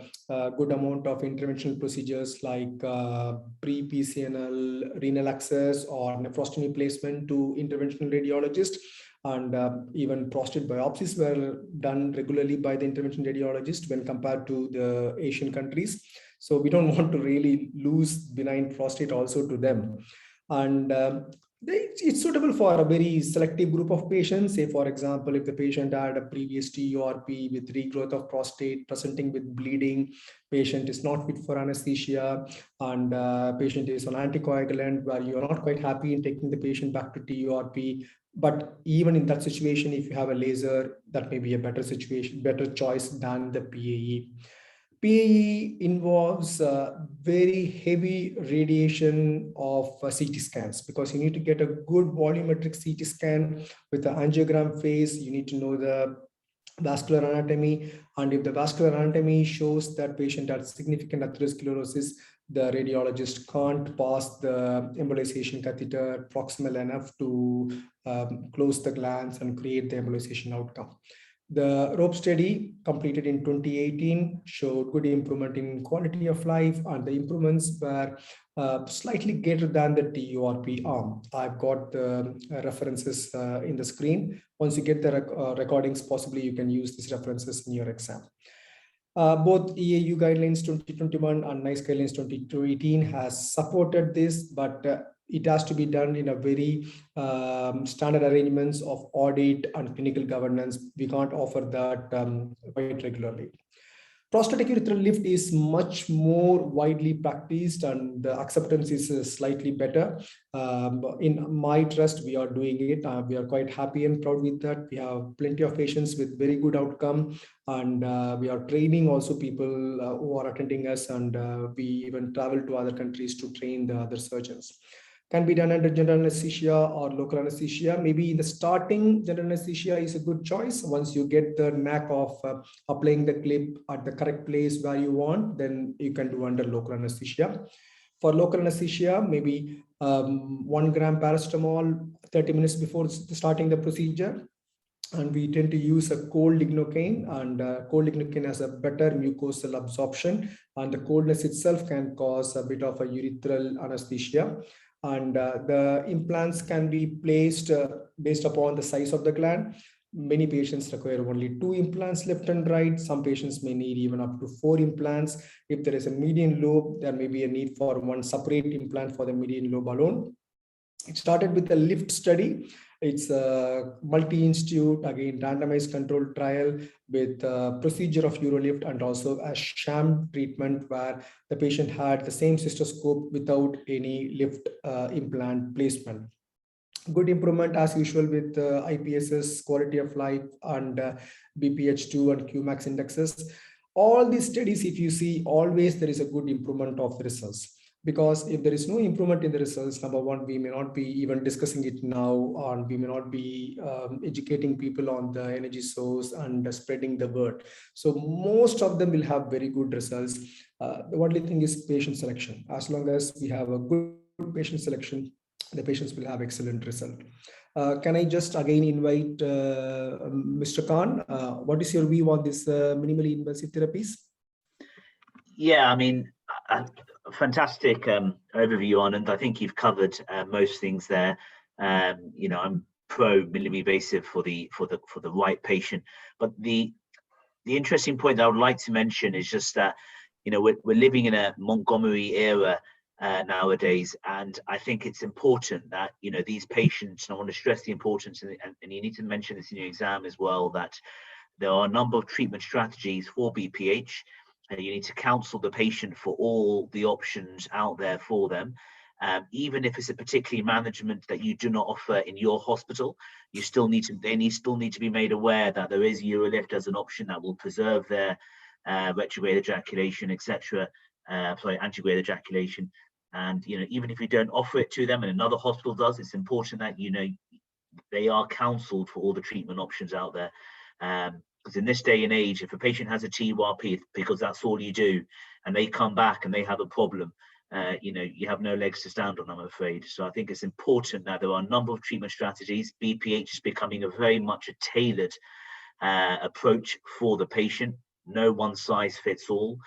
good amount of interventional procedures like pre-PCNL renal access or nephrostomy placement to interventional radiologists. And even prostate biopsies were done regularly by the intervention radiologist when compared to the Asian countries. So we don't want to really lose benign prostate also to them. And it's suitable for a very selective group of patients. Say, for example, if the patient had a previous TURP with regrowth of prostate presenting with bleeding, patient is not fit for anesthesia, and patient is on anticoagulant where you are not quite happy in taking the patient back to TURP. But even in that situation, if you have a laser, that may be a better situation, better choice than the PAE. PAE involves very heavy radiation of CT scans because you need to get a good volumetric CT scan with the angiogram phase. You need to know the vascular anatomy, and if the vascular anatomy shows that patient has significant atherosclerosis, the radiologist can't pass the embolization catheter proximal enough to close the glands and create the embolization outcome. The rope study completed in 2018 showed good improvement in quality of life, and the improvements were slightly greater than the TURP arm. I've got the references in the screen. Once you get the recordings, possibly you can use these references in your exam. Both EAU guidelines 2021 and NICE guidelines 2018 has supported this, but it has to be done in a very standard arrangements of audit and clinical governance. We can't offer that quite regularly. Prostatic urethral lift is much more widely practiced, and the acceptance is slightly better. In my trust, we are doing it. We are quite happy and proud with that. We have plenty of patients with very good outcome, and we are training also people who are attending us, and we even travel to other countries to train the other surgeons. Can be done under general anesthesia or local anesthesia. Maybe in the starting, general anesthesia is a good choice. Once you get the knack of applying the clip at the correct place where you want, then you can do under local anesthesia. For local anesthesia, maybe 1 gram paracetamol 30 minutes before starting the procedure. And we tend to use a cold lignocaine, and cold lignocaine has a better mucosal absorption, and the coldness itself can cause a bit of a urethral anesthesia. And the implants can be placed based upon the size of the gland. Many patients require only 2 implants left and right. Some patients may need even up to 4 implants. If there is a median lobe, there may be a need for 1 separate implant for the median lobe alone. It started with a lift study. It's a multi-institute, again, randomized controlled trial with a procedure of urolift and also a sham treatment where the patient had the same cystoscope without any lift implant placement. Good improvement as usual with IPSS, quality of life, and BPH2 and Qmax indexes. All these studies, if you see, always there is a good improvement of the results. Because if there is no improvement in the results, number one, we may not be even discussing it now, and we may not be educating people on the energy source and spreading the word. So most of them will have very good results. The only thing is patient selection. As long as we have a good patient selection, the patients will have excellent result. Can I just again invite Mr. Khan? What is your view on this minimally invasive therapies? Yeah, I mean, fantastic overview, Anand. I think you've covered most things there. I'm pro minimally invasive for the right patient, but the interesting point that I would like to mention is just that we're living in a Montgomery era nowadays, and I think it's important that these patients, and I want to stress the importance, and you need to mention this in your exam as well, that there are a number of treatment strategies for BPH. You need to counsel the patient for all the options out there for them. Even if it's a particular management that you do not offer in your hospital, they still need to be made aware that there is UroLift as an option that will preserve their retrograde ejaculation, etc. Antegrade ejaculation. And even if you don't offer it to them and another hospital does, it's important that they are counseled for all the treatment options out there. Because in this day and age, if a patient has a TURP, because that's all you do, and they come back and they have a problem, you have no legs to stand on, I'm afraid. So I think it's important that there are a number of treatment strategies. BPH is becoming very much a tailored approach for the patient. No one size fits all.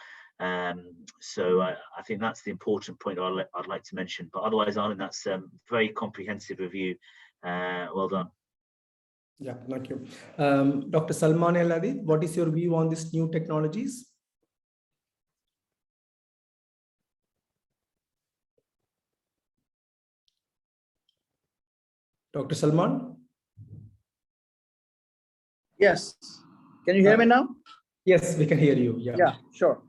So I think that's the important point I'd like to mention. But otherwise, Anand, that's a very comprehensive review. Well done. Yeah, thank you. Dr. Salman El-Hadid, what is your view on these new technologies? Dr. Salman? Yes. Can you hear me now? Yes, we can hear you. Yeah, sure.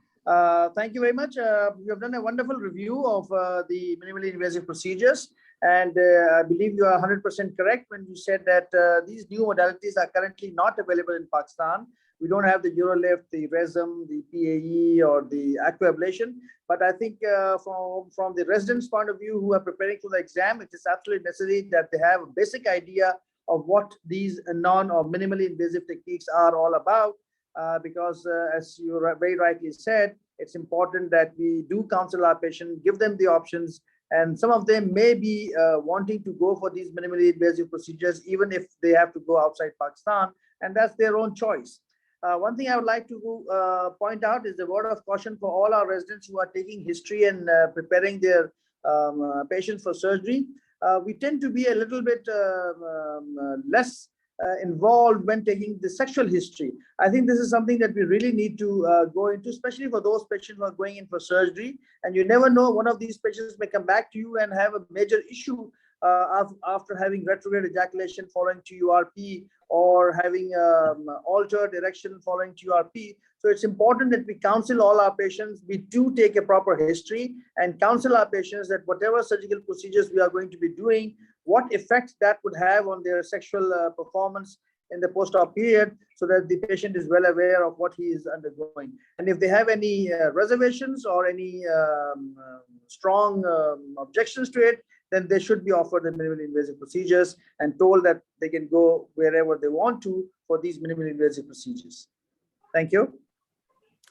Thank you very much. You have done a wonderful review of the minimally invasive procedures. And I believe you are 100% correct when you said that these new modalities are currently not available in Pakistan. We don't have the UroLift, the RESM, the PAE, or the aquablation. But I think from the residents' point of view who are preparing for the exam, it is absolutely necessary that they have a basic idea of what these non or minimally invasive techniques are all about. Because as you very rightly said, it's important that we do counsel our patients, give them the options, and some of them may be wanting to go for these minimally invasive procedures, even if they have to go outside Pakistan, and that's their own choice. One thing I would like to point out is a word of caution for all our residents who are taking history and preparing their patients for surgery. We tend to be a little bit less involved when taking the sexual history. I think this is something that we really need to go into, especially for those patients who are going in for surgery. And you never know, one of these patients may come back to you and have a major issue after having retrograde ejaculation following TURP, or having altered erection following TURP. So it's important that we counsel all our patients. We do take a proper history and counsel our patients that whatever surgical procedures we are going to be doing, what effect that would have on their sexual performance in the post-op period, so that the patient is well aware of what he is undergoing. And if they have any reservations or any strong objections to it, then they should be offered the minimally invasive procedures and told that they can go wherever they want to for these minimally invasive procedures. Thank you.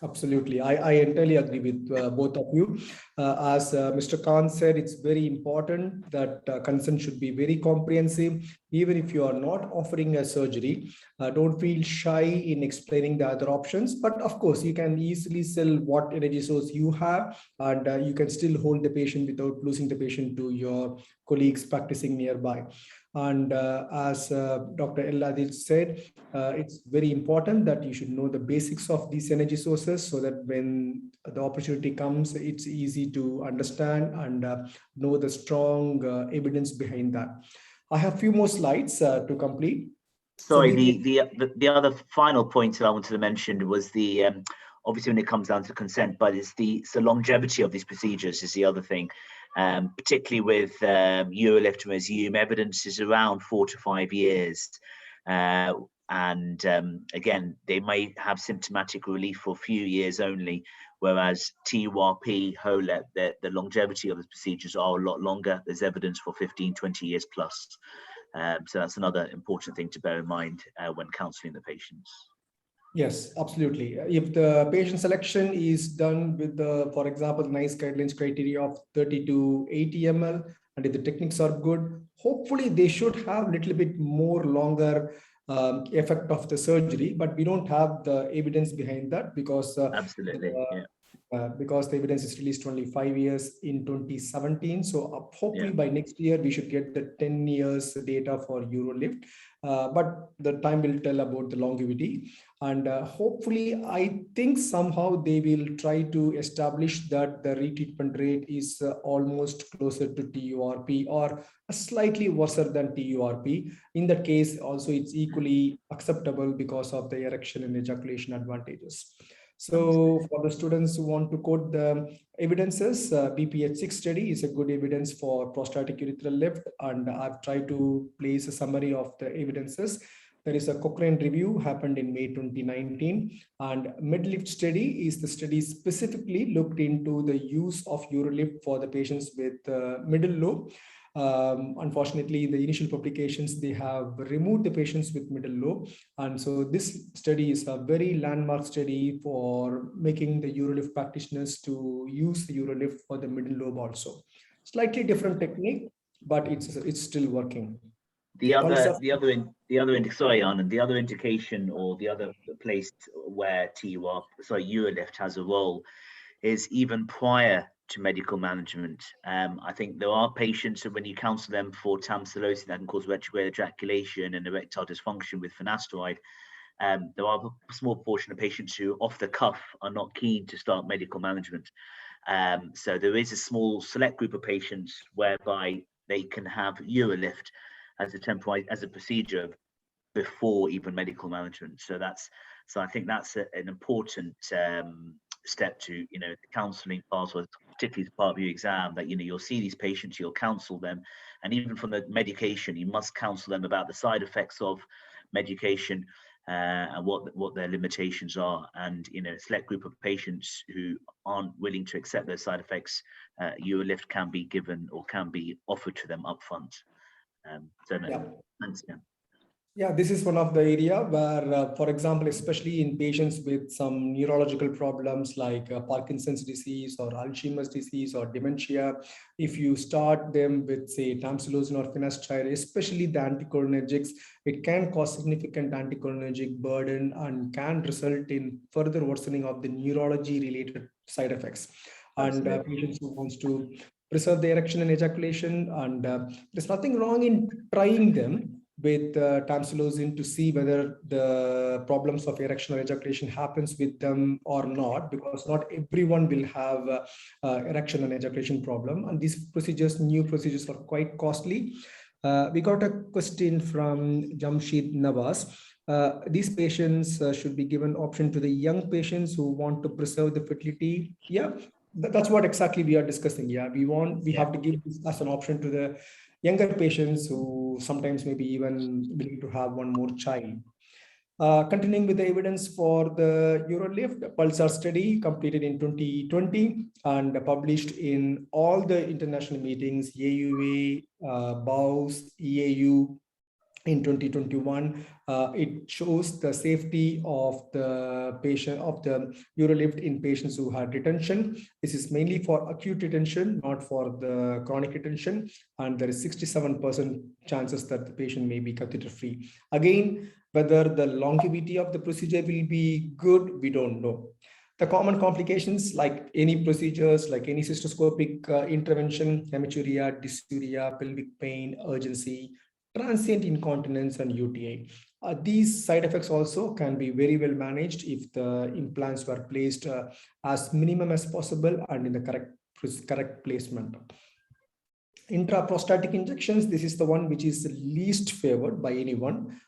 Absolutely. I entirely agree with both of you. As Mr. Khan said, it's very important that consent should be very comprehensive. Even if you are not offering a surgery, don't feel shy in explaining the other options. But of course, you can easily sell what energy source you have, and you can still hold the patient without losing the patient to your colleagues practicing nearby. And as Dr. El-Hadid said, it's very important that you should know the basics of these energy sources, so that when the opportunity comes, it's easy to understand and know the strong evidence behind that. I have a few more slides to complete. Sorry, the other final point that I wanted to mention was the obviously when it comes down to consent, but it's the longevity of these procedures is the other thing. Particularly with UroLift and Resume, evidence is around 4 to 5 years. Again, they may have symptomatic relief for a few years only, whereas TURP, HOLEP, the longevity of the procedures are a lot longer. There's evidence for 15, 20 years plus. So that's another important thing to bear in mind when counseling the patients. Yes, absolutely. If the patient selection is done with the, for example, NICE guidelines criteria of 30 to 80 ml, and if the techniques are good, hopefully they should have a little bit more longer effect of the surgery, but we don't have the evidence behind that because absolutely, because the evidence is released only 5 years in 2017. So hopefully by next year, we should get the 10 years data for Urolift. But the time will tell about the longevity. And hopefully, I think somehow they will try to establish that the retreatment rate is almost closer to TURP or slightly worse than TURP. In that case, also it's equally acceptable because of the erection and ejaculation advantages. So for the students who want to quote the evidences, BPH6 study is a good evidence for prostatic urethral lift, and I've tried to place a summary of the evidences. There is a Cochrane review happened in May 2019, and MedLift study is the study specifically looked into the use of Urolift for the patients with middle lobe. Unfortunately, in the initial publications, they have removed the patients with middle lobe. And so this study is a very landmark study for making the Urolift practitioners to use the Urolift for the middle lobe also. Slightly different technique, but it's still working. The other indication or the other place where Urolift has a role is even prior to medical management. I think there are patients, and when you counsel them for tamsulosin that can cause retrograde ejaculation and erectile dysfunction with finasteride, there are a small portion of patients who off the cuff are not keen to start medical management. So there is a small select group of patients whereby they can have Urolift as a procedure before even medical management. So I think that's an important step to, the counseling part, or particularly as part of your exam, that you'll see these patients, you'll counsel them, and even from the medication, you must counsel them about the side effects of medication and what their limitations are. And a select group of patients who aren't willing to accept those side effects, Urolift can be given or can be offered to them upfront. Thanks, Jan. Yeah, this is one of the area where, for example, especially in patients with some neurological problems like Parkinson's disease or Alzheimer's disease or dementia, if you start them with, say, tamsulosin or finasteride, especially the anticholinergics, it can cause significant anticholinergic burden and can result in further worsening of the neurology-related side effects. And patients who wants to preserve the erection and ejaculation, and there's nothing wrong in trying them with tamsulosin to see whether the problems of erection or ejaculation happens with them or not, because not everyone will have erection and ejaculation problem. And these new procedures are quite costly. We got a question from Jamshid Nawaz. These patients should be given option to the young patients who want to preserve the fertility. Yeah, that's what exactly we are discussing. Yeah, we have to give this as an option to the younger patients who sometimes maybe even willing to have one more child. Continuing with the evidence for the Urolift, Pulsar study completed in 2020 and published in all the international meetings, AUA, BAUS, EAU, in 2021. It shows the safety of the patient of the Urolift in patients who had retention. This is mainly for acute retention, not for the chronic retention. And there is 67% chances that the patient may be catheter free. Again, whether the longevity of the procedure will be good, we don't know. The common complications, like any procedures, like any cystoscopic intervention, hematuria, dysuria, pelvic pain, urgency, transient incontinence, and UTI. These side effects also can be very well managed if the implants were placed as minimum as possible and in the correct placement. Intraprostatic injections, this is the one which is least favored by anyone.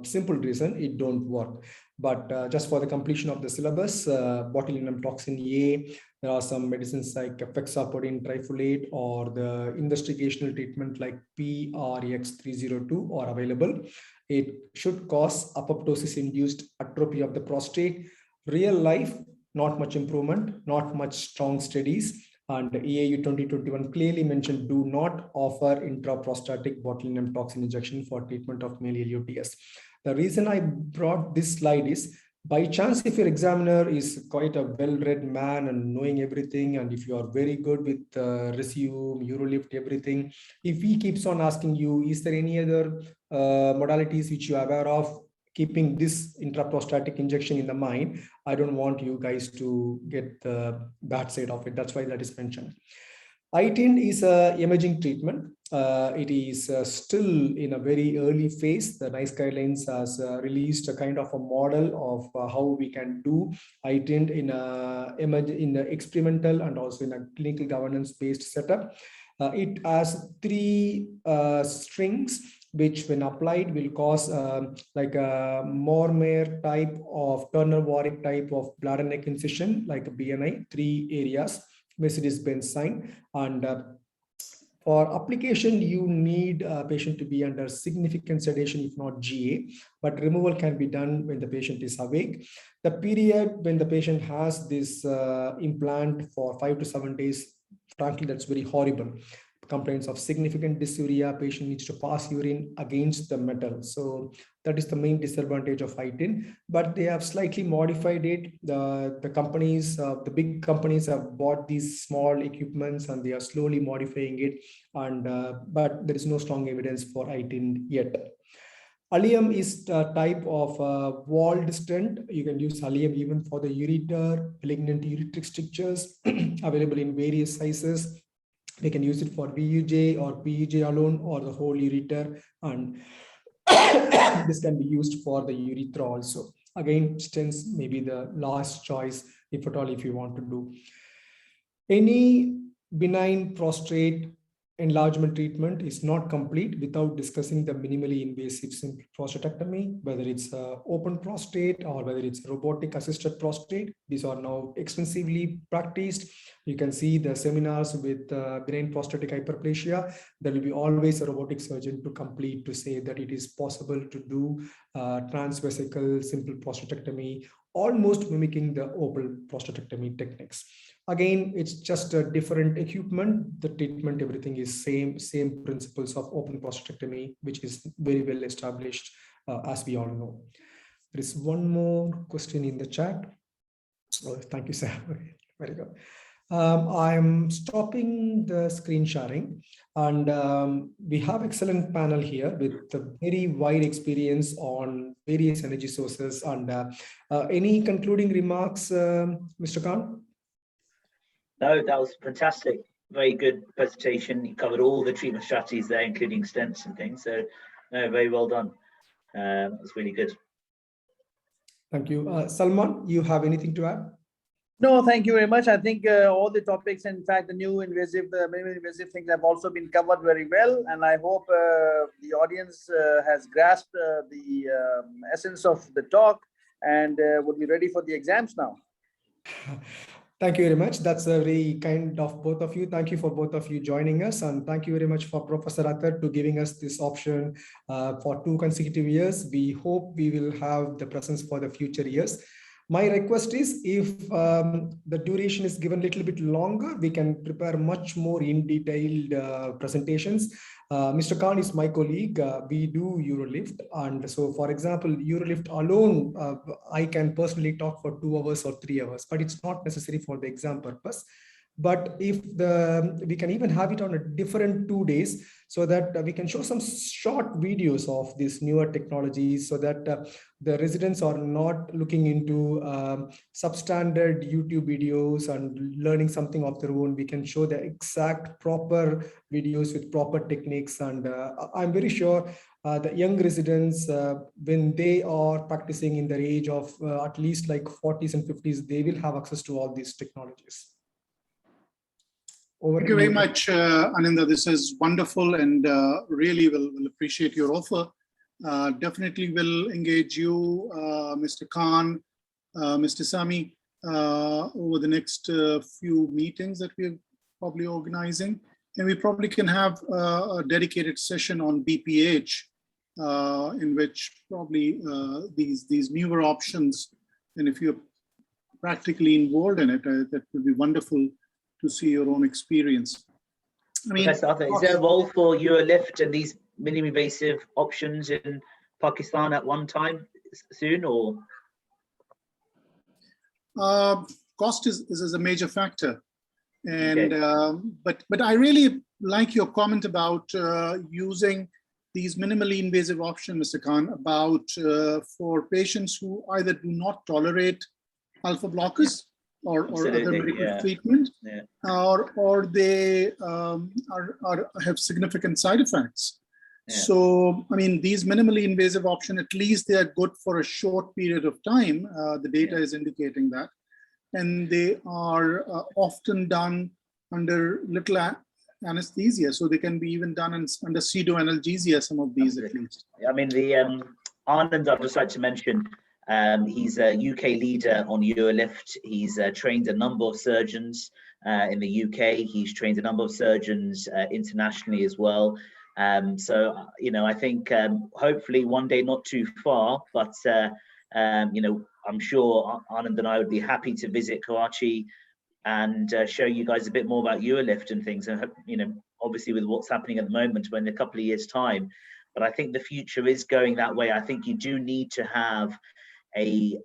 Simple reason, it don't work. But just for the completion of the syllabus, botulinum toxin A, there are some medicines like fexapadine trifolate or the investigational treatment like PRX302 are available. It should cause apoptosis-induced atrophy of the prostate. Real life, not much improvement, not much strong studies. And EAU 2021 clearly mentioned do not offer intraprostatic botulinum toxin injection for treatment of male LUTS. The reason I brought this slide is, by chance, if your examiner is quite a well-read man and knowing everything, and if you are very good with resume, Urolift, everything, if he keeps on asking you, is there any other modalities which you are aware of, keeping this intraprostatic injection in the mind, I don't want you guys to get the bad side of it. That's why that is mentioned. iTind is an emerging treatment. It is still in a very early phase. The NICE guidelines has released a kind of a model of how we can do iTind in a experimental and also in a clinical governance based setup. It has 3 strings, which when applied will cause like a Mormere type of Turner-Warwick type of bladder neck incision, like a BNI, 3 areas. Mercedes-Benz and for application, you need a patient to be under significant sedation, if not GA, but removal can be done when the patient is awake. The period when the patient has this implant for 5 to 7 days, frankly, that's very horrible. Complaints of significant dysuria, patient needs to pass urine against the metal. So that is the main disadvantage of iTind, but they have slightly modified it. The companies, the big companies have bought these small equipments and they are slowly modifying it. And but there is no strong evidence for iTind yet. Allium is a type of walled stent. You can use Allium even for the ureter, malignant ureteric strictures, available in various sizes. We can use it for VUJ or PUJ alone or the whole ureter, and this can be used for the urethra also. Again, stents may be the last choice, if at all, if you want to do. Any benign prostate enlargement treatment is not complete without discussing the minimally invasive simple prostatectomy, whether it's open prostate or whether it's robotic assisted prostate. These are now extensively practiced. You can see the seminars with benign prostatic hyperplasia. There will be always a robotic surgeon to complete to say that it is possible to do transvesical simple prostatectomy, almost mimicking the open prostatectomy techniques. Again, it's just a different equipment. The treatment, everything is same principles of open prostatectomy, which is very well established, as we all know. There is one more question in the chat. Oh, thank you, sir. Okay, very good. I'm stopping the screen sharing, and we have excellent panel here with a very wide experience on various energy sources. And any concluding remarks, Mr. Khan? No, that was fantastic. Very good presentation. You covered all the treatment strategies there, including stents and things. So, no, very well done. It's really good. Thank you. Salman, you have anything to add? No, thank you very much. I think all the topics, in fact, the new invasive, the minimally invasive things have also been covered very well. And I hope the audience has grasped the essence of the talk and would be ready for the exams now. Thank you very much. That's very kind of both of you. Thank you for both of you joining us. And thank you very much for Professor Athar to giving us this option for 2 consecutive years. We hope we will have the presence for the future years. My request is, if the duration is given a little bit longer, we can prepare much more in detailed presentations. Mr. Khan is my colleague. We do Urolift. And so, for example, Urolift alone, I can personally talk for 2 hours or 3 hours, but it's not necessary for the exam purpose. But if we can even have it on a different 2 days, so that we can show some short videos of these newer technologies, so that the residents are not looking into substandard YouTube videos and learning something of their own. We can show the exact proper videos with proper techniques. And I'm very sure the young residents, when they are practicing in the age of at least like 40s and 50s, they will have access to all these technologies. Thank you very much, Ananda. This is wonderful, and really will appreciate your offer. Definitely will engage you, Mr. Khan, Mr. Sami, over the next few meetings that we're probably organizing. And we probably can have a dedicated session on BPH, in which probably these newer options, and if you're practically involved in it, that would be wonderful to see your own experience. I mean, Professor Athar, is there a role for Urolift and these minimally invasive options in Pakistan at one time soon, or? Cost is a major factor, and okay. But I really like your comment about using these minimally invasive options, Mr. Khan, about for patients who either do not tolerate alpha blockers or other Absolutely, medical treatment, Yeah. or they have significant side effects. Yeah. So, I mean, these minimally invasive options, at least they are good for a short period of time. The data is indicating that. And they are often done under little anesthesia. So they can be even done under pseudo-analgesia, some of these at least. I mean, the Anand, I'd just like to mention, he's a UK leader on Urolift. He's trained a number of surgeons in the UK. He's trained a number of surgeons internationally as well. So, you know, I think hopefully one day not too far, but, you know, I'm sure Anand and I would be happy to visit Karachi and show you guys a bit more about Urolift and things. And, you know, obviously with what's happening at the moment, when in a couple of years' time, but I think the future is going that way. I think you do need to have a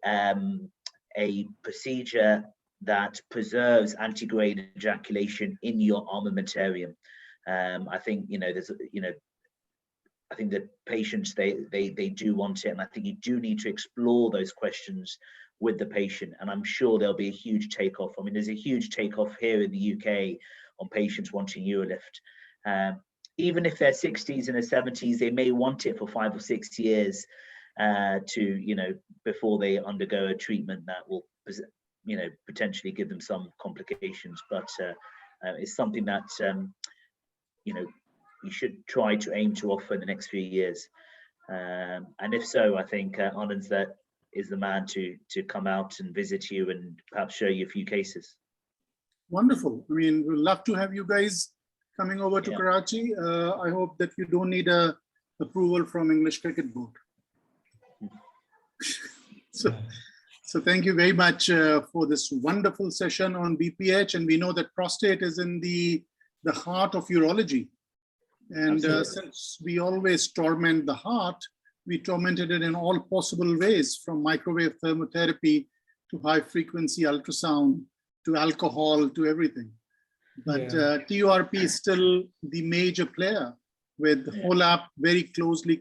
procedure that preserves antegrade ejaculation in your armamentarium. I think, you know, there's, you know, I think that patients, they do want it. And I think you do need to explore those questions with the patient. And I'm sure there'll be a huge takeoff. I mean, there's a huge takeoff here in the UK on patients wanting Urolift. Even if they're 60s and their 70s, they may want it for 5 or 6 years to, you know, before they undergo a treatment that will, you know, potentially give them some complications. But it's something that, you know, you should try to aim to offer in the next few years. And if so, I think Anand is the man to come out and visit you and perhaps show you a few cases. Wonderful. I mean, we'd love to have you guys coming over to Karachi. I hope that you don't need a approval from English Cricket Board. So thank you very much for this wonderful session on BPH. And we know that prostate is in the heart of urology. And since we always torment the heart, we tormented it in all possible ways, from microwave thermotherapy to high frequency ultrasound to alcohol to everything. But TURP is still the major player, with HOLAP very closely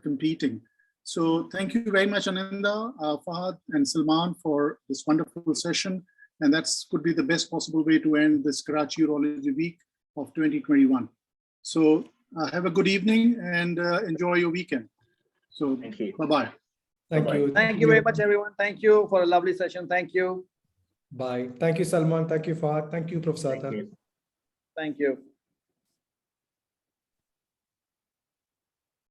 competing. So thank you very much, Ananda, Fahad, and Salman for this wonderful session. And that could be the best possible way to end this Karachi Urology Week of 2021. So have a good evening and enjoy your weekend. So thank you. Bye-bye. Thank you. Thank you very much, everyone. Thank you for a lovely session. Thank you. Bye. Thank you, Salman. Thank you, Fahad. Thank you, Professor. Thank you. Thank you.